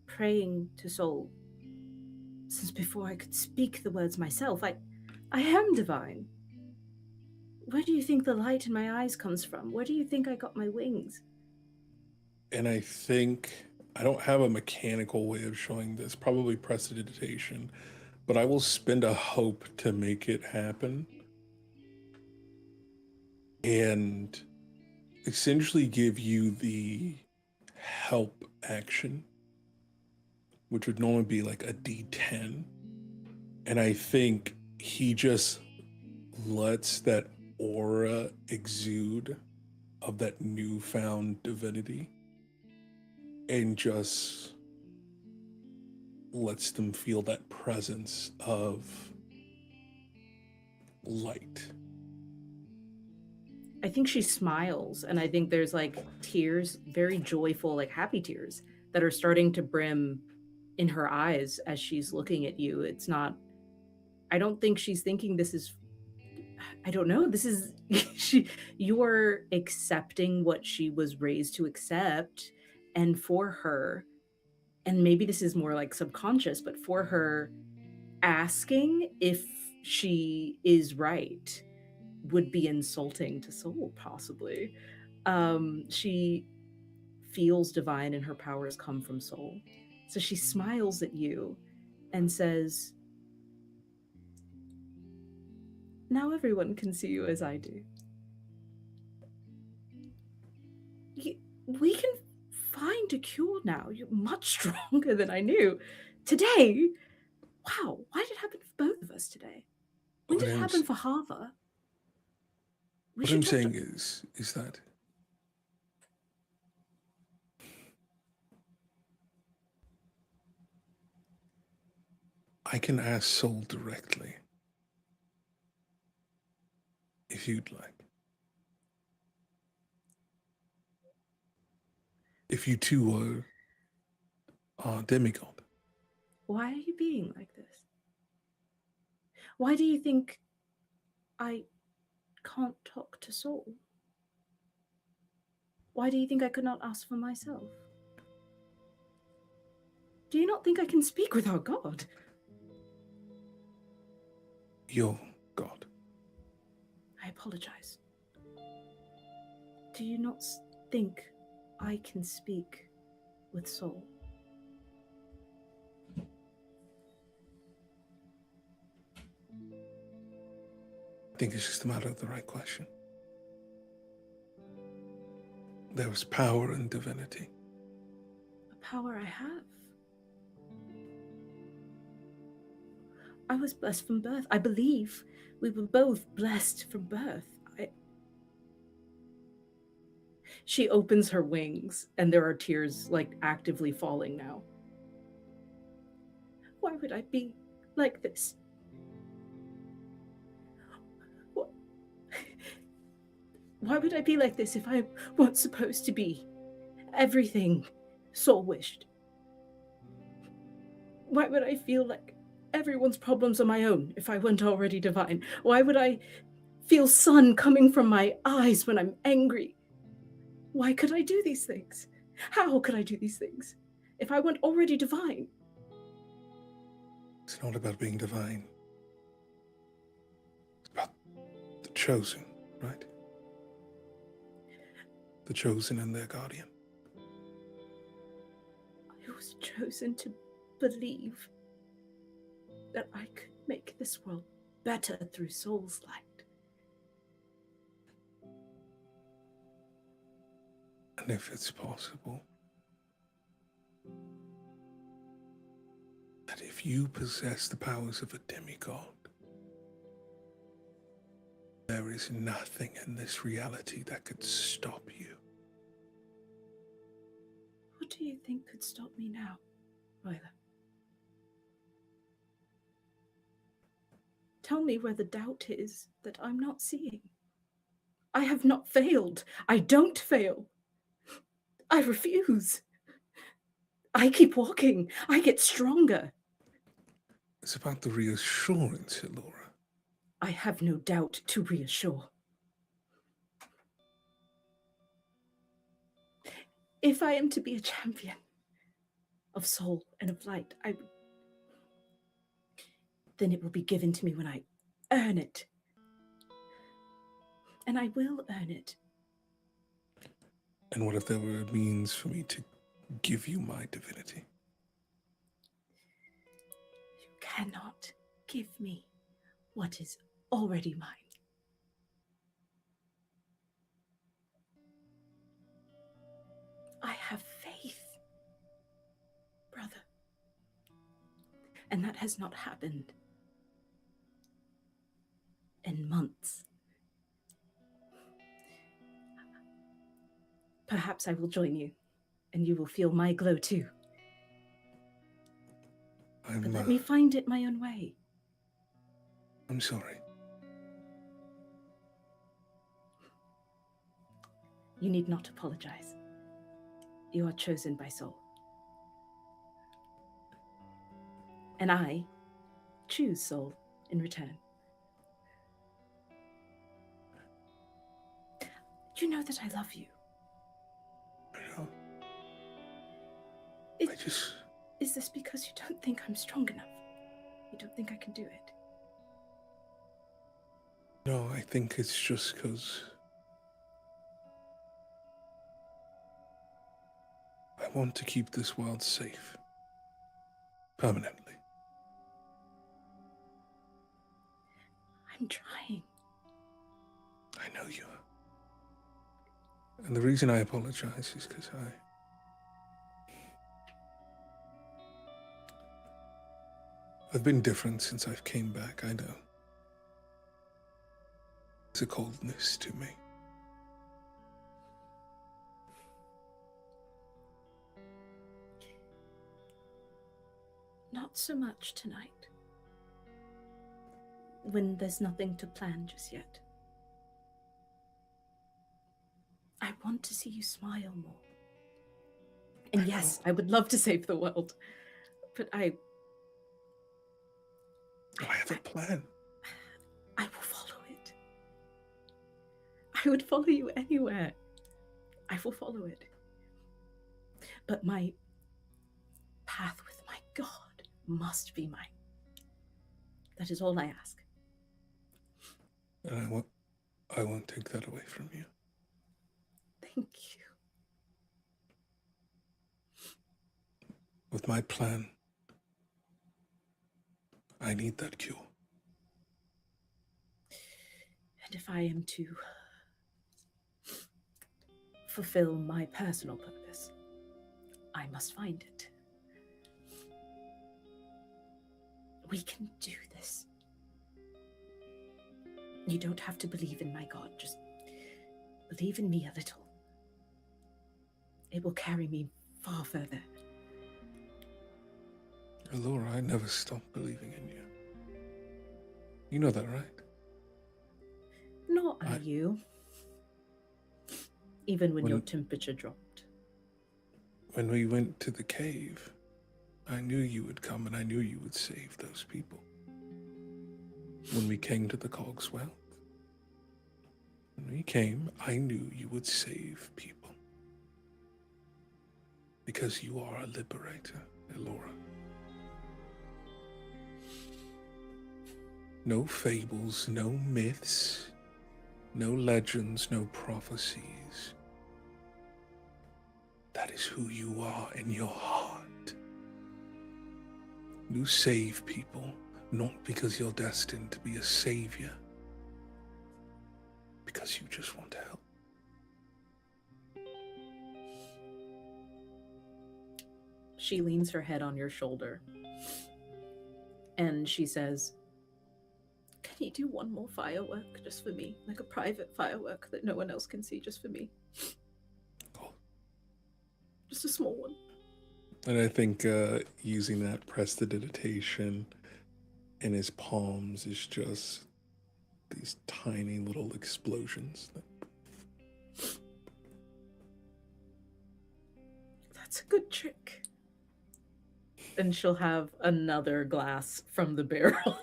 praying to Soul since before I could speak the words myself. I am divine. Where do you think the light in my eyes comes from? Where do you think I got my wings? And I think I don't have a mechanical way of showing this, probably prestidigitation, but I will spend a hope to make it happen. And essentially give you the help action, which would normally be like a D10. And I think he just lets that aura exude of that newfound divinity and just lets them feel that presence of light. I think she smiles, and I think there's like tears, very joyful, like happy tears that are starting to brim in her eyes as she's looking at you. It's not, I don't think she's thinking this is, I don't know, this is, you are accepting what she was raised to accept. And for her, and maybe this is more like subconscious, but for her, asking if she is right would be insulting to Soul, possibly. She feels divine and her powers come from Soul. So she smiles at you and says, now everyone can see you as I do. We can find a cure now. You're much stronger than I knew. Today, wow, why did it happen for both of us today? When did it happen for Hava? What I'm saying is that I can ask Soul directly if you'd like. If you two are demigod. Why are you being like this? Why do you think I can't talk to Soul? Why do you think I could not ask for myself? Do you not think I can speak with our God? Your God. I apologize. Do you not think I can speak with Soul? I think it's just a matter of the right question. There is power in divinity. A power I have. I was blessed from birth. I believe we were both blessed from birth. She opens her wings, and there are tears like actively falling now. Why would I be like this? Why would I be like this if I weren't supposed to be everything Soul wished? Why would I feel like everyone's problems are my own if I weren't already divine? Why would I feel sun coming from my eyes when I'm angry? Why could I do these things? How could I do these things if I weren't already divine? It's not about being divine. chosen, right? The chosen and their guardian. I was chosen to believe that I could make this world better through Soul's light. And if it's possible, that if you possess the powers of a demigod, there is nothing in this reality that could stop you. What do you think could stop me now, Roila? Tell me where the doubt is that I'm not seeing. I have not failed. I don't fail. I refuse. I keep walking. I get stronger. It's about the reassurance, Ilora. I have no doubt to reassure. If I am to be a champion of soul and of light, then it will be given to me when I earn it. And I will earn it. And what if there were a means for me to give you my divinity? You cannot give me what is already mine. I have faith, brother. And that has not happened in months. Perhaps I will join you, and you will feel my glow too. But let me find it my own way. I'm sorry. You need not apologize. You are chosen by Soul. And I choose Soul in return. You know that I love you. I know. Is, I just... Is this because you don't think I'm strong enough? You don't think I can do it? No, I think it's just because I want to keep this world safe. Permanently. I'm trying. I know you are. And the reason I apologize is because I've been different since I've came back, I know. There's a coldness to me. Not so much tonight. When there's nothing to plan just yet. I want to see you smile more. And yes, I would love to save the world. But I have a plan. I will follow it. I would follow you anywhere. I will follow it. But my path with my God must be mine. That is all I ask. And I won't take that away from you. Thank you. With my plan, I need that cure. And if I am to fulfill my personal purpose, I must find it. We can do this. You don't have to believe in my God, just believe in me a little. It will carry me far further. Ilora, I never stopped believing in you. You know that, right? Nor are you. Even when your temperature dropped. When we went to the cave, I knew you would come and I knew you would save those people. When we came to the Cogswell, when we came, I knew you would save people. Because you are a liberator, Ilora. No fables, no myths, No legends, no prophecies. That is who you are in your heart. You save people, not because you're destined to be a savior, because you just want to help. She leans her head on your shoulder and she says, "Can you do one more firework just for me? Like a private firework that no one else can see, just for me? Just a small one." And I think using that prestidigitation in his palms is just these tiny little explosions. That's a good trick. And she'll have another glass from the barrel.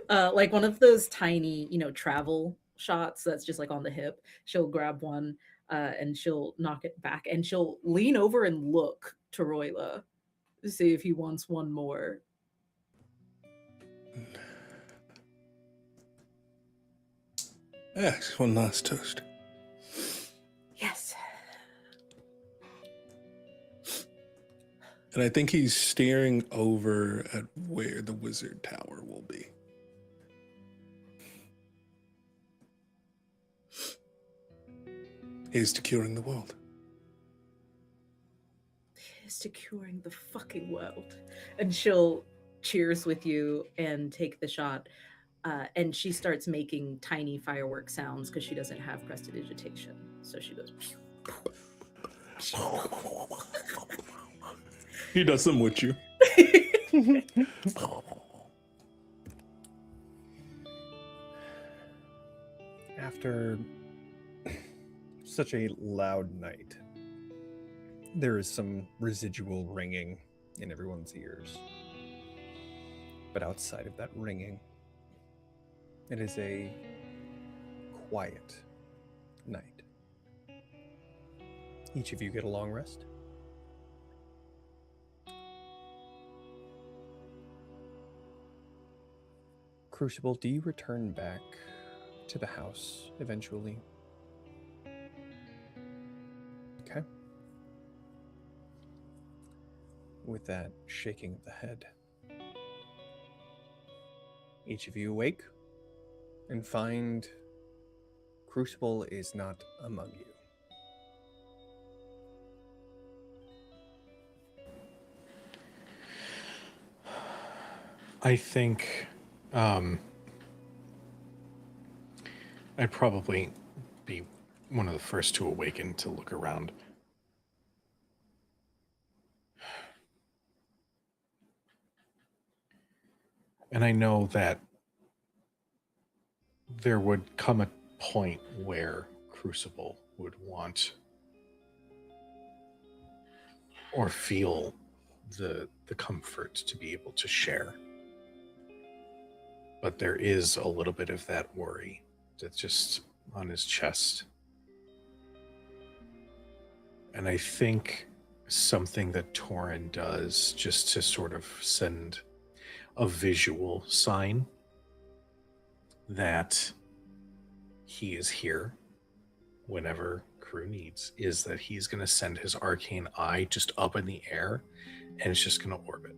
Like one of those tiny, travel shots that's just like on the hip. She'll grab one and she'll knock it back and she'll lean over and look to Roila to see if he wants one more. Yes, one last toast. Yes. And I think he's staring over at where the wizard tower will be. Here's to curing the world. Here's to curing the fucking world. And she'll cheers with you and take the shot. And she starts making tiny firework sounds because she doesn't have prestidigitation. So she goes. He does them with you. After such a loud night, there is some residual ringing in everyone's ears. But outside of that ringing, it is a quiet night. Each of you get a long rest. Crucible, do you return back to the house eventually? Okay. With that shaking of the head, each of you awake and find Crucible is not among you. I think I'd probably be one of the first to awaken to look around. And I know that there would come a point where Crucible would want or feel the comfort to be able to share. But there is a little bit of that worry that's just on his chest. And I think something that Torin does just to sort of send a visual sign that he is here whenever crew needs is that he's going to send his arcane eye just up in the air and it's just going to orbit.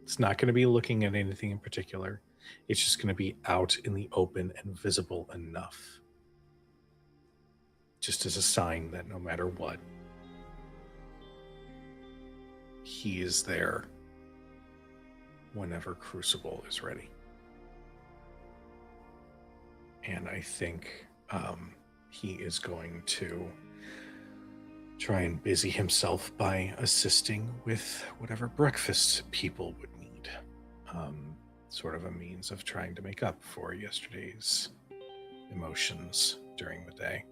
It's not going to be looking at anything in particular. It's just going to be out in the open and visible enough. Just as a sign that no matter what, he is there whenever Crucible is ready. And I think he is going to try and busy himself by assisting with whatever breakfast people would need. Sort of a means of trying to make up for yesterday's emotions during the day.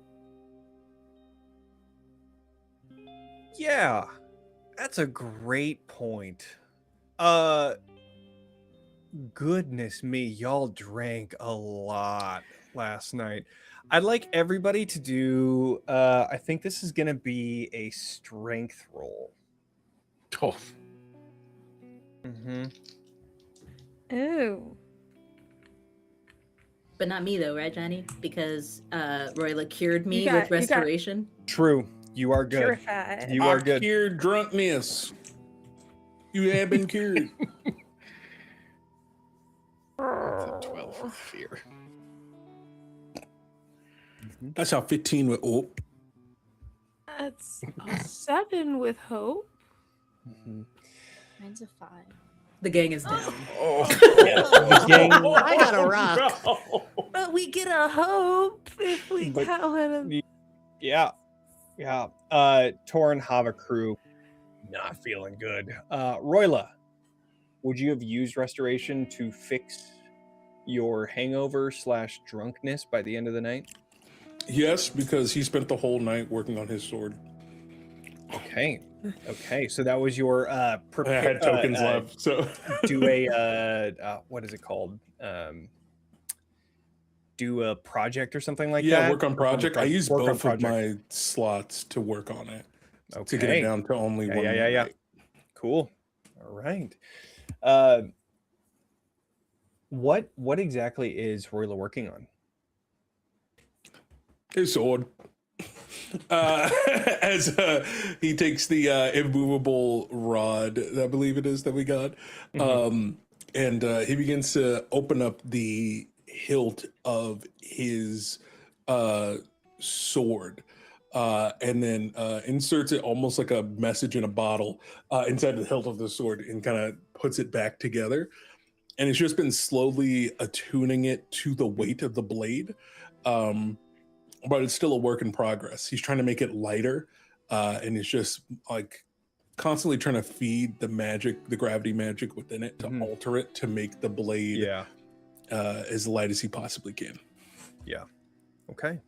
Yeah, that's a great point. Goodness me, y'all drank a lot last night. I'd like everybody to do, I think this is going to be a strength roll. Oh. Mm-hmm. Oh. But not me though, right, Johnny? Because Roila cured me You with got- restoration. True. You are good. Purified. You are good. Cured drunkenness. You have been cured. That's a 12 with fear. That's how 15 with hope. That's a 7 with hope. Mhm. Mine's a 5. The gang is down. The gang, I got a rock. No. But we get a hope if we But- count him. yeah. Torin, Hava crew, not feeling good. Roila, would you have used restoration to fix your hangover / drunkenness by the end of the night? Yes, because he spent the whole night working on his sword. Okay. So that was your I had tokens left, so do a what is it called? Do a project or something like that. yeah, work on project. I used work on both of project. my slots to work on it to get Okay. it down to only one. Yeah. night. Cool. All right. What exactly is Roila working on? His sword. As he takes the immovable rod, I believe it is that we got, and he begins to open up the hilt of his sword, and then inserts it almost like a message in a bottle inside the hilt of the sword, and kind of puts it back together. And it's just been slowly attuning it to the weight of the blade. But it's still a work in progress. He's trying to make it lighter, and it's just like constantly trying to feed the magic, the gravity magic within it to alter it to make the blade as light as he possibly can. Yeah. Okay.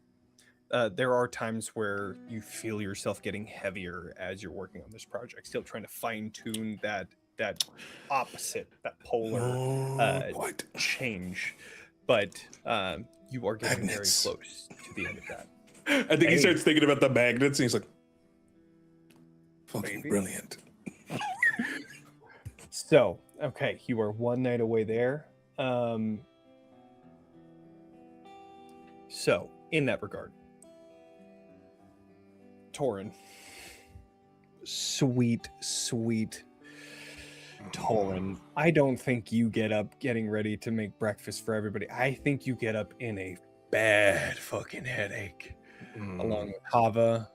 There are times where you feel yourself getting heavier as you're working on this project, still trying to fine tune that opposite, that polar change. But you are getting Magnets. very close to the end of that. I think he starts thinking about the magnets, and he's like, "Fucking Maybe. brilliant." So, okay, you are one night away there. So, in that regard, Torin, sweet Torin, I don't think you get up getting ready to make breakfast for everybody. I think you get up in a bad fucking headache, along with Hava,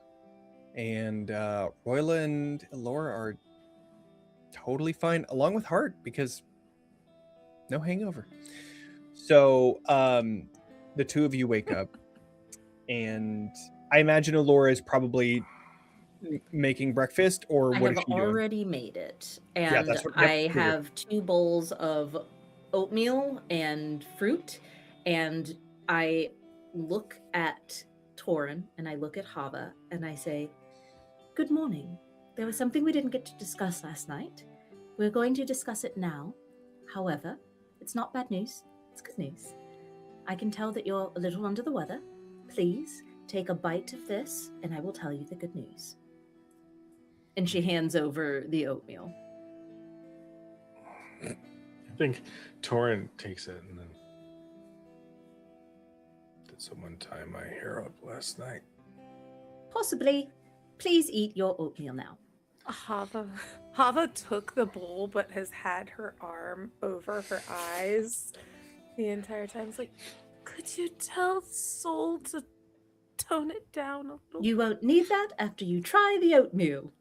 and Roila and Ilora are totally fine, along with Hart, because no hangover. So the two of you wake up, and I imagine Ilora is probably making breakfast, or I what have is she doing? already made it, Yeah, and that's what- I yep, figured. have 2 bowls of oatmeal and fruit, and I look at Torin and I look at Hava and I say, "Good morning. There was something we didn't get to discuss last night. We're going to discuss it now. However, it's not bad news. It's good news. I can tell that you're a little under the weather. Please take a bite of this, and I will tell you the good news." And she hands over the oatmeal. I think Torin takes it and then. Did someone tie my hair up last night? Possibly. Please eat your oatmeal now. Hava took the bowl, but has had her arm over her eyes the entire time. It's like, could you tell Soul to tone it down a little? You won't need that after you try the oatmeal.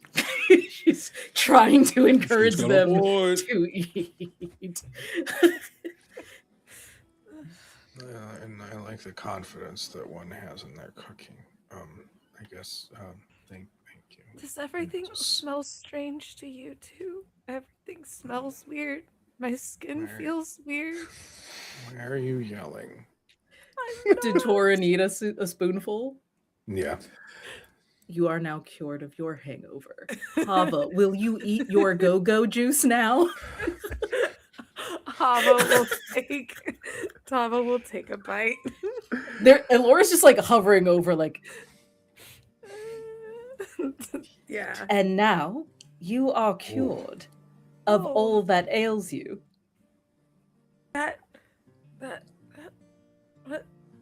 She's trying to encourage She's got a them point. to eat. And I like the confidence that one has in their cooking. I guess. Thank you. Does everything Just- smell strange to you too? Everything smells weird. My skin Where- feels weird. Why are you yelling? Did Torin eat a spoonful? Yeah. You are now cured of your hangover. Hava, will you eat your go-go juice now? Hava will take a bite. And Laura's just like hovering over, like, Yeah. and now you are cured of Oh. all that ails you. That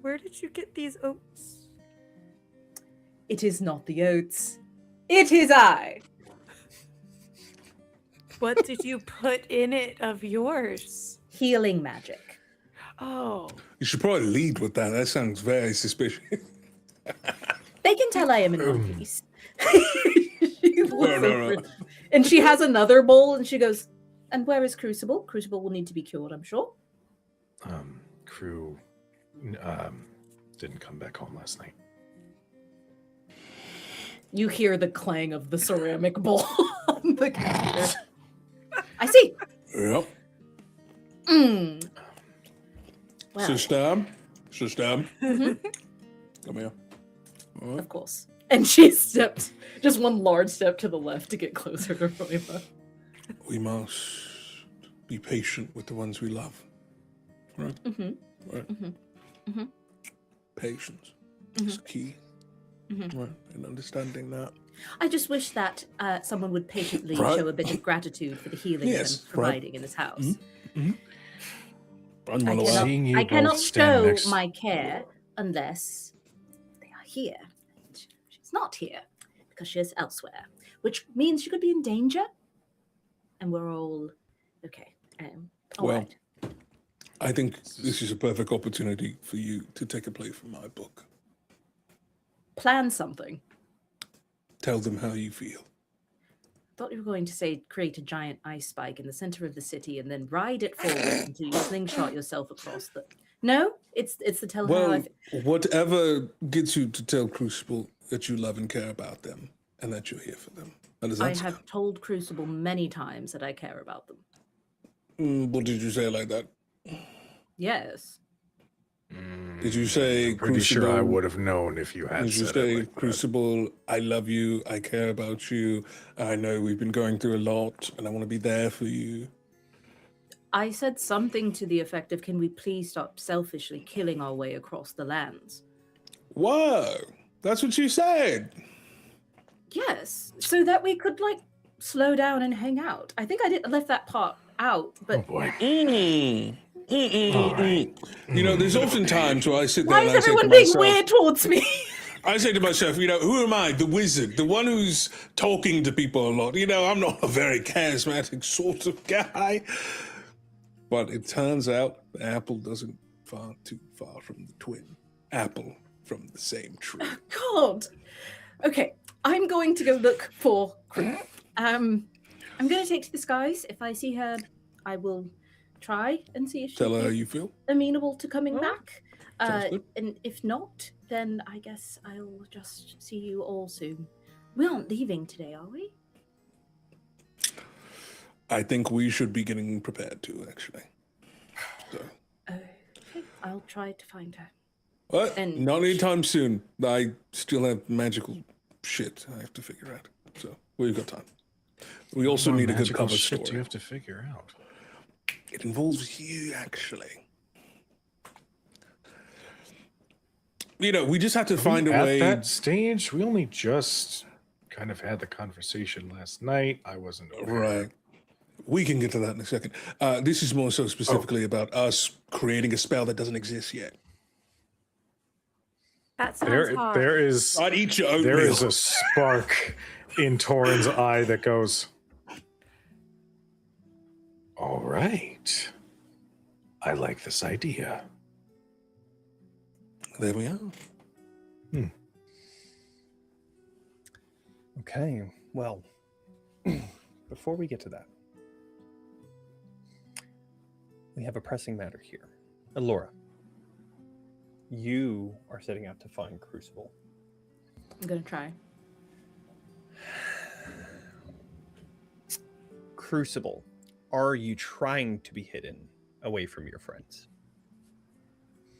Where did you get these oats? It is not the oats. It is I. What did you put in it of yours? Healing magic. Oh. You should probably lead with that. That sounds very suspicious. They can tell I am in one piece. No. And she has another bowl and she goes, and where is Crucible? Crucible will need to be cured, I'm sure. Crew didn't come back home last night. You hear the clang of the ceramic bowl on the counter. I see. Yep. Well, Sister. mhm, Come here. All right. of course. And she stepped just one large step to the left to get closer to Roila. We must be patient with the ones we love. Right? Right. Patience is key. Right. And understanding that. I just wish that someone would patiently Right. show a bit of gratitude for the healing Yes, I'm providing in this house. I'm I well cannot, aware. Seeing you I cannot both stand show next- my care unless they are here. And she's not here because she is elsewhere, which means she could be in danger. And we're all okay. All Well, right. I think this is a perfect opportunity for you to take a play from my book. Plan something. Tell them how you feel. I thought you were going to say create a giant ice spike in the center of the city and then ride it forward until you slingshot yourself across the. No, it's the tell how I Well, feel. whatever gets you to tell Crucible that you love and care about them and that you're here for them. How does that I sound? have told Crucible many times that I care about them. What did you say like that? Yes. Did you say I'm pretty Crucible? sure I would have known if you had Did you said say it like that. Crucible? I love you. I care about you. I know we've been going through a lot, and I want to be there for you. I said something to the effect of, can we please stop selfishly killing our way across the lands? Whoa, that's what you said. Yes, so that we could, like, slow down and hang out. I think I left that part out, Oh but boy. All right. You know, there's often times where I sit there why and is I say to everyone being myself, weird towards me? I say to myself, you know, who am I? The wizard, the one who's talking to people a lot. You know, I'm not a very charismatic sort of guy. But it turns out the apple doesn't fall too far from the twin apple from the same tree. God. Okay, I'm going to go look for Queen. I'm going to take to the skies. If I see her, I will try and see if she Tell her how is you feel. amenable to coming back. Sounds good. And if not, then I guess I'll just see you all soon. We aren't leaving today, are we? I think we should be getting prepared to, actually. So, Okay, I'll try to find her. but And- not anytime soon. I still have magical shit I have to figure out. So we've got time. We also What need a good magical cover shit story. do you have to figure out? It involves you, actually. You know, we just have to find a At way. that stage, we only just kind of had the conversation last night. I wasn't aware. Right. We can get to that in a second. This is more so specifically about us creating a spell that doesn't exist yet. That sounds There, hot. there is I'd eat your oatmeal. there is a spark in Torin's eye that goes, all right. I like this idea. There we are. Okay, well, before we get to that, we have a pressing matter here. Ilora, you are setting out to find Crucible. I'm going to try. Crucible, are you trying to be hidden away from your friends?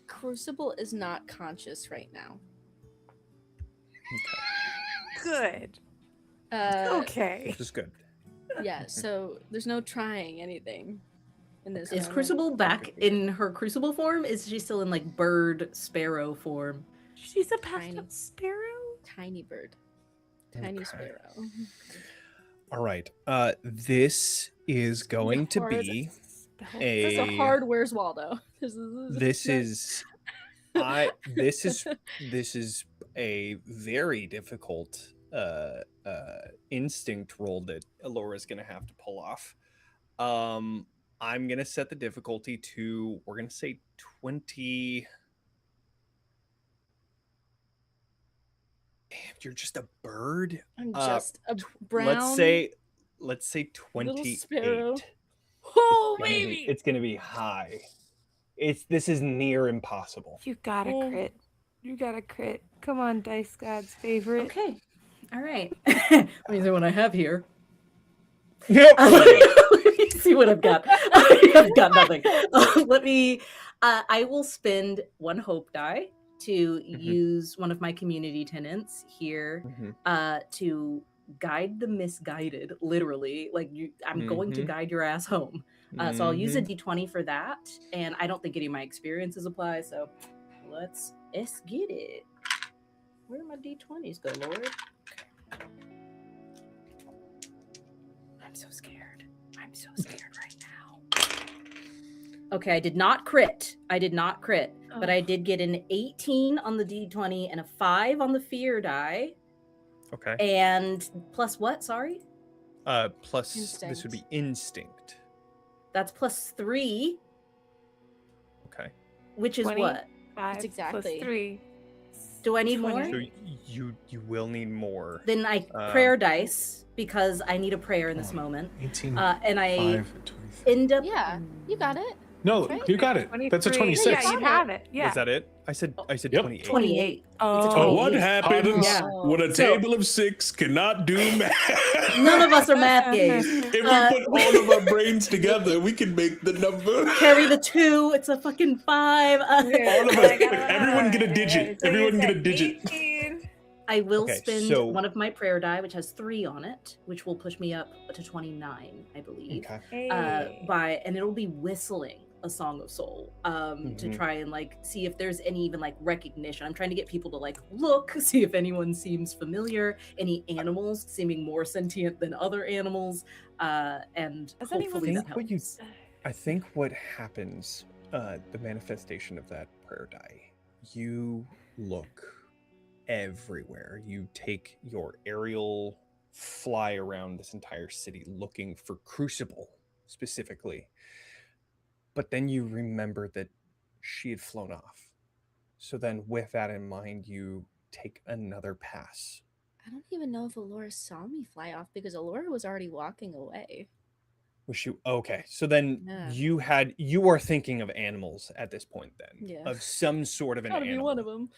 Crucible is not conscious right now. Good. Okay. Which is good. Yeah, so there's no trying anything in this. Is moment. Crucible back in her Crucible form? Is she still in, like, bird sparrow form? She's a Tiny. pastel sparrow. Tiny bird. Tiny Okay. sparrow. All right. This is going to hard. be That's a a. hard Where's Waldo. This is This is a very difficult instinct roll that Elora's gonna have to pull off. I'm gonna set the difficulty to, we're gonna say 20. Damn, you're just a bird. I'm just a brown. Let's say little 28. sparrow. Oh, It's gonna be- baby! it's gonna be high. This is near impossible. You got a crit. You got a crit. Come on, Dice God's favorite. Okay. All right. Let me see what I have here. Yep. Let me see what I've got. I've got nothing. I will spend one hope die to use one of my community tenants here to guide the misguided, literally. Like, I'm going to guide your ass home. So I'll use a d20 for that. And I don't think any of my experiences apply. So let's get it. Where do my d20s go, Lord? Okay. I'm so scared. I'm so scared right now. Okay, I did not crit. But I did get an 18 on the d20 and a 5 on the fear die. Okay. And plus what? Sorry? Plus Instinct. this would be instinct. That's plus 3, Okay. which is 20. what? 5 That's exactly. plus 3. Do I need 20. more? So you will need more. Then I prayer dice because I need a prayer in this moment. 18, And I 5, 23. end up. Yeah, you got it. No, Right? you got it. That's a 23. 26. Yeah, you have it. Yeah. Was that it? I said Yep. 28. 28. Oh, What happens Yeah. when a So- table of 6 cannot do math? None of us are math gays. If we put all of our brains together, we can make the number. Carry the 2. It's a fucking 5. All of us, everyone get a digit. So you Everyone get a said digit. 18. I will Okay, spend so- one of my prayer die, which has 3 on it, which will push me up to 29, I believe. Okay. And it'll be whistling a Song of Soul to try and like see if there's any even like recognition. I'm trying to get people to like look, see if anyone seems familiar, any animals seeming more sentient than other animals, and Does anyone hopefully that think what you- helps. I think what happens, the manifestation of that prayer die, you look everywhere. You take your aerial fly around this entire city looking for Crucible specifically. But then you remember that she had flown off. So then with that in mind, you take another pass. I don't even know if Ilora saw me fly off because Ilora was already walking away. Was you okay? So then Yeah. you are thinking of animals at this point then, Yeah. of some sort of an Gotta animal. be one of them.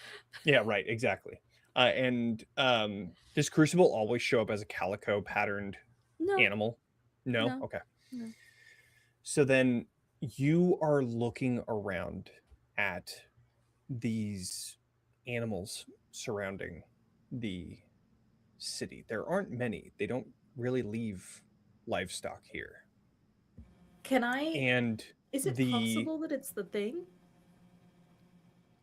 Yeah, right, exactly. Does Crucible always show up as a calico patterned No. animal? No? No. Okay. No. So then you are looking around at these animals surrounding the city. There aren't many. They don't really leave livestock here. Can I? And Is it possible that it's the thing?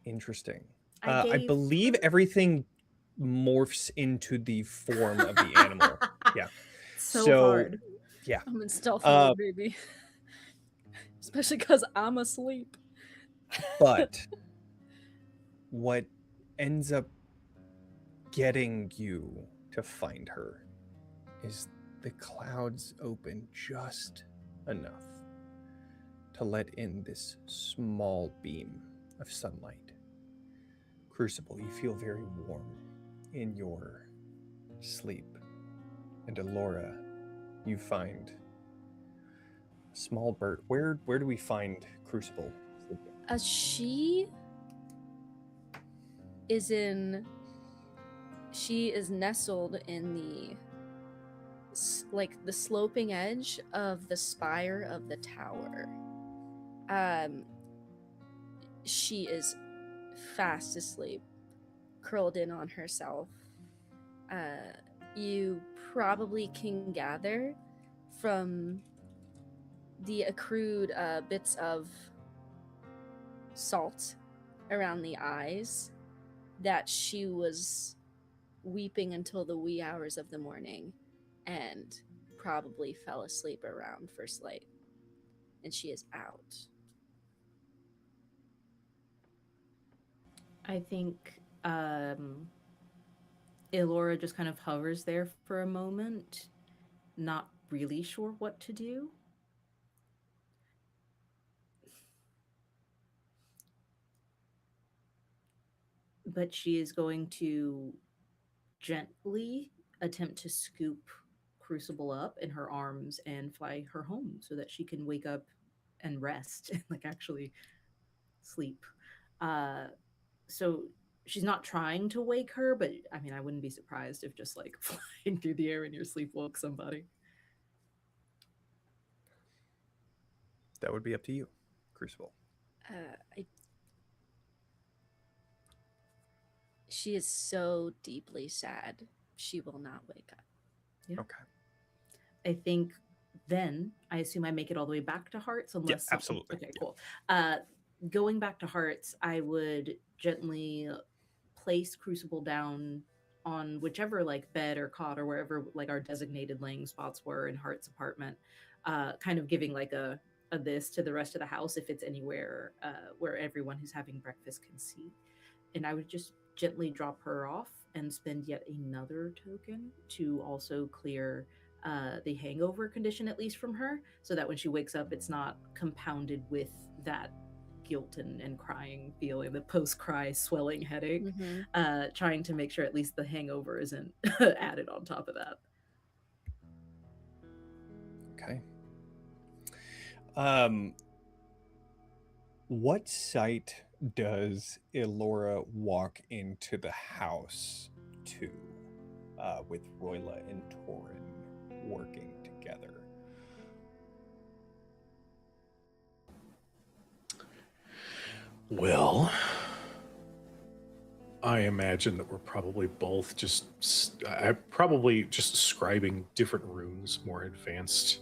interesting. I I gave believe her- everything morphs into the form of the animal. Yeah. So hard. Yeah. I'm in stealth Uh, mode, baby. Especially because I'm asleep. But what ends up getting you to find her is the clouds open just enough to let in this small beam of sunlight. Crucible, you feel very warm in your sleep. And Ilora, you find a small bird. Where do we find Crucible sleeping? She is nestled in the the sloping edge of the spire of the tower. She is fast asleep, curled in on herself. You probably can gather from the accrued bits of salt around the eyes that she was weeping until the wee hours of the morning and probably fell asleep around first light, and she is out. I think Ilora just kind of hovers there for a moment, not really sure what to do. But she is going to gently attempt to scoop Crucible up in her arms and fly her home so that she can wake up and rest and like actually sleep. Uh, so she's not trying to wake her, but I mean, I wouldn't be surprised if just like flying through the air in your sleep woke somebody. That would be up to you, Crucible. She is so deeply sad. She will not wake up. Yeah. Okay. I think then I assume I make it all the way back to Hearts unless Yeah, absolutely. Okay, Yeah. cool. Going back to Hearts, I would gently place Crucible down on whichever like bed or cot or wherever like our designated laying spots were in Heart's apartment, kind of giving like a this to the rest of the house if it's anywhere where everyone who's having breakfast can see. And I would just gently drop her off and spend yet another token to also clear the hangover condition, at least from her, so that when she wakes up, it's not compounded with that guilt and crying feeling, the post cry swelling headache. Trying to make sure at least the hangover isn't added on top of that. Okay. What sight does Ilora walk into the house to, with Roila and Torin working together? Well, I imagine that we're probably both probably just scribing different runes, more advanced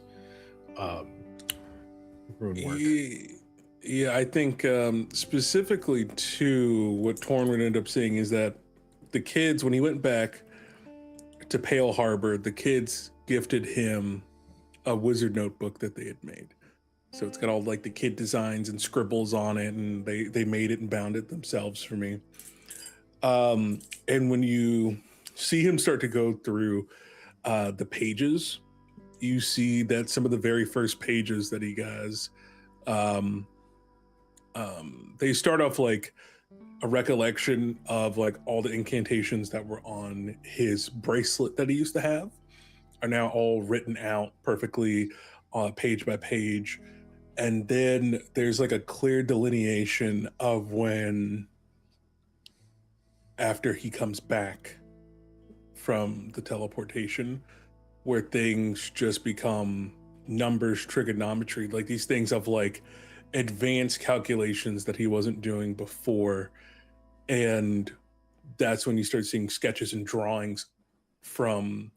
rune work. Yeah, I think specifically to what Torn would end up seeing is that the kids, when he went back to Pale Harbor, the kids gifted him a wizard notebook that they had made. So it's got all like the kid designs and scribbles on it, and they made it and bound it themselves for me. And when you see him start to go through the pages, you see that some of the very first pages that he has, they start off like a recollection of like all the incantations that were on his bracelet that he used to have are now all written out perfectly page by page. And then there's like a clear delineation of when, after he comes back from the teleportation, where things just become numbers, trigonometry, like these things of like advanced calculations that he wasn't doing before. And that's when you start seeing sketches and drawings from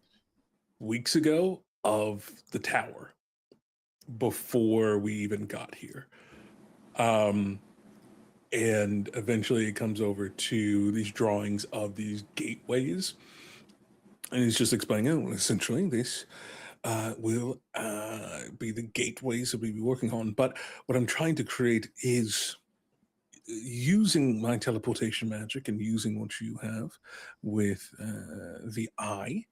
weeks ago of the tower before we even got here. And eventually it comes over to these drawings of these gateways. And he's just explaining, oh, well, essentially this will be the gateways that we'll be working on. But what I'm trying to create is using my teleportation magic and using what you have with the eye,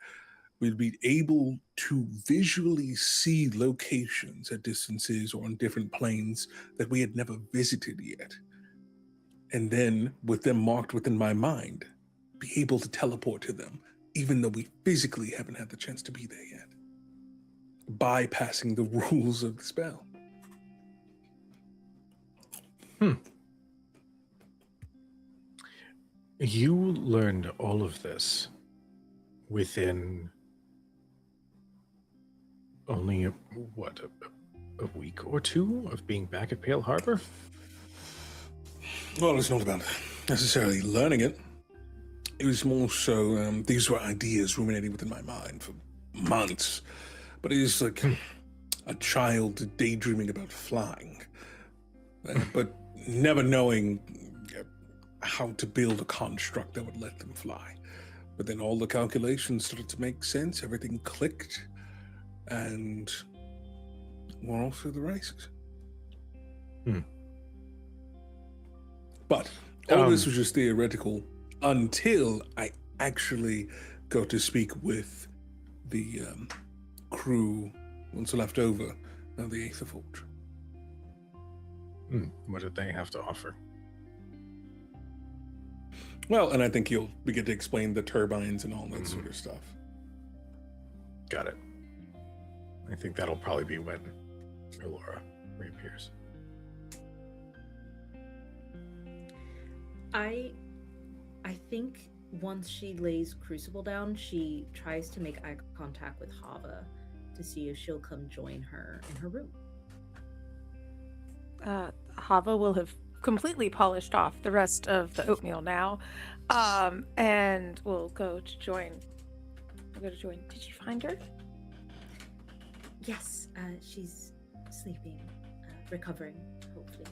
we'll be able to visually see locations at distances or on different planes that we had never visited yet. And then, with them marked within my mind, be able to teleport to them, even though we physically haven't had the chance to be there yet, bypassing the rules of the spell. You learned all of this within only a week or two of being back at Pale Harbor? Well, it's not about necessarily learning it. It was more so, these were ideas ruminating within my mind for months. But it is like a child daydreaming about flying, but never knowing how to build a construct that would let them fly. But then all the calculations started to make sense, everything clicked, and we're off to the races. But All this was just theoretical until I actually got to speak with the crew once left over of the Aether Forge. What did they have to offer? Well, and I think you'll begin to explain the turbines and all that sort of stuff. Got it. I think that'll probably be when Ilora reappears. I think once she lays Crucible down, she tries to make eye contact with Hava to see if she'll come join her in her room. Hava will have completely polished off the rest of the oatmeal now, and we'll go to join. Did you find her? Yes, she's sleeping, recovering, hopefully.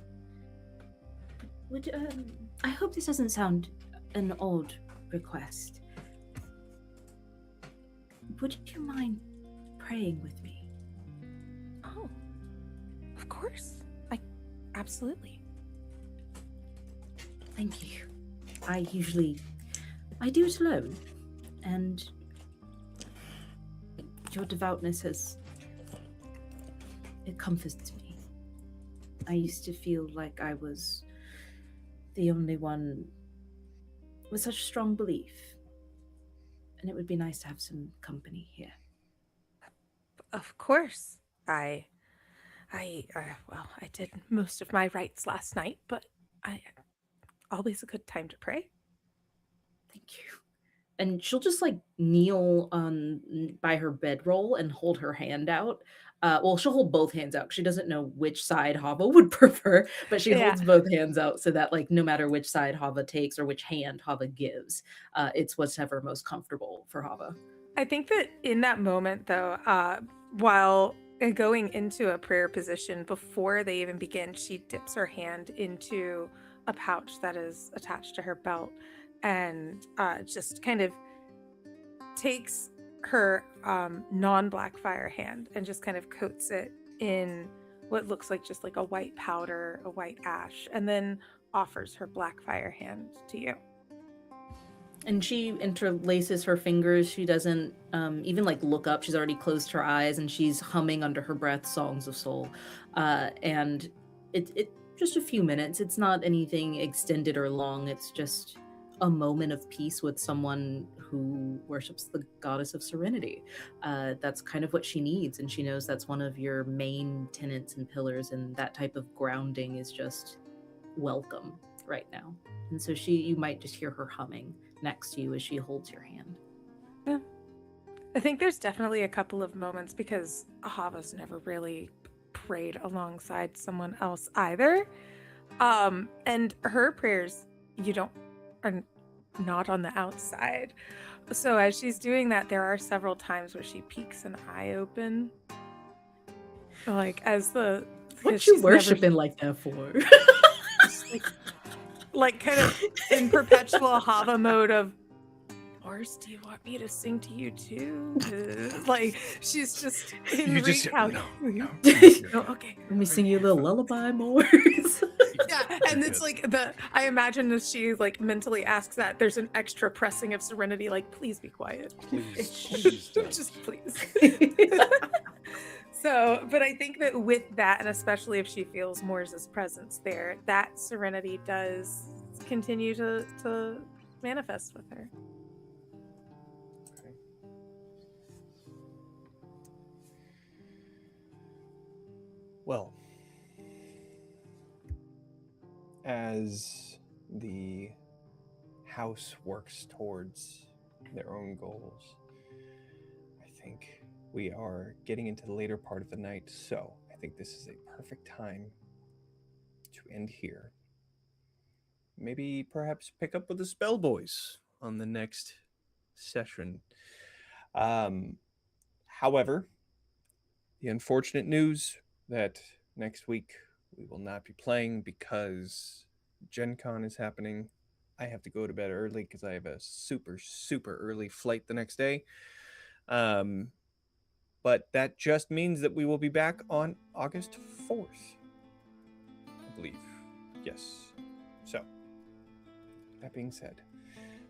I hope this doesn't sound an odd request. Would you mind praying with me? Oh, of course. Absolutely. Thank you. I do it alone, and your devoutness it comforts me. I used to feel like I was the only one with such strong belief, and it would be nice to have some company here. Of course. Well, I did most of my rites last night, but always a good time to pray. Thank you. And she'll just like kneel by her bedroll and hold her hand out. Well, she'll hold both hands out. She doesn't know which side Hava would prefer, but she holds both hands out so that like no matter which side Hava takes or which hand Hava gives, it's whatever most comfortable for Hava. I think that in that moment, though, while going into a prayer position, before they even begin, she dips her hand into a pouch that is attached to her belt and just kind of takes her non-Blackfire hand and just kind of coats it in what looks like just like a white powder, a white ash, and then offers her Blackfire hand to you. And she interlaces her fingers. She doesn't even like look up. She's already closed her eyes and she's humming under her breath songs of soul. And it just a few minutes. It's not anything extended or long. It's just a moment of peace with someone who worships the goddess of serenity. That's kind of what she needs. And she knows that's one of your main tenets and pillars. And that type of grounding is just welcome right now. And so you might just hear her humming next to you as she holds your hand. Yeah. I think there's definitely a couple of moments because Hava's never really prayed alongside someone else either. And her prayers are not on the outside. So as she's doing that, there are several times where she peeks an eye open. Like as the What you worshiping like that for? like kind of in perpetual Hava mode of, Boris, do you want me to sing to you too? Like she's just in No, okay. Let me sing you a little lullaby, more. Yeah, and it's like I imagine as she like mentally asks that, there's an extra pressing of serenity, like, please be quiet. Please don't. Just please. So, but I think that with that, and especially if she feels Morse's presence there, that serenity does continue to manifest with her. Okay. Well, as the house works towards their own goals, I think we are getting into the later part of the night, so I think this is a perfect time to end here. Maybe perhaps pick up with the Spell Boys on the next session. However, the unfortunate news that next week we will not be playing because Gen Con is happening. I have to go to bed early because I have a super, super early flight the next day. But that just means that we will be back on August 4th, I believe. Yes. So, that being said,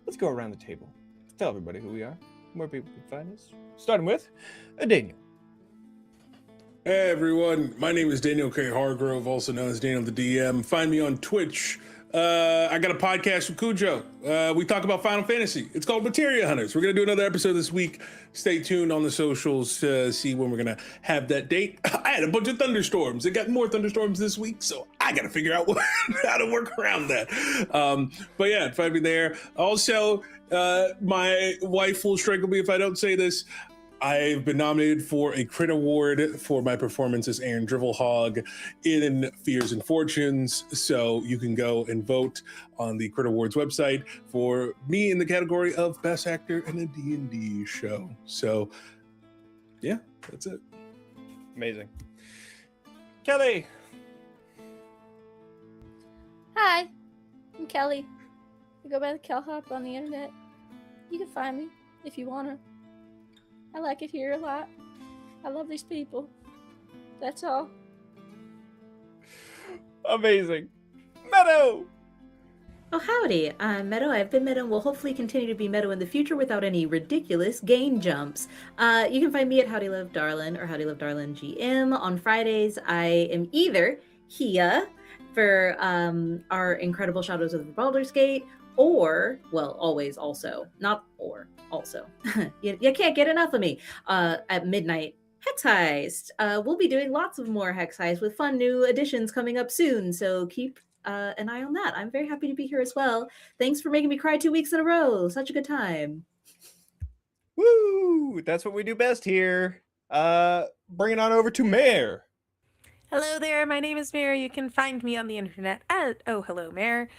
let's go around the table. Tell everybody who we are, where people can find us. Starting with Daniel. Hey everyone, my name is Daniel K. Hargrove, also known as Daniel the DM. Find me on Twitch. I got a podcast with Cujo. We talk about Final Fantasy. It's called Materia Hunters. We're gonna do another episode this week. Stay tuned on the socials to see when we're gonna have that date. I had a bunch of thunderstorms. It got more thunderstorms this week, so I gotta figure out how to work around that. But yeah, find me there. Also, my wife will strangle me if I don't say this. I've been nominated for a Crit Award for my performance as Aaron Drivelhog in Fears and Fortunes. So you can go and vote on the Crit Awards website for me in the category of Best Actor in a D&D show. So yeah, that's it. Amazing. Kelly. Hi, I'm Kelly. I go by the Kelhop on the internet. You can find me if you wanna. I like it here a lot. I love these people. That's all. Amazing. Meadow. Oh, howdy. I'm Meadow. I've been Meadow and will hopefully continue to be Meadow in the future without any ridiculous gain jumps. You can find me at Howdy Love Darlin or Howdy Love Darlin GM. On Fridays, I am either Hia for our incredible Shadows of the Baldur's Gate, or, well, always also, not or, also. you can't get enough of me. At midnight, Hex Heist. We'll be doing lots of more Hex Heist with fun new additions coming up soon, so keep an eye on that. I'm very happy to be here as well. Thanks for making me cry 2 weeks in a row. Such a good time. Woo! That's what we do best here. Bring it on over to Mare. Hello there, my name is Mare. You can find me on the internet at Oh Hello Mare.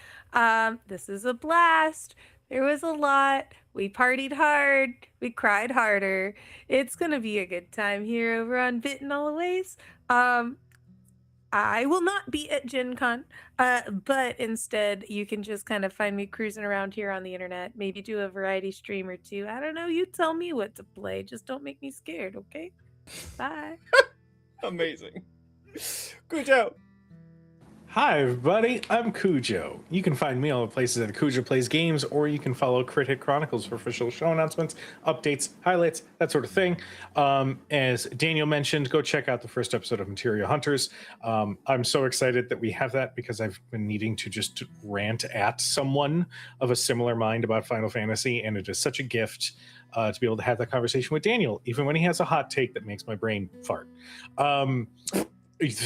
This is a blast. There was a lot. We partied hard. We cried harder. It's gonna be a good time here over on Bitten Always. I will not be at Gen Con, but instead you can just kind of find me cruising around here on the internet. Maybe do a variety stream or two. I don't know. You tell me what to play. Just don't make me scared, okay? Bye. Amazing. Cujo. Hi, everybody. I'm Cujo. You can find me all the places at Cujo Plays Games, or you can follow Crit Hit Chronicles for official show announcements, updates, highlights, that sort of thing. As Daniel mentioned, go check out the first episode of Materia Hunters. I'm so excited that we have that because I've been needing to just rant at someone of a similar mind about Final Fantasy, and it is such a gift to be able to have that conversation with Daniel, even when he has a hot take that makes my brain fart.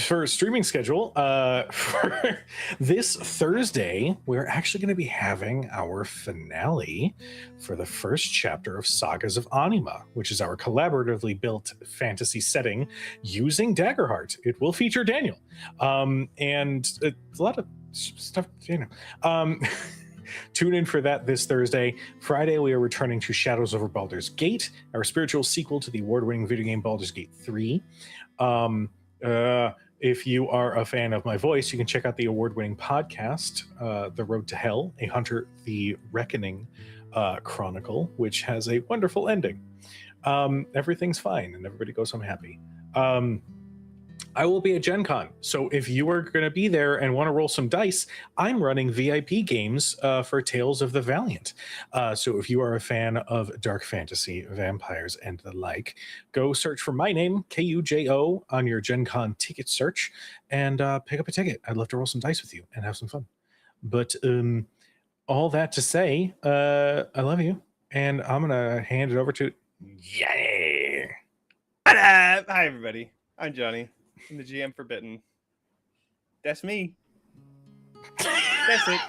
For streaming schedule, for this Thursday, we're actually going to be having our finale for the first chapter of Sagas of Anima, which is our collaboratively built fantasy setting using Daggerheart. It will feature Daniel, and a lot of stuff, Tune in for that this Thursday. Friday, we are returning to Shadows over Baldur's Gate, our spiritual sequel to the award-winning video game Baldur's Gate 3. If you are a fan of my voice, you can check out the award-winning podcast, The Road to Hell, A Hunter the Reckoning Chronicle, which has a wonderful ending. Everything's fine, and everybody goes home happy. I will be at Gen Con, so if you are going to be there and want to roll some dice, I'm running VIP games for Tales of the Valiant. So if you are a fan of dark fantasy, vampires, and the like, go search for my name, Kujo, on your Gen Con ticket search, and pick up a ticket. I'd love to roll some dice with you and have some fun. But all that to say, I love you, and I'm going to hand it over to... Yeah! Hi, everybody. I'm Johnny. I'm the GM for Bitten. That's me. That's it.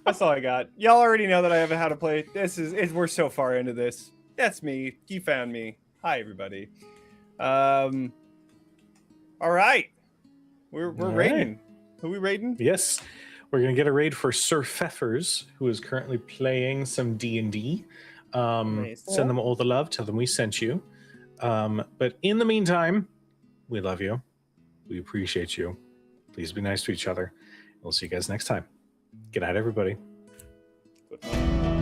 That's all I got. Y'all already know that I have how to play. We're so far into this. That's me. You found me. Hi, everybody. All right. We're raiding. Who we raiding? Yes. We're going to get a raid for Sir Pfeffers, who is currently playing some D&D. Send them all the love. Tell them we sent you. But in the meantime, we love you. We appreciate you. Please be nice to each other. We'll see you guys next time. Good night, everybody. Goodbye.